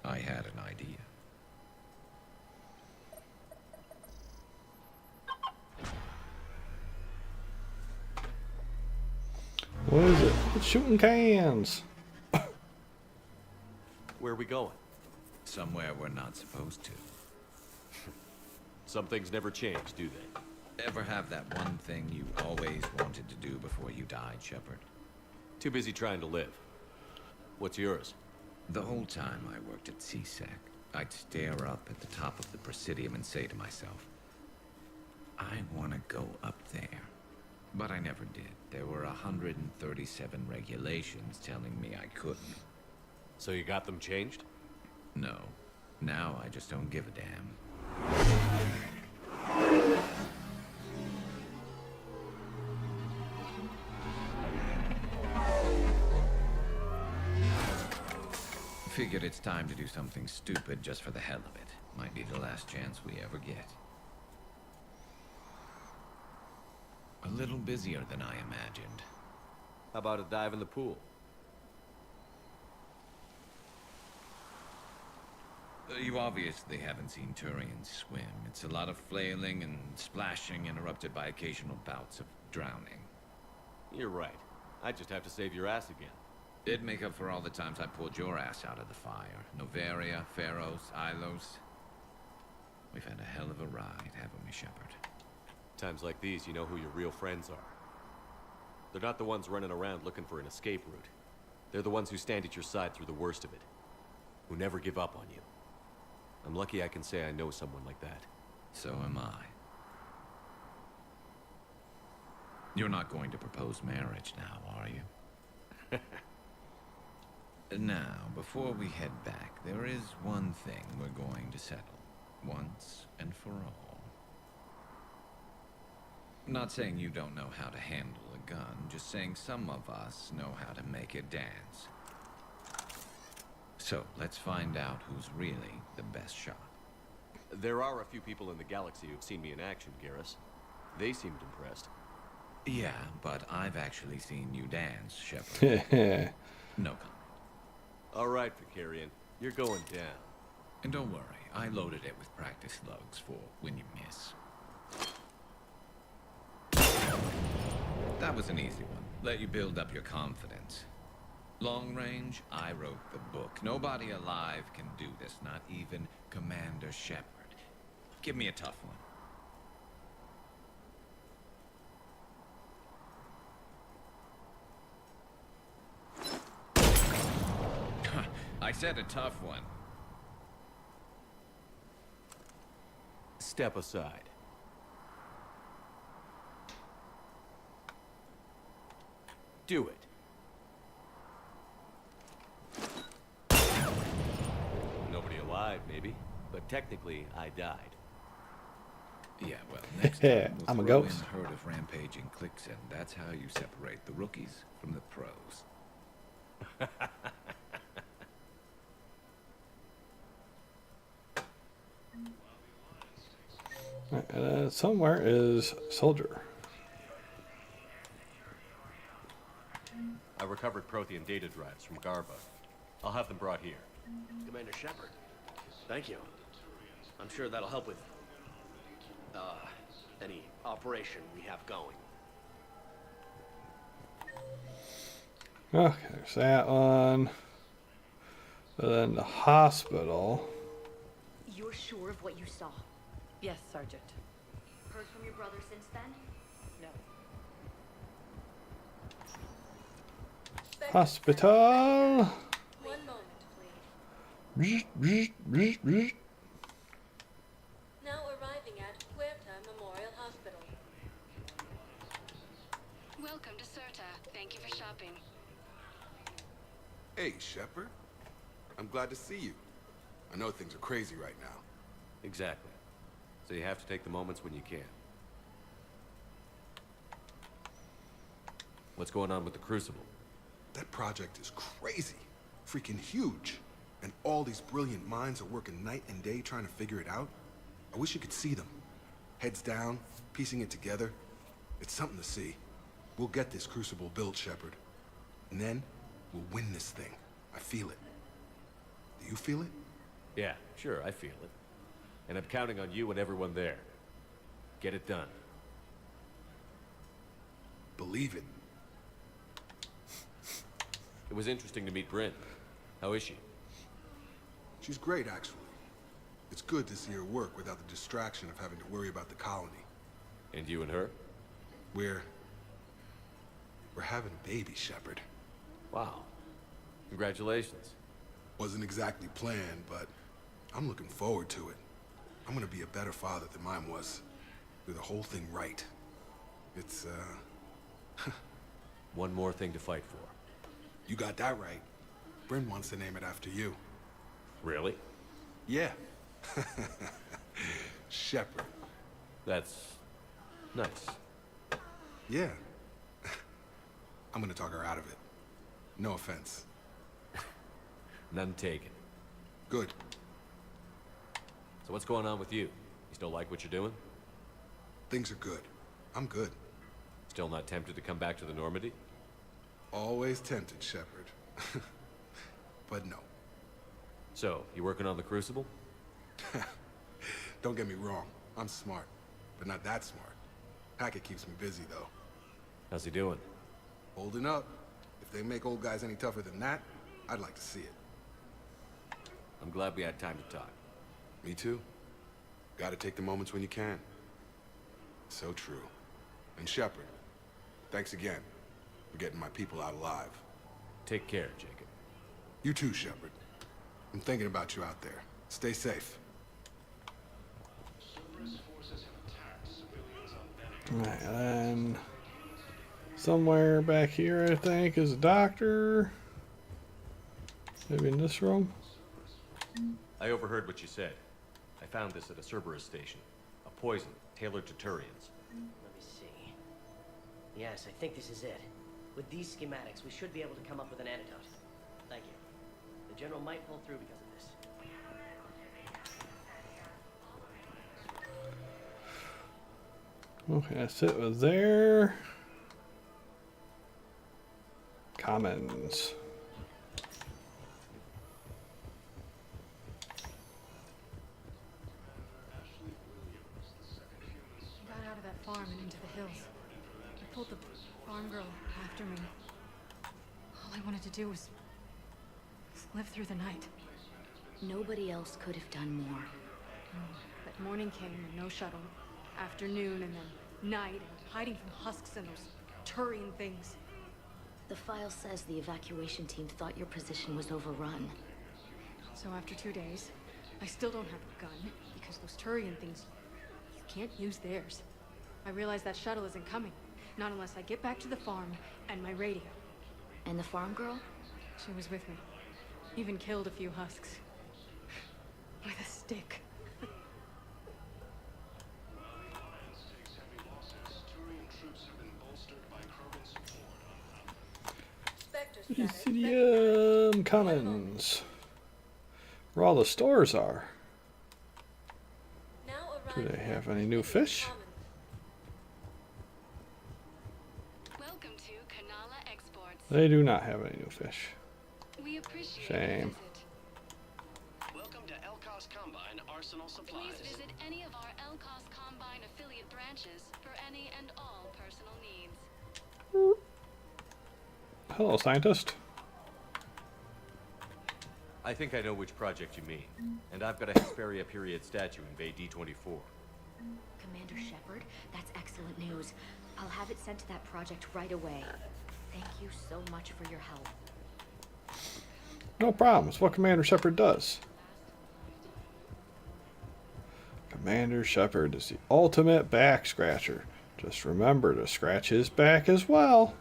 I had an idea. What is it? It's shooting cans. Where are we going? Somewhere we're not supposed to. Some things never change, do they? Ever have that one thing you always wanted to do before you died, Shepard? Too busy trying to live. What's yours? The whole time I worked at CSEC, I'd stare up at the top of the Presidium and say to myself, I want to go up there. But I never did. There were 137 regulations telling me I couldn't. So you got them changed? No. Now I just don't give a damn. Figured it's time to do something stupid just for the hell of it. Might be the last chance we ever get. A little busier than I imagined. How about a dive in the pool? You obviously haven't seen Turians swim. It's a lot of flailing and splashing, interrupted by occasional bouts of drowning. You're right. I just have to save your ass again. It'd make up for all the times I pulled your ass out of the fire. Novaria, Pharos, Ilos. We've had a hell of a ride, haven't we, Shepard? Times like these, you know who your real friends are. They're not the ones running around looking for an escape route. They're the ones who stand at your side through the worst of it. Who never give up on you. I'm lucky I can say I know someone like that. So am I. You're not going to propose marriage now, are you? Now, before we head back, there is one thing we're going to settle. Once and for all. Not saying you don't know how to handle a gun, just saying some of us know how to make it dance. So, let's find out who's really the best shot. There are a few people in the galaxy who've seen me in action, Garrus. They seemed impressed. Yeah, but I've actually seen you dance, Shepard. No comment. All right, Vicarian. You're going down. And don't worry, I loaded it with practice slugs for when you miss. That was an easy one. Let you build up your confidence. Long range, I wrote the book. Nobody alive can do this, not even Commander Shepard. Give me a tough one. I said a tough one. Step aside. Do it. but technically, I died. Yeah, well, next time we'll I'm a throw ghost. in a herd of rampaging cliques, and that's how you separate the rookies from the pros. Somewhere is Soldier. I recovered Prothean data drives from Garba. I'll have them brought here. Commander Shepard, thank you. I'm sure that'll help with, any operation we have going. Okay, there's that one. And then the hospital. You're sure of what you saw? Yes, Sergeant. Heard from your brother since then? No. Hospital. One moment, please. Now arriving at Huerta Memorial Hospital. Welcome to Certa. Thank you for shopping. Hey, Shepard. I'm glad to see you. I know things are crazy right now. Exactly. So you have to take the moments when you can. What's going on with the Crucible? That project is crazy. Freaking huge. And all these brilliant minds are working night and day trying to figure it out. I wish you could see them. Heads down, piecing it together. It's something to see. We'll get this Crucible built, Shepard. And then, we'll win this thing. I feel it. Do you feel it? Yeah, sure, I feel it. And I'm counting on you and everyone there. Get it done. Believe it. It was interesting to meet Bryn. How is she? She's great, actually. It's good to see her work without the distraction of having to worry about the colony. And you and her? We're having a baby, Shepard. Wow. Congratulations. Wasn't exactly planned, but I'm looking forward to it. I'm gonna be a better father than mine was. Do the whole thing right. It's, One more thing to fight for. You got that right. Bryn wants to name it after you. Really? Yeah. Shepard. That's nice. Yeah. I'm gonna talk her out of it. No offense. None taken. Good. So what's going on with you? You still like what you're doing? Things are good. I'm good. Still not tempted to come back to the Normandy? Always tempted, Shepard. But no. So, you working on the Crucible? Don't get me wrong. I'm smart. But not that smart. Hackett keeps me busy, though. How's he doing? Holding up. If they make old guys any tougher than that, I'd like to see it. I'm glad we had time to talk. Me too. Gotta take the moments when you can. So true. And Shepard, thanks again for getting my people out alive. Take care, Jacob. You too, Shepard. I'm thinking about you out there. Stay safe. Alright, then somewhere back here, I think, is a doctor. Maybe in this room. I overheard what you said. I found this at a Cerberus station. A poison tailored to Turians. Let me see. Yes, I think this is it. With these schematics, we should be able to come up with an antidote. Thank you. The General might pull through because of this. Okay, that's it with there. Commons. Got out of that farm and into the hills. I pulled the farm girl after me. All I wanted to do was live through the night. Nobody else could have done more. But morning came and no shuttle. Afternoon and then night and hiding from husks and those Turian things. The file says the evacuation team thought your position was overrun. So after 2 days, I still don't have a gun because those Turian things, you can't use theirs. I realize that shuttle isn't coming. Not unless I get back to the farm and my radio. And the farm girl? She was with me. Even killed a few husks. With a stick. Presidium Commons. Where all the stores are. Do they have any new fish? They do not have any new fish. Shame. Welcome to Elcos Combine Arsenal Supplies. Please visit any of our Elcos Combine affiliate branches for any and all personal needs. Hello, scientist. I think I know which project you mean. And I've got a Hesperia period statue in Bay D24. Commander Shepard, that's excellent news. I'll have it sent to that project right away. Thank you so much for your help. No problem. It's what Commander Shepard does. Commander Shepard is the ultimate back scratcher. Just remember to scratch his back as well.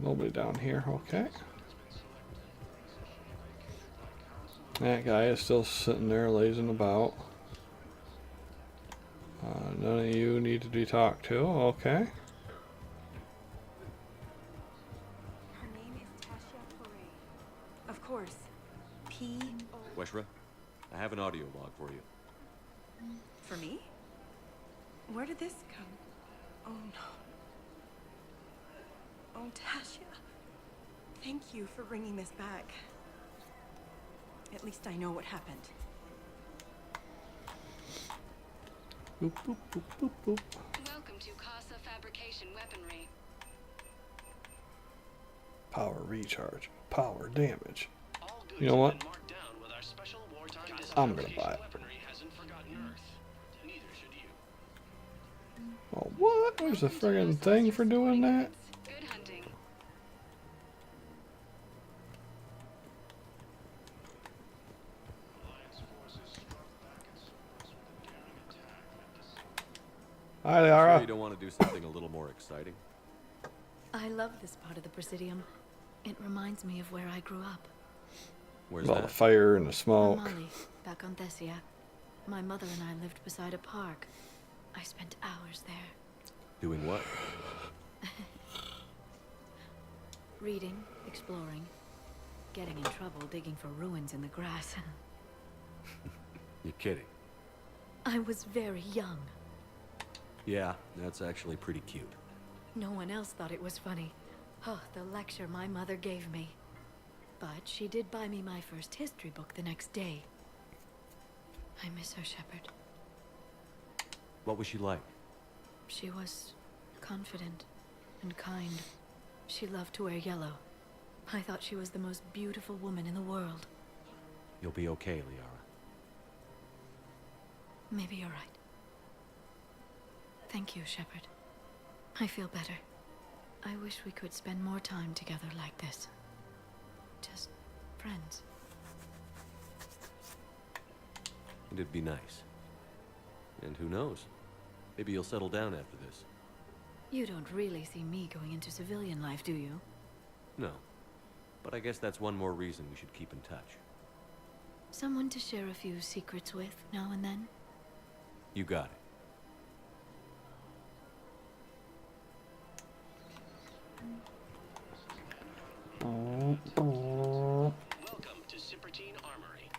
Nobody down here, okay. That guy is still sitting there lazing about. None of you need to be talked to, okay. Her name is Tasha Foray. Of course. P.O. Weshra, I have an audio log for you. For me? Where did this come? Oh no. Oh, Tasha. Thank you for bringing this back. At least I know what happened. Boop, boop, boop, boop, boop. Welcome to Casa Fabrication Weaponry. Power recharge. Power damage. You know what? I'm gonna buy it. Oh, what? There's a friggin' thing for doing that? Good hunting. Hi, Liara. Sure you don't want to do something a little more exciting? I love this part of the Presidium. It reminds me of where I grew up. Where's All that? the fire and the smoke. Mali, back on Thessia. My mother and I lived beside a park. I spent hours there. Doing what? Reading, exploring, getting in trouble digging for ruins in the grass. You're kidding. I was very young. Yeah, that's actually pretty cute. No one else thought it was funny. Oh, the lecture my mother gave me. But she did buy me my first history book the next day. I miss her, Shepard. What was she like? She was confident and kind. She loved to wear yellow. I thought she was the most beautiful woman in the world. You'll be okay, Liara. Maybe you're right. Thank you, Shepard. I feel better. I wish we could spend more time together like this. Just friends. It'd be nice. And who knows? Maybe you'll settle down after this. You don't really see me going into civilian life, do you? No. But I guess that's one more reason we should keep in touch. Someone to share a few secrets with now and then? You got it. Welcome to Cipertine Armory.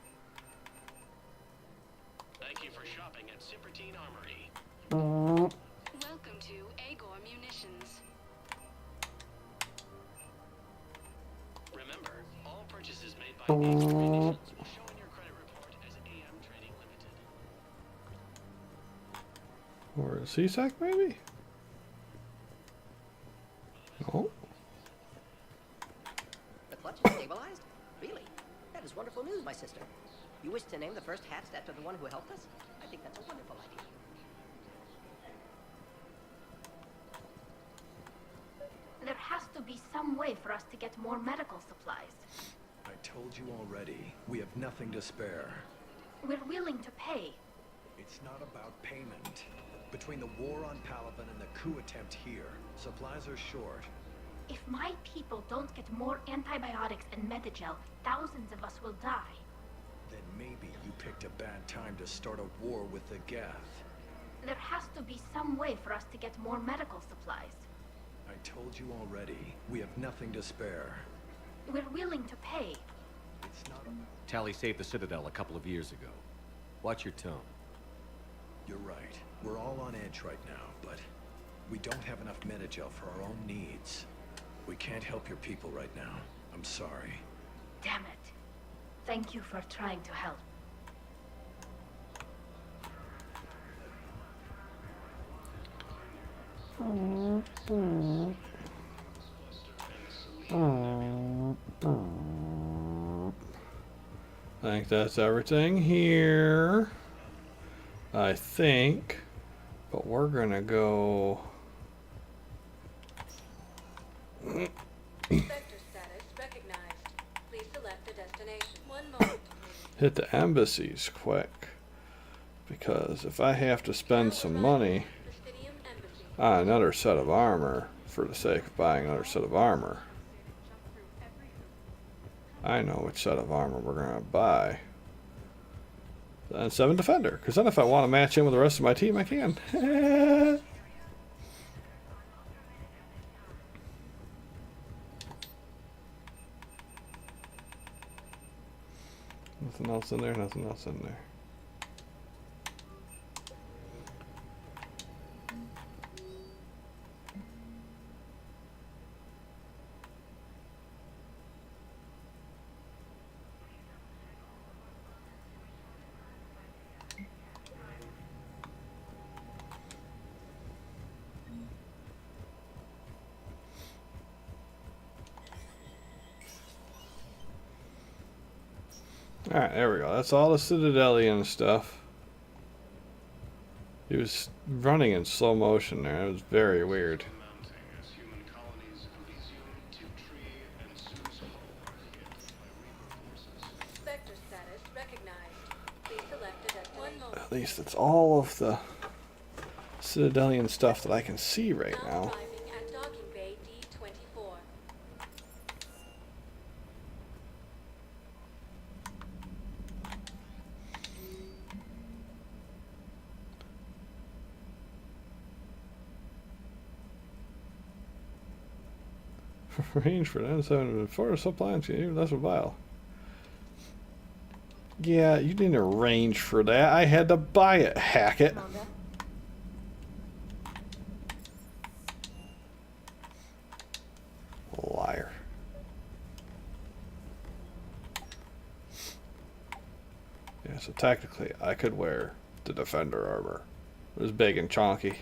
Thank you for shopping at Cipertine Armory. Welcome to Agor Munitions. Remember, all purchases made by Agor Munitions will show in your credit report as AM Trading Limited. Or a CSAC, maybe? No? The clutch is stabilized? Really? That is wonderful news, my sister. You wish to name the first hatched after the one who helped us? I think that's a wonderful idea. There has to be some way for us to get more medical supplies. I told you already, we have nothing to spare. We're willing to pay. It's not about payment. Between the war on Palaven and the coup attempt here, supplies are short. If my people don't get more antibiotics and Medigel, thousands of us will die. Then maybe you picked a bad time to start a war with the Geth. There has to be some way for us to get more medical supplies. I told you already, we have nothing to spare. We're willing to pay. It's not a... Tali saved the Citadel a couple of years ago. Watch your tone. You're right. We're all on edge right now, but we don't have enough Metagel for our own needs. We can't help your people right now. I'm sorry. Damn it. Thank you for trying to help. I think that's everything here. I think. But we're gonna go. Vector status recognized. Please select a destination. 1 moment. Hit the embassies quick. Because if I have to spend some money on another set of armor for the sake of buying another set of armor, I know which set of armor we're going to buy. Then 7 Defender, because then if I want to match in with the rest of my team, I can. Nothing else in there, nothing else in there. Alright, there we go. That's all the Citadelian stuff. He was running in slow motion there. It was very weird. Vector status recognized. Please select a destination. 1 moment. At least it's all of the Citadelian stuff that I can see right now. Arriving at docking bay D24. Range for N7 for supply chain, that's a vial. Yeah, you didn't arrange for that. I had to buy it, hack it. Liar. Yeah, so technically I could wear the Defender armor. It was big and chunky.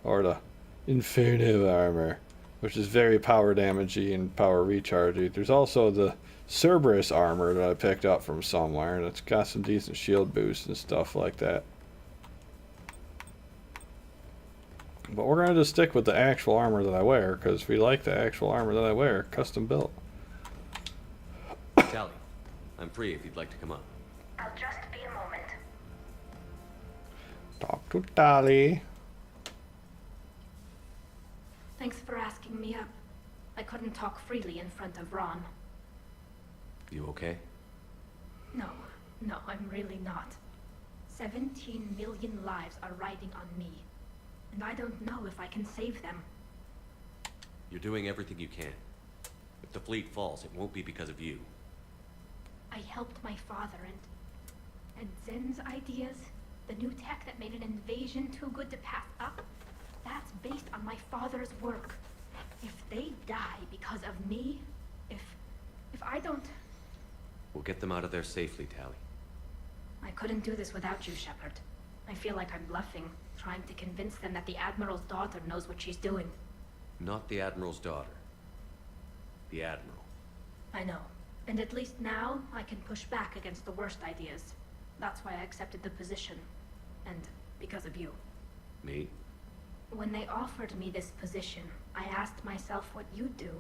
Or the Inferno armor, which is very power damagey and power rechargey. There's also the Cerberus armor that I picked up from somewhere, and it's got some decent shield boosts and stuff like that. But we're going to just stick with the actual armor that I wear, because we like the actual armor that I wear, custom built. Tali, I'm free if you'd like to come up. I'll just be a moment. Talk to Tali. Thanks for asking me up. I couldn't talk freely in front of Ron. You okay? No, I'm really not. 17 million lives are riding on me. And I don't know if I can save them. You're doing everything you can. If the fleet falls, it won't be because of you. I helped my father and Zen's ideas, the new tech that made an invasion too good to pass up, that's based on my father's work. If they die because of me, if I don't... We'll get them out of there safely, Tali. I couldn't do this without you, Shepard. I feel like I'm bluffing, trying to convince them that the Admiral's daughter knows what she's doing. Not the Admiral's daughter. The Admiral. I know. And at least now, I can push back against the worst ideas. That's why I accepted the position. And because of you. Me? When they offered me this position, I asked myself what you'd do.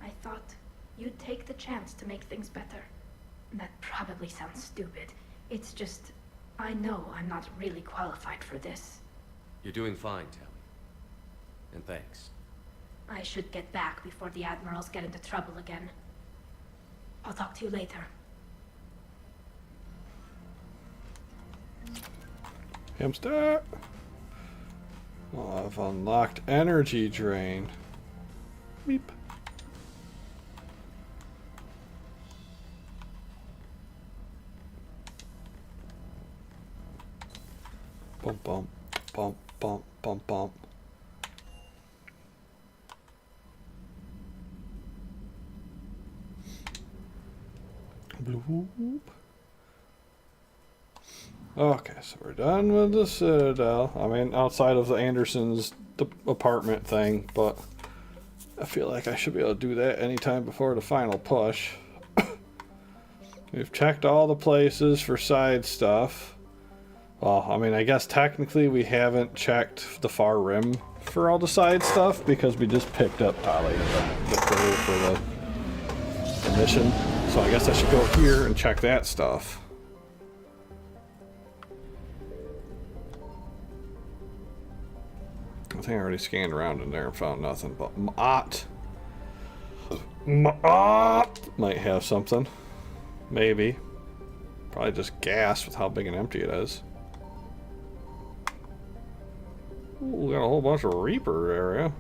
I thought you'd take the chance to make things better. That probably sounds stupid. It's just, I know I'm not really qualified for this. You're doing fine, Tali. And thanks. I should get back before the Admirals get into trouble again. I'll talk to you later. Hamster! Oh, I've unlocked energy drain. Beep. Bump, bump, bump, bump, bump, bump. Bloop. Okay, so we're done with the Citadel. I mean, outside of the Andersons' apartment thing, but I feel like I should be able to do that anytime before the final push. We've checked all the places for side stuff. Well, I mean, I guess technically we haven't checked the far rim for all the side stuff because we just picked up Tali, the crew for the mission. So I guess I should go here and check that stuff. I think I already scanned around in there and found nothing, but Mott might have something. Maybe. Probably just gas with how big and empty it is. Ooh, we got a whole bunch of Reaper area.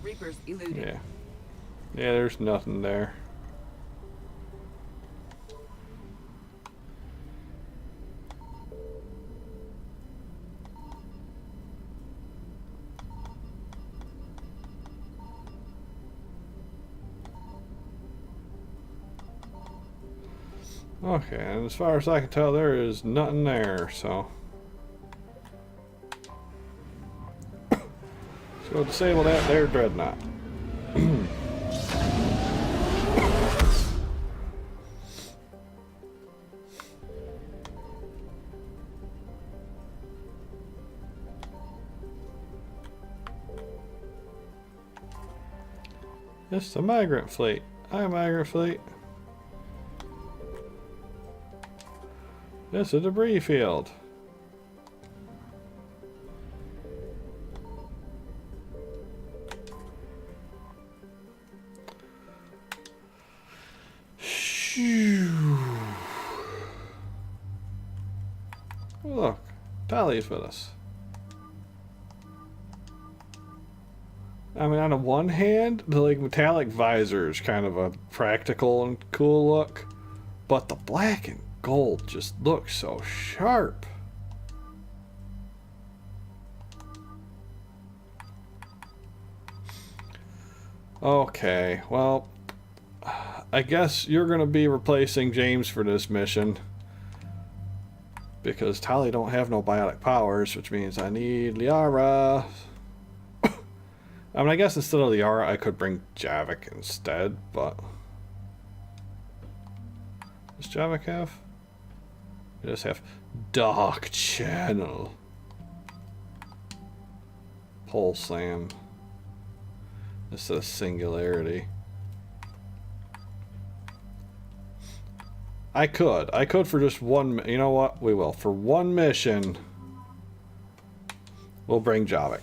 Reapers eluded. Yeah. Yeah, there's nothing there. Okay, and as far as I can tell, there is nothing there, so. Let's go disable that there dreadnought. It's the migrant fleet. Hi, migrant fleet. It's a debris field. Shoo. Look, Tali's with us. I mean, on the one hand, the like metallic visor is kind of a practical and cool look, but the black and gold just looks so sharp. Okay, well, I guess you're gonna be replacing James for this mission because Tali don't have no biotic powers, which means I need Liara. I mean, I guess instead of Liara, I could bring Javik instead, but does Javik have? It does have Dark Channel. Pole Slam. Instead of Singularity. I could for just one, you know what? We will. For one mission, we'll bring Javik.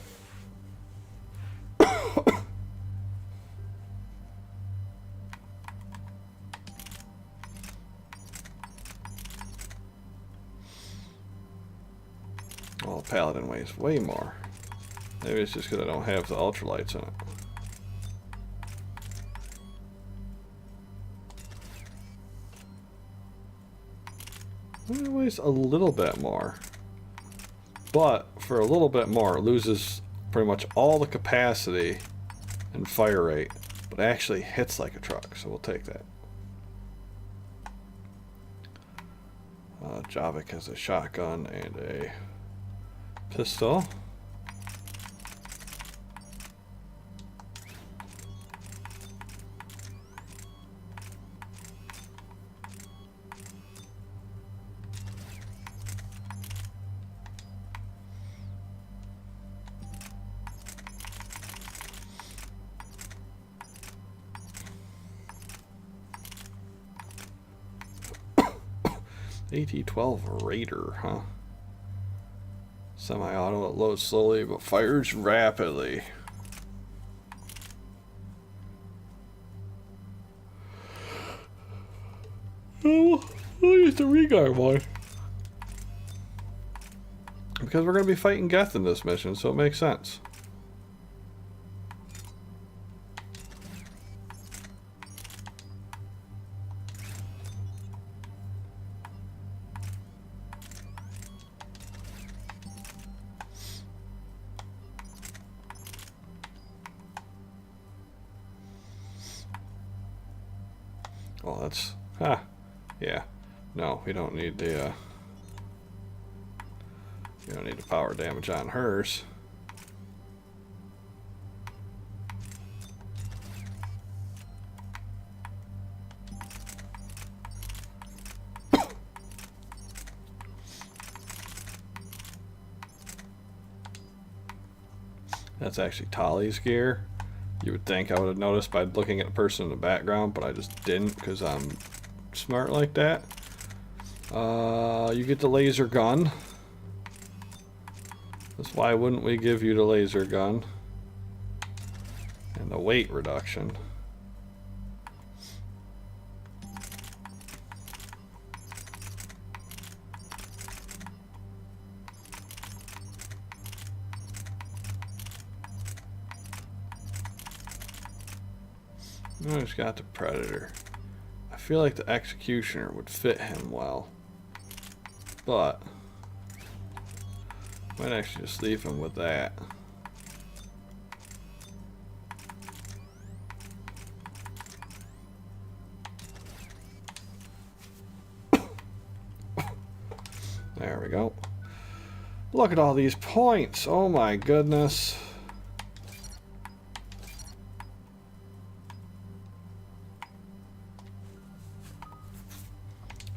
Well, Paladin weighs way more. Maybe it's just because I don't have the ultralights in it. It weighs a little bit more. But for a little bit more, it loses pretty much all the capacity and fire rate, but actually hits like a truck, so we'll take that. Javik has a shotgun and a pistol. AT-12 Raider, huh? Semi-auto, it loads slowly but fires rapidly. So we'll use the regard one. Because we're going to be fighting Geth in this mission, so it makes sense. Well, that's... yeah. No, we don't need the... we don't need the power damage on hers. That's actually Tali's gear. You would think I would have noticed by looking at the person in the background, but I just didn't because I'm smart like that. You get the laser gun. That's why wouldn't we give you the laser gun? And the weight reduction. I just got the Predator. I feel like the Executioner would fit him well. But might actually just leave him with that. There we go. Look at all these points. Oh my goodness.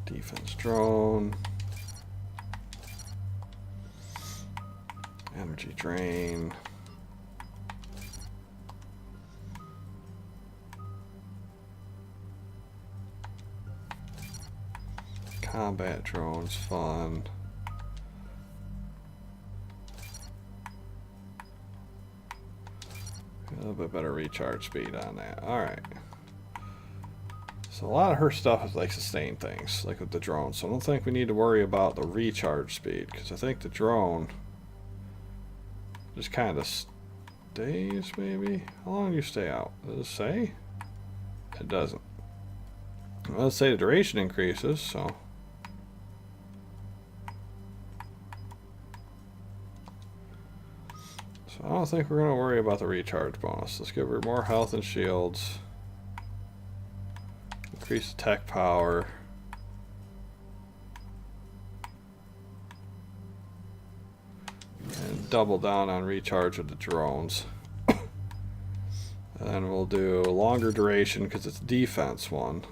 Defense drone. Energy drain. Combat drones, fun. A little bit better recharge speed on that. Alright. So a lot of her stuff is like sustain things, like with the drone. So I don't think we need to worry about the recharge speed, because I think the drone just kind of stays, maybe? How long do you stay out? Does it say? It doesn't. Well, let's say the duration increases, so. So I don't think we're going to worry about the recharge bonus. Let's give her more health and shields. Increase attack power. And double down on recharge of the drones. And then we'll do a longer duration because it's defense one.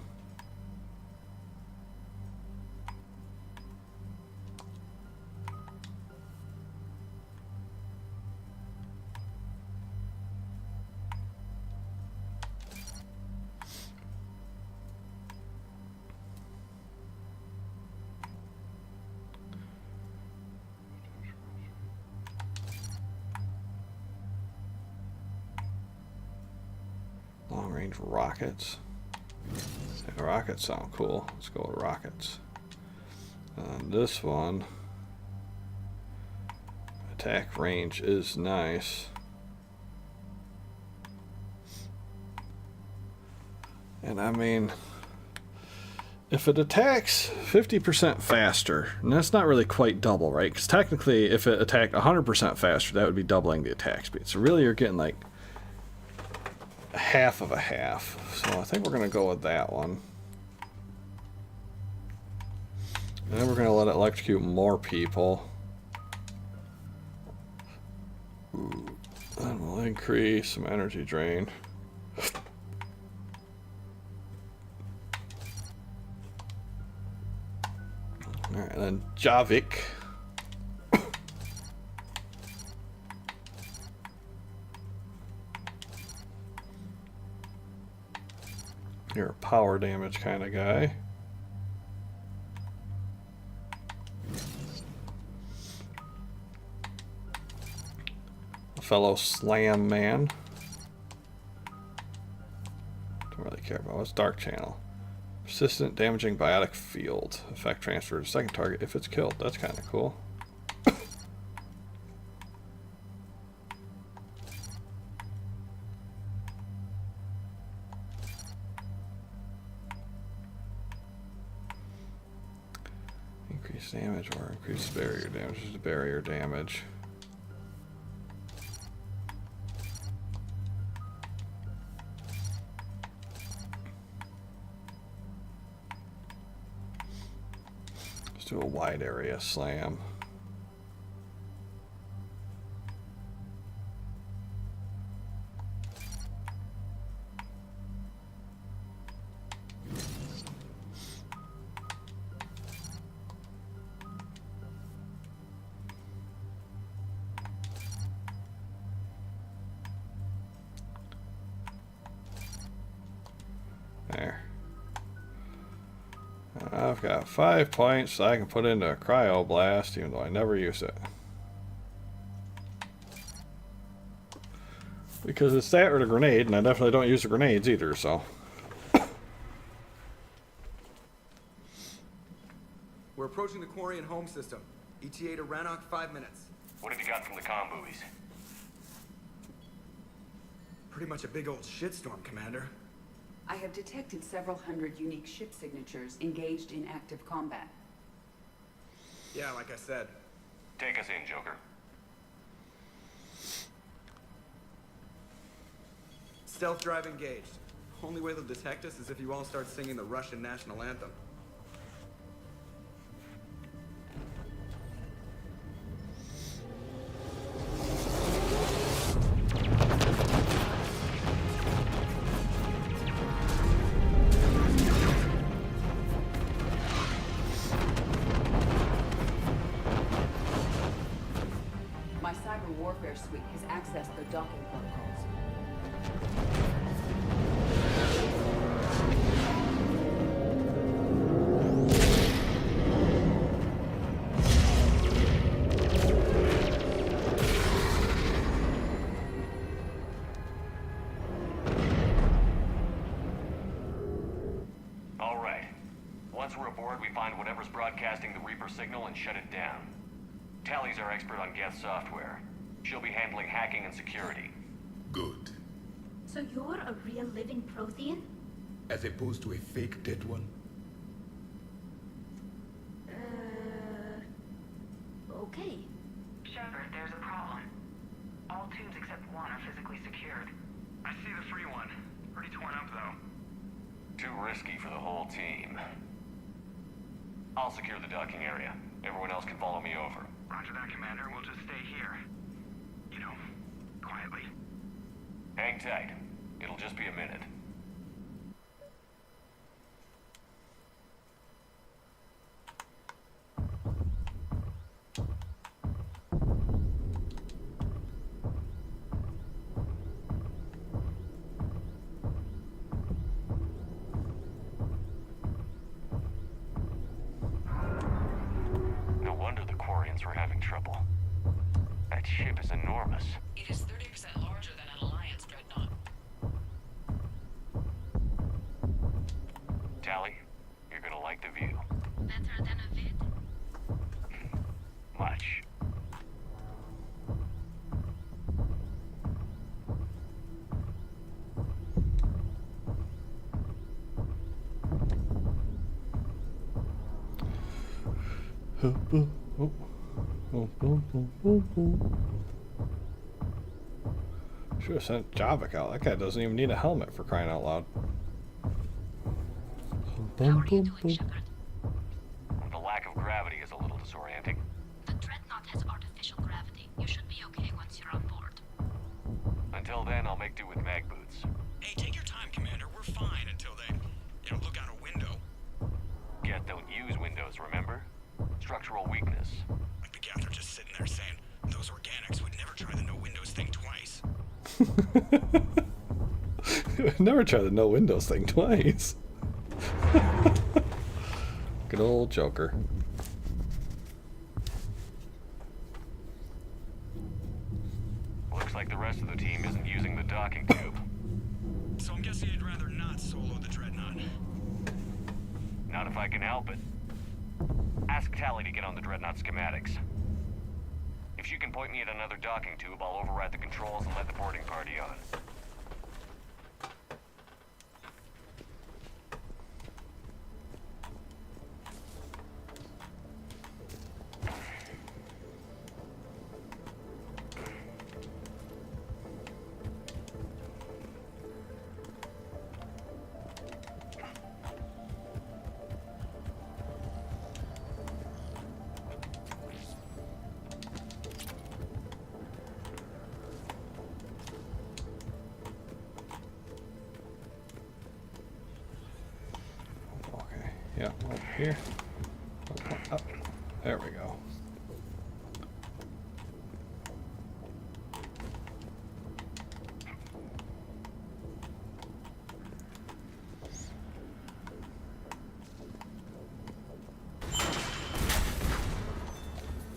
Long-range rockets. Yeah, rockets sound cool. Let's go with rockets. And this one, attack range is nice. And I mean, if it attacks 50% faster, and that's not really quite double, right? Because technically, if it attacked 100% faster, that would be doubling the attack speed. So really, you're getting like half of a half. So I think we're going to go with that one. And then we're going to let it electrocute more people. And we'll increase some energy drain. Alright, and then Javik. You're a power damage kind of guy. A fellow slam man. Don't really care about what's Dark Channel. Persistent damaging biotic field. Effect transfer to second target if it's killed. That's kind of cool. Increase damage or increase barrier damage to barrier damage. Let's do a wide area slam. There. I've got 5 points that I can put into a cryo blast, even though I never use it. Because it's that or the grenade, and I definitely don't use the grenades either, so. We're approaching the quarry and home system. ETA to Rannoch, 5 minutes. What have you got from the comm buoys? Pretty much a big old shitstorm, Commander. I have detected several hundred unique ship signatures engaged in active combat. Yeah, like I said. Take us in, Joker. Stealth drive engaged. Only way they'll detect us is if you all start singing the Russian national anthem. My cyber warfare suite has accessed the docking protocols. All right. Once we're aboard, we find whatever's broadcasting the Reaper signal and shut it down. Tally's our expert on Geth software. She'll be handling hacking and security. Good. So you're a real living Prothean? As opposed to a fake dead one? Okay. Shepard, there's a problem. All tubes except one are physically secured. I see the free one. Pretty torn up, though. Too risky for the whole team. I'll secure the docking area. Everyone else can follow me over. Roger that, Commander. We'll just stay here. You know, quietly. Hang tight. It'll just be a minute. No wonder the Quarians were having trouble. That ship is enormous. It is 30% larger than an Alliance dreadnought. Tally, you're gonna like the view. Better than a vid? Much. Should have sent Javik out. That guy doesn't even need a helmet, for crying out loud. How are you doing, Shepard? The lack of gravity is a little disorienting. The dreadnought has artificial gravity. You should be okay once you're on board. Until then, I'll make do with mag boots. Hey, take your time, Commander. We're fine until they, look out a window. Geth don't use windows, remember? Structural weakness. Like the Geth are just sitting there saying, those organics would never try the no windows thing twice. Never try the no windows thing twice. Good old Joker. Looks like the rest of the team isn't using the docking tube. So I'm guessing you'd rather not solo the dreadnought. Not if I can help it. Ask Tally to get on the Dreadnought schematics. If she can point me at another docking tube, I'll override the controls and let the boarding party on. Yeah, over here. Up. There we go.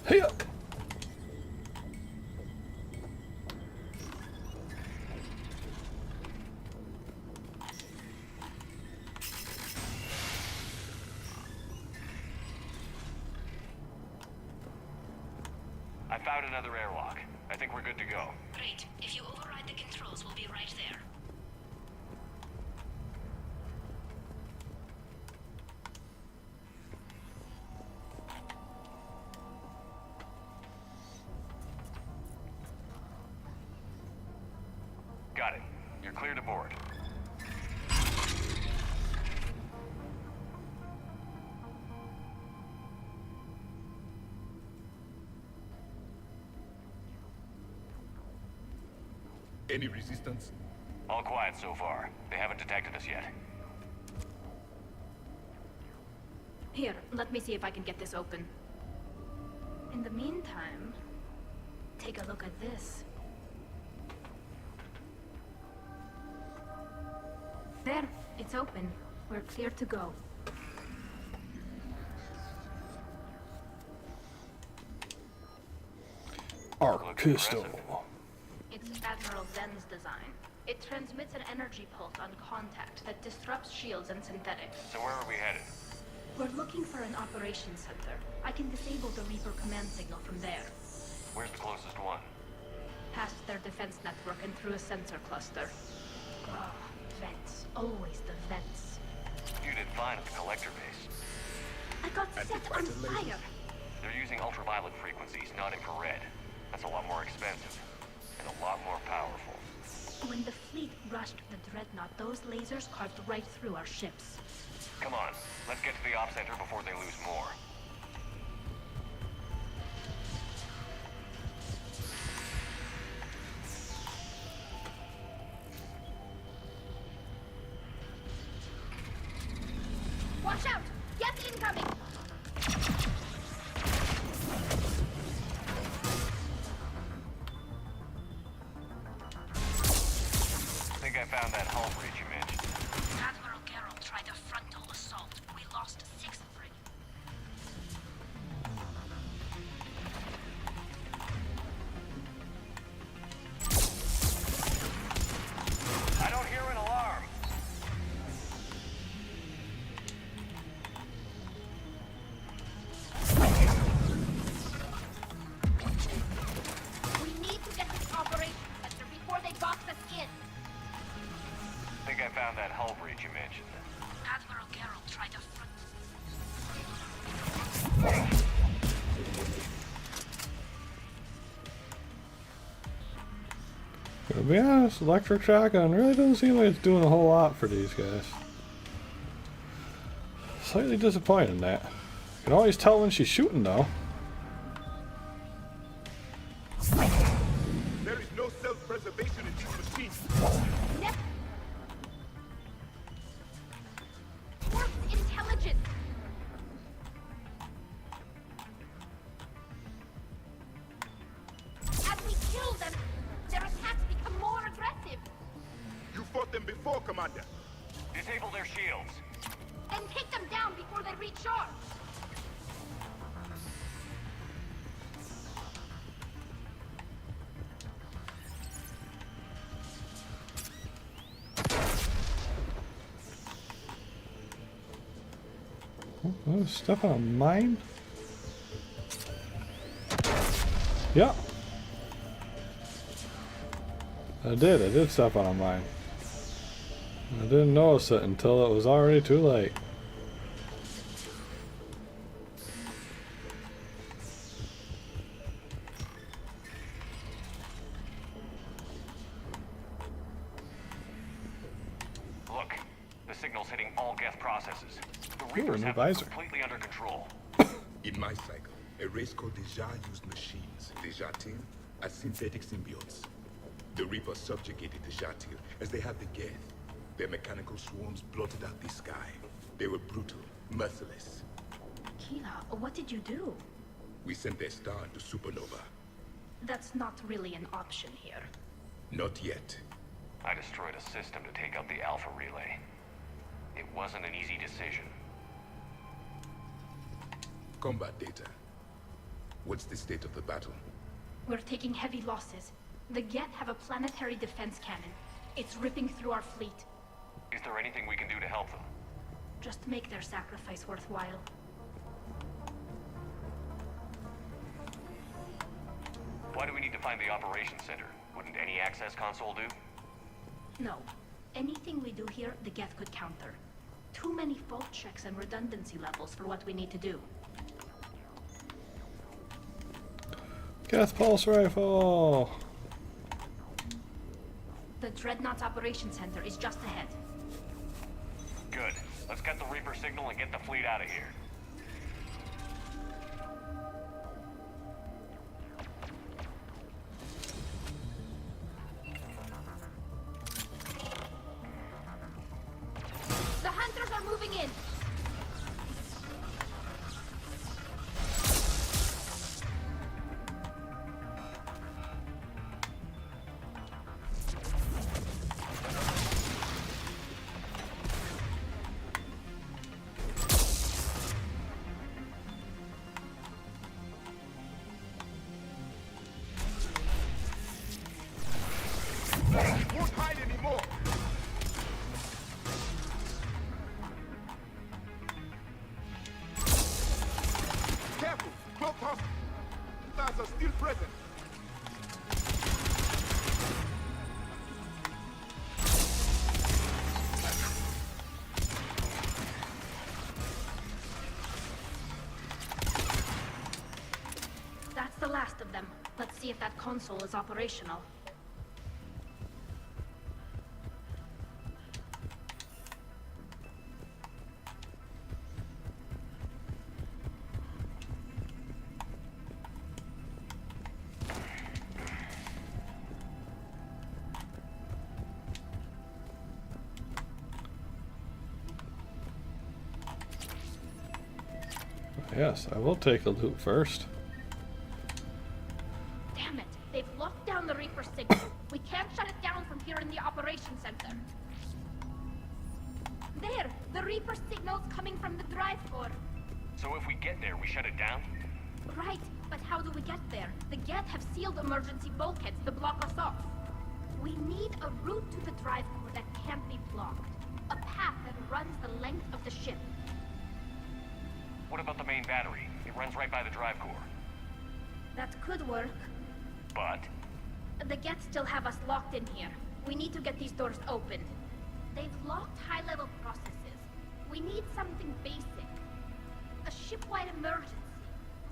Hey up. I found another airlock. I think we're good to go. Great. If you override the controls, we'll be right there. Got it. You're clear to board. Any resistance? All quiet so far. They haven't detected us yet. Here, let me see if I can get this open. In the meantime, take a look at this. There, it's open. We're clear to go. Arc pistol. It's Admiral Zen's design. It transmits an energy pulse on contact that disrupts shields and synthetics. So where are we headed? We're looking for an operations center. I can disable the Reaper command signal from there. Where's the closest one? Past their defense network and through a sensor cluster. Oh, vents. Always the vents. You did fine at the collector base. I got set on fire! They're using ultraviolet frequencies, not infrared. That's a lot more expensive. And a lot more powerful. When the fleet rushed the Dreadnought, those lasers carved right through our ships. Come on, let's get to the op center before they lose more. Watch out! Get incoming! I think I found that hull breach you mentioned. Admiral Geralt tried a frontal assault. We lost 6 frigates. I don't hear an alarm. We need to get this operation center before they box us in. I think I found that hull breach you mentioned. Admiral Geralt tried a front... To be honest, electric shotgun really doesn't seem like it's doing a whole lot for these guys. Slightly disappointed in that. You can always tell when she's shooting though. There is no self-preservation in these machines. Warped intelligence! As we kill them, their attacks become more aggressive. You fought them before, Commander. Disable their shields. Then take them down before they recharge. Oh, stuff on a mine? Yeah. I did stuff on a mine. I didn't notice it until it was already too late. Look, the signal's hitting all Geth processes. The Ooh, Reapers new have them visor. completely under control. In my cycle, a race called Deja used machines. Dejatir as synthetic symbiotes. The Reapers subjugated Dejatir as they had the Geth. Their mechanical swarms blotted out the sky. They were brutal, merciless. Keela, what did you do? We sent their star to supernova. That's not really an option here. Not yet. I destroyed a system to take out the Alpha Relay. It wasn't an easy decision. Combat data. What's the state of the battle? We're taking heavy losses. The Geth have a planetary defense cannon. It's ripping through our fleet. Is there anything we can do to help them? Just make their sacrifice worthwhile. Why do we need to find the operations center? Wouldn't any access console do? No. Anything we do here, the Geth could counter. Too many fault checks and redundancy levels for what we need to do. Geth pulse rifle! The Dreadnought's operations center is just ahead. Good. Let's get the Reaper signal and get the fleet out of here. The hunters are moving in! Won't hide anymore! Careful! Cloaked hostiles are still present! That's the last of them. Let's see if that console is operational. Yes, I will take the loot first. Damn it! They've locked down the Reaper signal. We can't shut it down from here in the operations center. There! The Reaper signal's coming from the drive core. So if we get there, we shut it down? Right, but how do we get there? The Geth have sealed emergency bulkheads to block us off. We need a route to the drive core that can't be blocked. A path that runs the length of the ship. What about the main battery? It runs right by the drive core. That could work. But? The Geth still have us locked in here. We need to get these doors opened. They've locked high-level processes. We need something basic. A ship-wide emergency.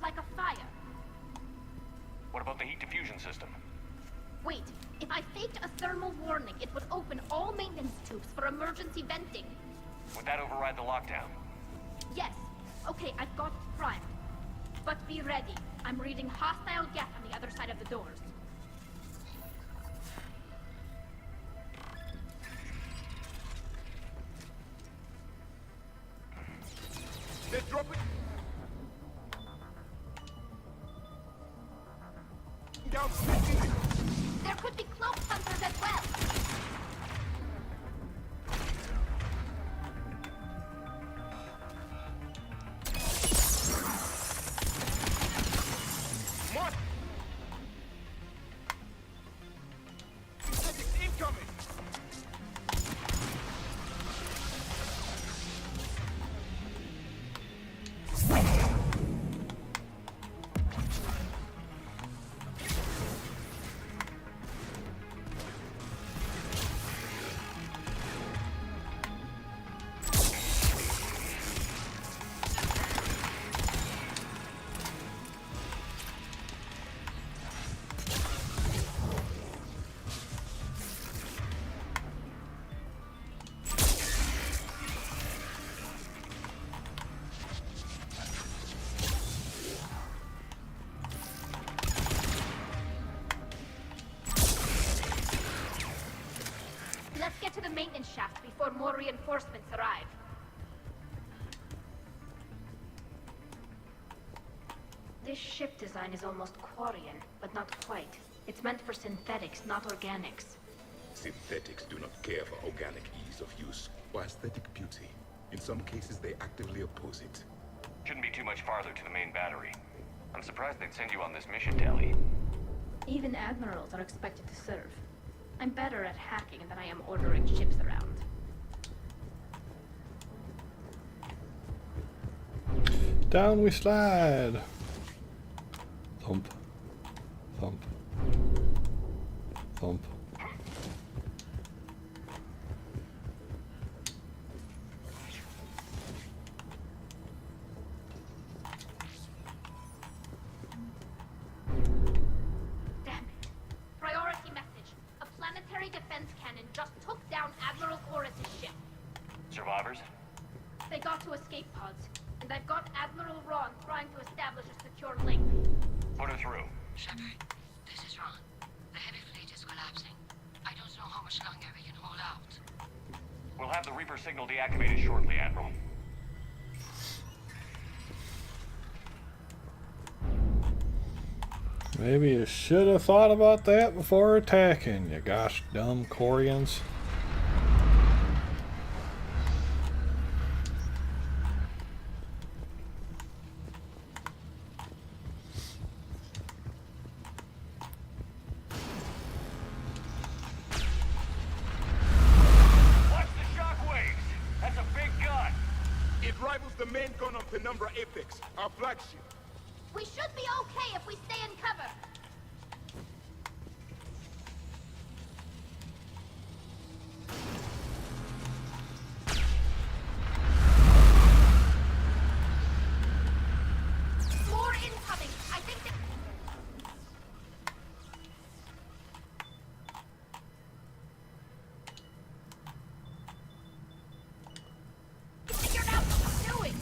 Like a fire. What about the heat diffusion system? Wait, if I faked a thermal warning, it would open all maintenance tubes for emergency venting. Would that override the lockdown? Yes. Okay, I've got it primed. But be ready. I'm reading hostile Geth on the other side of the doors. They're dropping down. There could be cloak hunters as well. What? Synthetics incoming! shaft before more reinforcements arrive. This ship design is almost Quarian, but not quite. It's meant for synthetics, not organics. Synthetics do not care for organic ease of use or aesthetic beauty. In some cases, they actively oppose it. Shouldn't be too much farther to the main battery. I'm surprised they'd send you on this mission, Telly. Even admirals are expected to serve. I'm better at hacking than I am ordering ships around. Down we slide. Thump. Thump. Thump. Damn it. Priority message. A planetary defense cannon just took down Admiral Chorus's ship. Survivors? They got to escape pods, and I've got Admiral Ron trying to establish a secure link. Put her through. Shepard, this is Ron. The heavy fleet is collapsing. I don't know how much longer we can hold out. We'll have the Reaper signal deactivated shortly, Admiral. Maybe you should have thought about that before attacking, you gosh dumb Quarians. Watch the shockwaves! That's a big gun! It rivals the main gun of Penumbra Apex, our flagship. We should be okay if we stay in cover. More incoming. I think that... Figured out what I'm doing.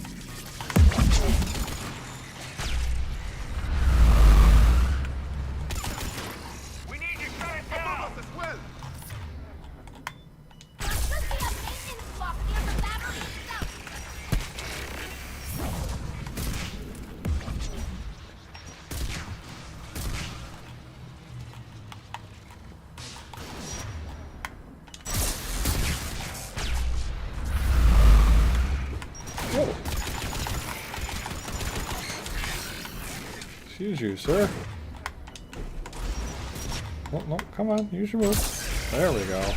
We need to shut it down! As well. There should be a maintenance block near the battery itself. Whoa. Excuse you, sir. Oh, no, come on, use your move. There we go.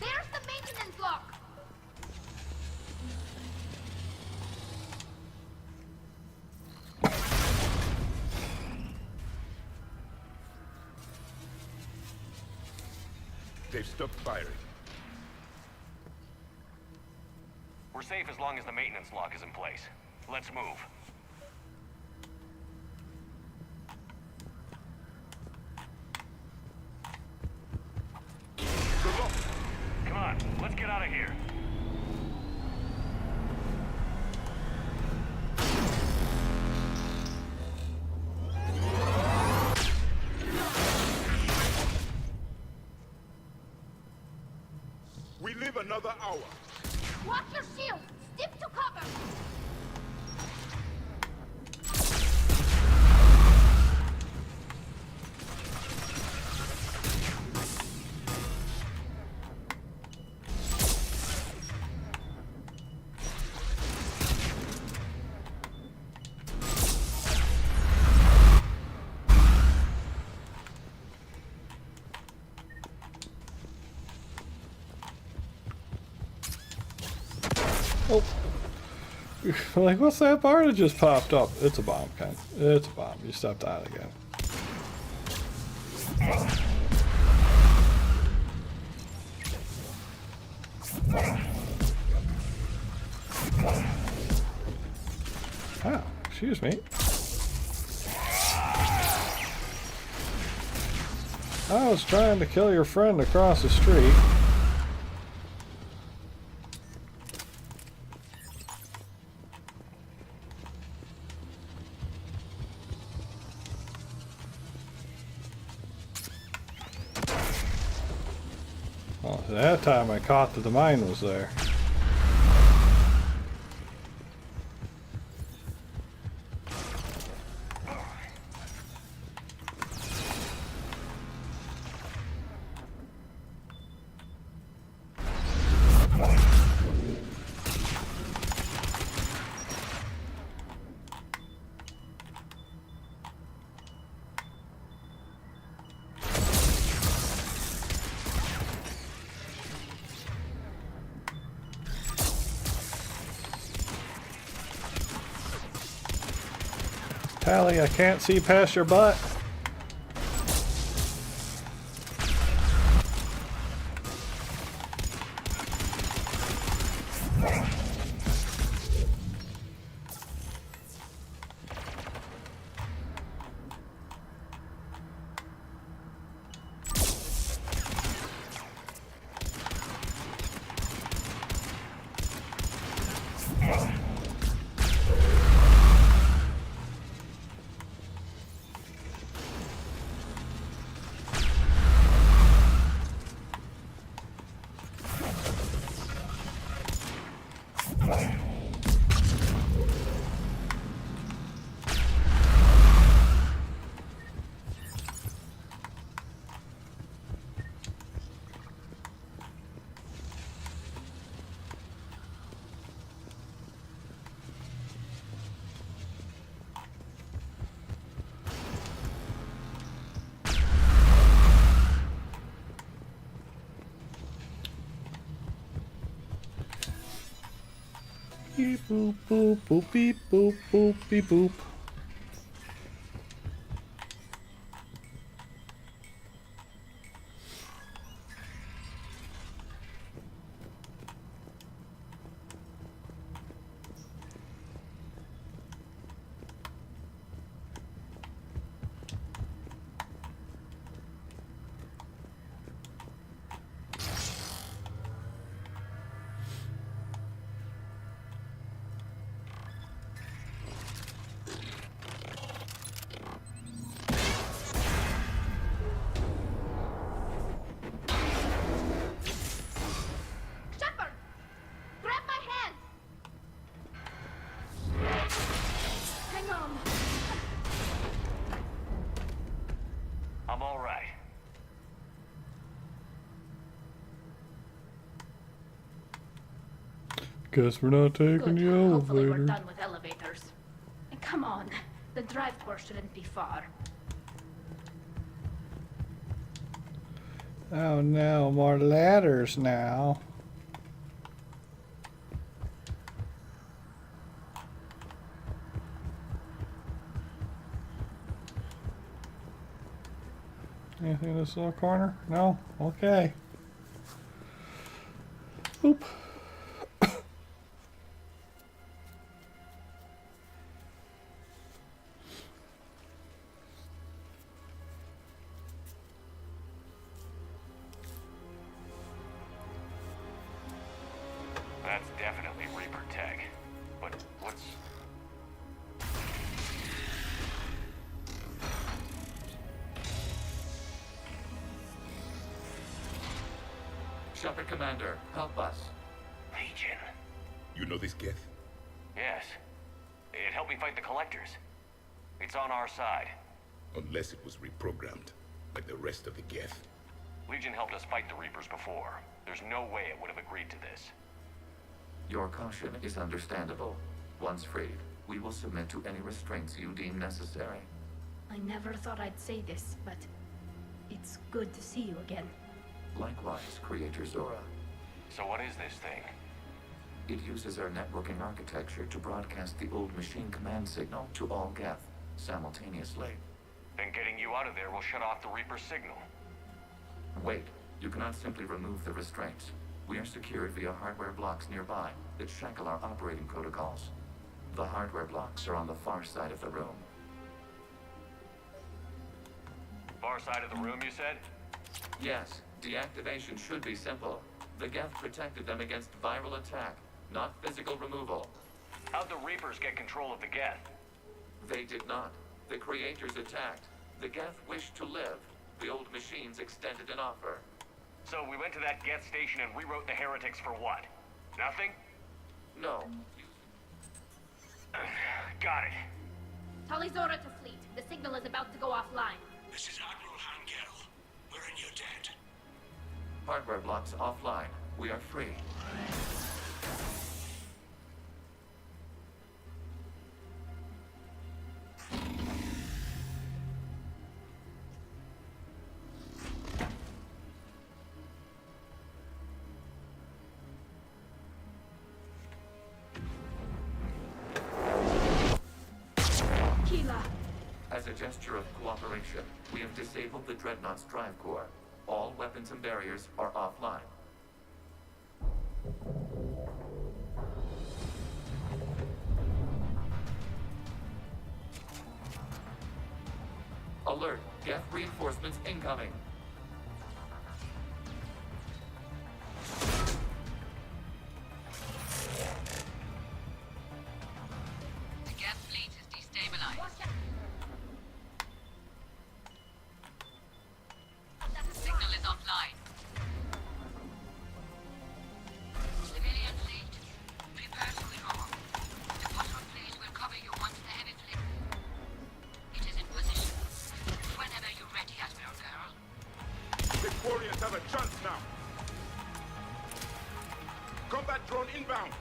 There's the maintenance block. They've stopped firing. We're safe as long as the maintenance lock is in place. Let's move. Come on, let's get out of here. We live another hour. Watch your shield. Stick to cover. Like, what's that bar that just popped up? It's a bomb, Ken. It's a bomb. You stepped on it again. Oh, excuse me. I was trying to kill your friend across the street. Well, that time I caught that the mine was there. Tally, I can't see past your butt. Beep boop boop boop beep boop boop beep boop. I'm all right. Guess we're not taking Good. the Hopefully we're elevator. done with elevators. And come on, the drive tour shouldn't be far. Oh no, more ladders now. Anything in this little corner? No? Okay. Oop. That's definitely Reaper tech. But what's... Shepard Commander, help us. Legion. You know this Geth? Yes. It helped me fight the Collectors. It's on our side. Unless it was reprogrammed, like the rest of the Geth. Legion helped us fight the Reapers before. There's no way it would have agreed to this. Your caution is understandable. Once freed, we will submit to any restraints you deem necessary. I never thought I'd say this, but it's good to see you again. Likewise, Creator Zora. So what is this thing? It uses our networking architecture to broadcast the old machine command signal to all Geth simultaneously. Then getting you out of there will shut off the Reaper's signal. Wait, you cannot simply remove the restraints. We are secured via hardware blocks nearby that shackle our operating protocols. The hardware blocks are on the far side of the room. Far side of the room, you said? Yes, deactivation should be simple. The Geth protected them against viral attack, not physical removal. How'd the Reapers get control of the Geth? They did not. The creators attacked. The Geth wished to live. The old machines extended an offer. So we went to that Geth station and rewrote the heretics for what? Nothing? No. Got it. Talizora to fleet. The signal is about to go offline. This is Admiral Hangel. We're in your debt. Hardware blocks offline. We are free. As a gesture of cooperation, we have disabled the Dreadnought's drive core. All weapons and barriers are offline. Alert! Geth reinforcements incoming! The Geth fleet is destabilized. The signal is offline. Civilian fleet, prepare to withdraw. The bottom fleet will cover you once the heavy fleet. It is in position. Whenever you're ready, Admiral Girl. The warriors have a chance now. Combat drone inbound.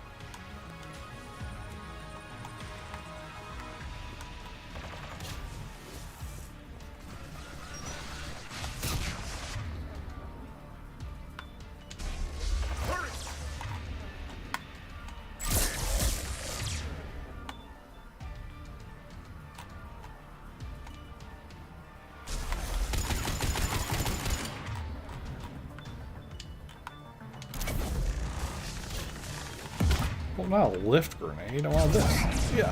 Well, not a lift grenade. I want this. Yeah.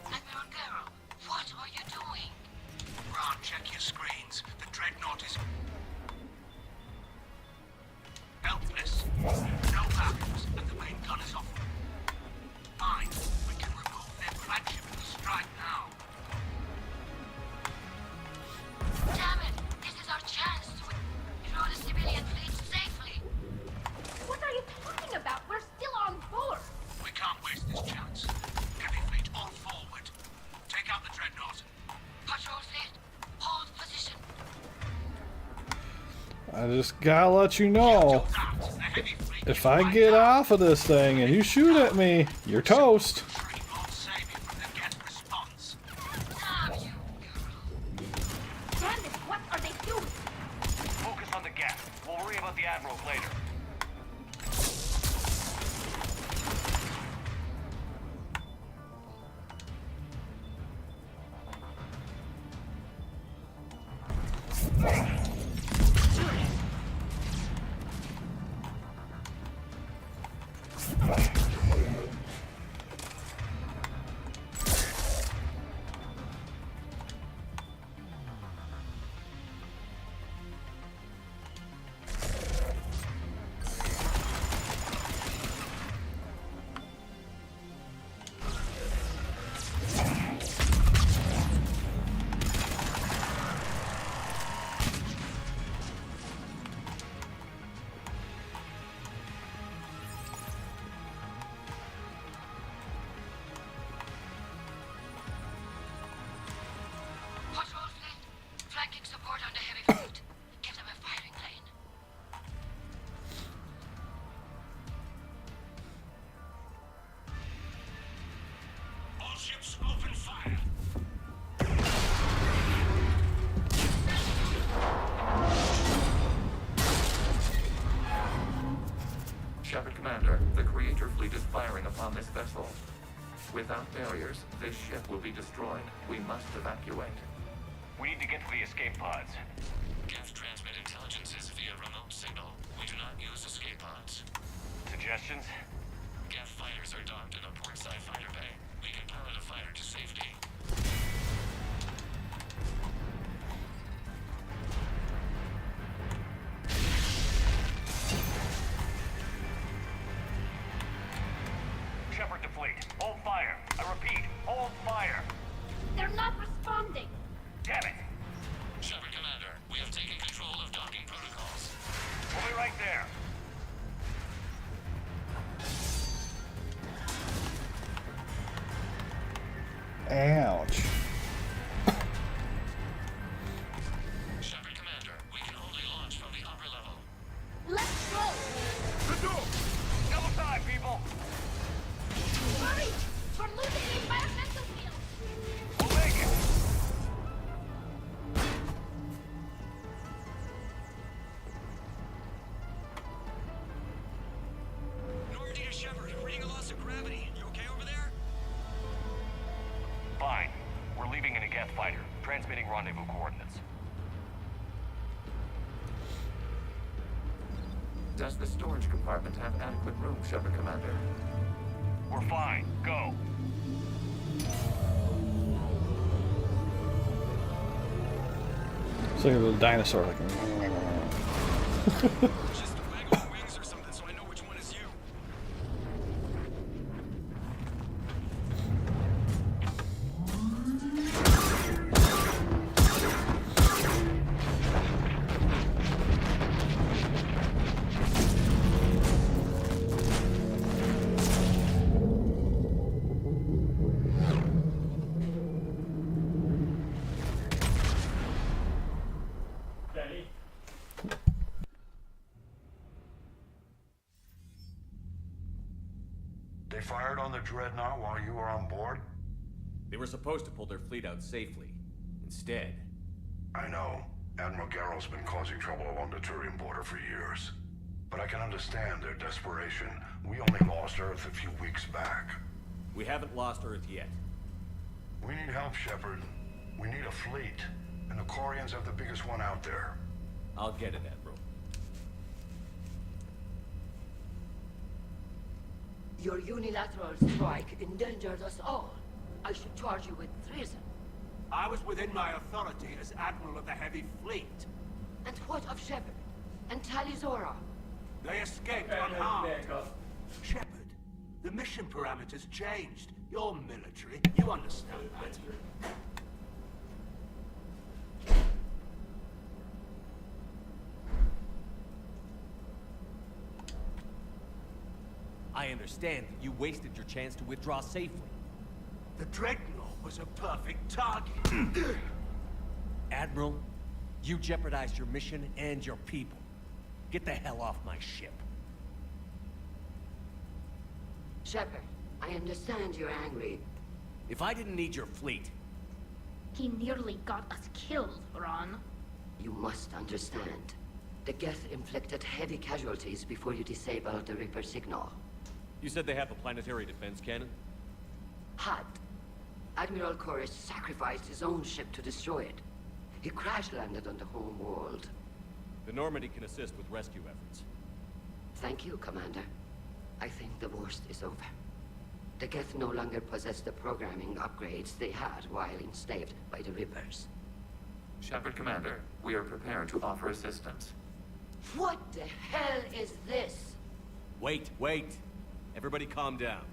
Admiral Girl, what are you doing? Ron, check your screens. The Dreadnought is helpless. No weapons, and the main gun is off. Fine, we can remove their flagship with a strike now. Damn it! This is our chance to withdraw the civilian fleet safely. What are you talking about? We're still on board. We can't waste this chance. Heavy fleet all forward. Take out the Dreadnought. Patrol fleet, hold position. I just gotta let you know. If I get off of this thing and you shoot at me, you're toast. Damn it, what are they doing? Focus on the Geth. We'll worry about the Admiral later. Turrets, open fire! Shepard Commander, the Creator fleet is firing upon this vessel. Without barriers, this ship will be destroyed. We must evacuate. We need to get to the escape pods. Geth transmit intelligences via remote signal. We do not use escape pods. Suggestions? Geth fighters are docked in a portside fighter bay. We can pilot a fighter to safety. Shepard to fleet. Hold fire. I repeat, hold fire. They're not responding. Damn it. Shepard Commander, we have taken control of docking protocols. We'll be right there. Ouch. Shepard Commander, we can only launch from the upper level. Let's go. The door. Double time, people. Hurry! We're losing the environmental field. We'll make it. Normandy to Shepard, reading a loss of gravity. You okay over there? Fine. We're leaving in a Geth fighter. Transmitting rendezvous coordinates. Does the storage compartment have adequate room, Shepard Commander? We're fine. Go. It's like a little dinosaur, like. Just waggle your wings or something so I know which one is you. They fired on the Dreadnought while you were on board? They were supposed to pull their fleet out safely. Instead... I know. Admiral Garrow's been causing trouble along the Turian border for years. But I can understand their desperation. We only lost Earth a few weeks back. We haven't lost Earth yet. We need help, Shepard. We need a fleet. And the Corians have the biggest one out there. I'll get it, Admiral. Your unilateral strike endangered us all. I should charge you with treason. I was within my authority as Admiral of the Heavy Fleet. And what of Shepard? And Talizora? They escaped unharmed. Shepard, the mission parameters changed. You're military. You understand that. I understand that you wasted your chance to withdraw safely. The Dreadnought was a perfect target. Admiral, you jeopardized your mission and your people. Get the hell off my ship. Shepard, I understand you're angry. If I didn't need your fleet... He nearly got us killed, Ron. You must understand. The Geth inflicted heavy casualties before you disabled the Reaper signal. You said they have a planetary defense cannon? Had. Admiral Koris sacrificed his own ship to destroy it. He crash-landed on the home world. The Normandy can assist with rescue efforts. Thank you, Commander. I think the worst is over. The Geth no longer possess the programming upgrades they had while enslaved by the Reapers. Shepard Commander, we are prepared to offer assistance. What the hell is this? Wait. Everybody calm down.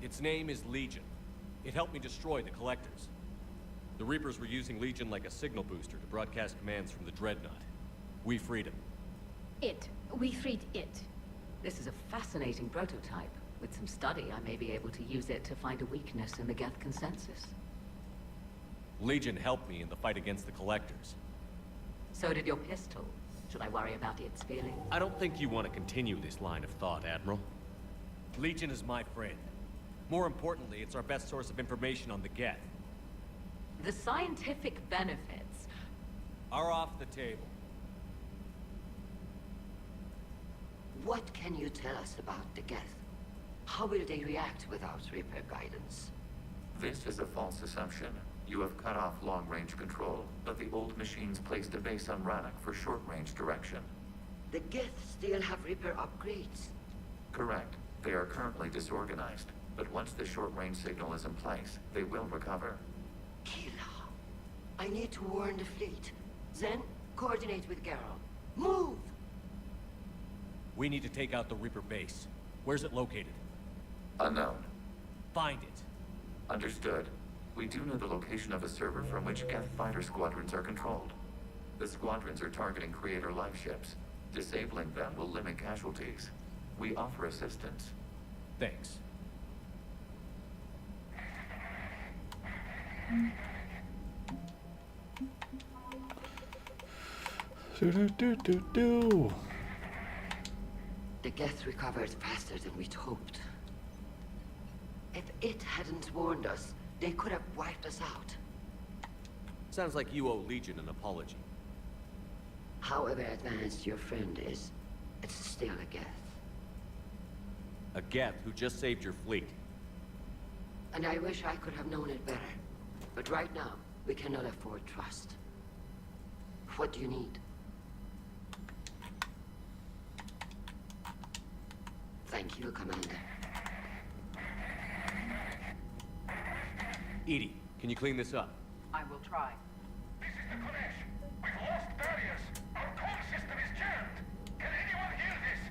Its name is Legion. It helped me destroy the Collectors. The Reapers were using Legion like a signal booster to broadcast commands from the Dreadnought. We freed him. We freed it. This is a fascinating prototype. With some study, I may be able to use it to find a weakness in the Geth consensus. Legion helped me in the fight against the Collectors. So did your pistol. Should I worry about its feeling? I don't think you want to continue this line of thought, Admiral. Legion is my friend. More importantly, it's our best source of information on the Geth. The scientific benefits are off the table. What can you tell us about the Geth? How will they react without Reaper guidance? This is a false assumption. You have cut off long-range control, but the old machines placed a base on Rannoch for short-range direction. The Geth still have Reaper upgrades? Correct. They are currently disorganized, but once the short-range signal is in place, they will recover. Kila, I need to warn the fleet. Then, coordinate with Garrow. Move! We need to take out the Reaper base. Where's it located? Unknown. Find it. Understood. We do know the location of a server from which Geth fighter squadrons are controlled. The squadrons are targeting Creator life ships. Disabling them will limit casualties. We offer assistance. Thanks. Do-do-do-do-do. The Geth recovered faster than we'd hoped. If it hadn't warned us, they could have wiped us out. Sounds like you owe Legion an apology. However advanced your friend is, it's still a Geth. A Geth who just saved your fleet. And I wish I could have known it better. But right now, we cannot afford trust. What do you need? Thank you, Commander. Edie, can you clean this up? I will try. This is the Kodesh. We've lost barriers. Our comm system is jammed. Can anyone hear this?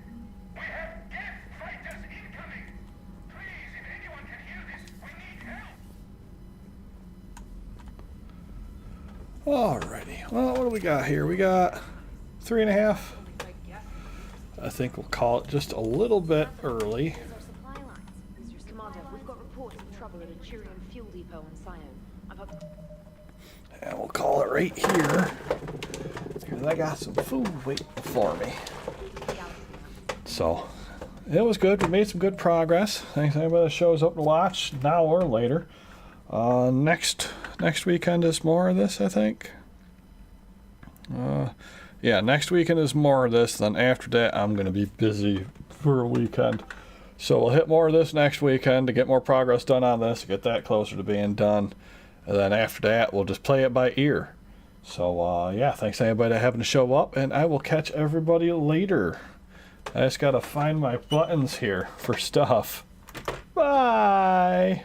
We have Geth fighters incoming. Please, if anyone can hear this, we need help. Alrighty. Well, what do we got here? We got 3.5. I think we'll call it just a little bit early. Commander, we've got reports of trouble at a Turian fuel depot in Sion. And we'll call it right here. Because I got some food waiting for me. So, it was good. We made some good progress. Thanks to anybody that shows up to watch now or later. Next weekend is more of this, I think. Yeah, next weekend is more of this. Then after that, I'm going to be busy for a weekend. So we'll hit more of this next weekend to get more progress done on this, to get that closer to being done. And then after that, we'll just play it by ear. So, yeah, thanks to anybody that happened to show up. And I will catch everybody later. I just got to find my buttons here for stuff. Bye!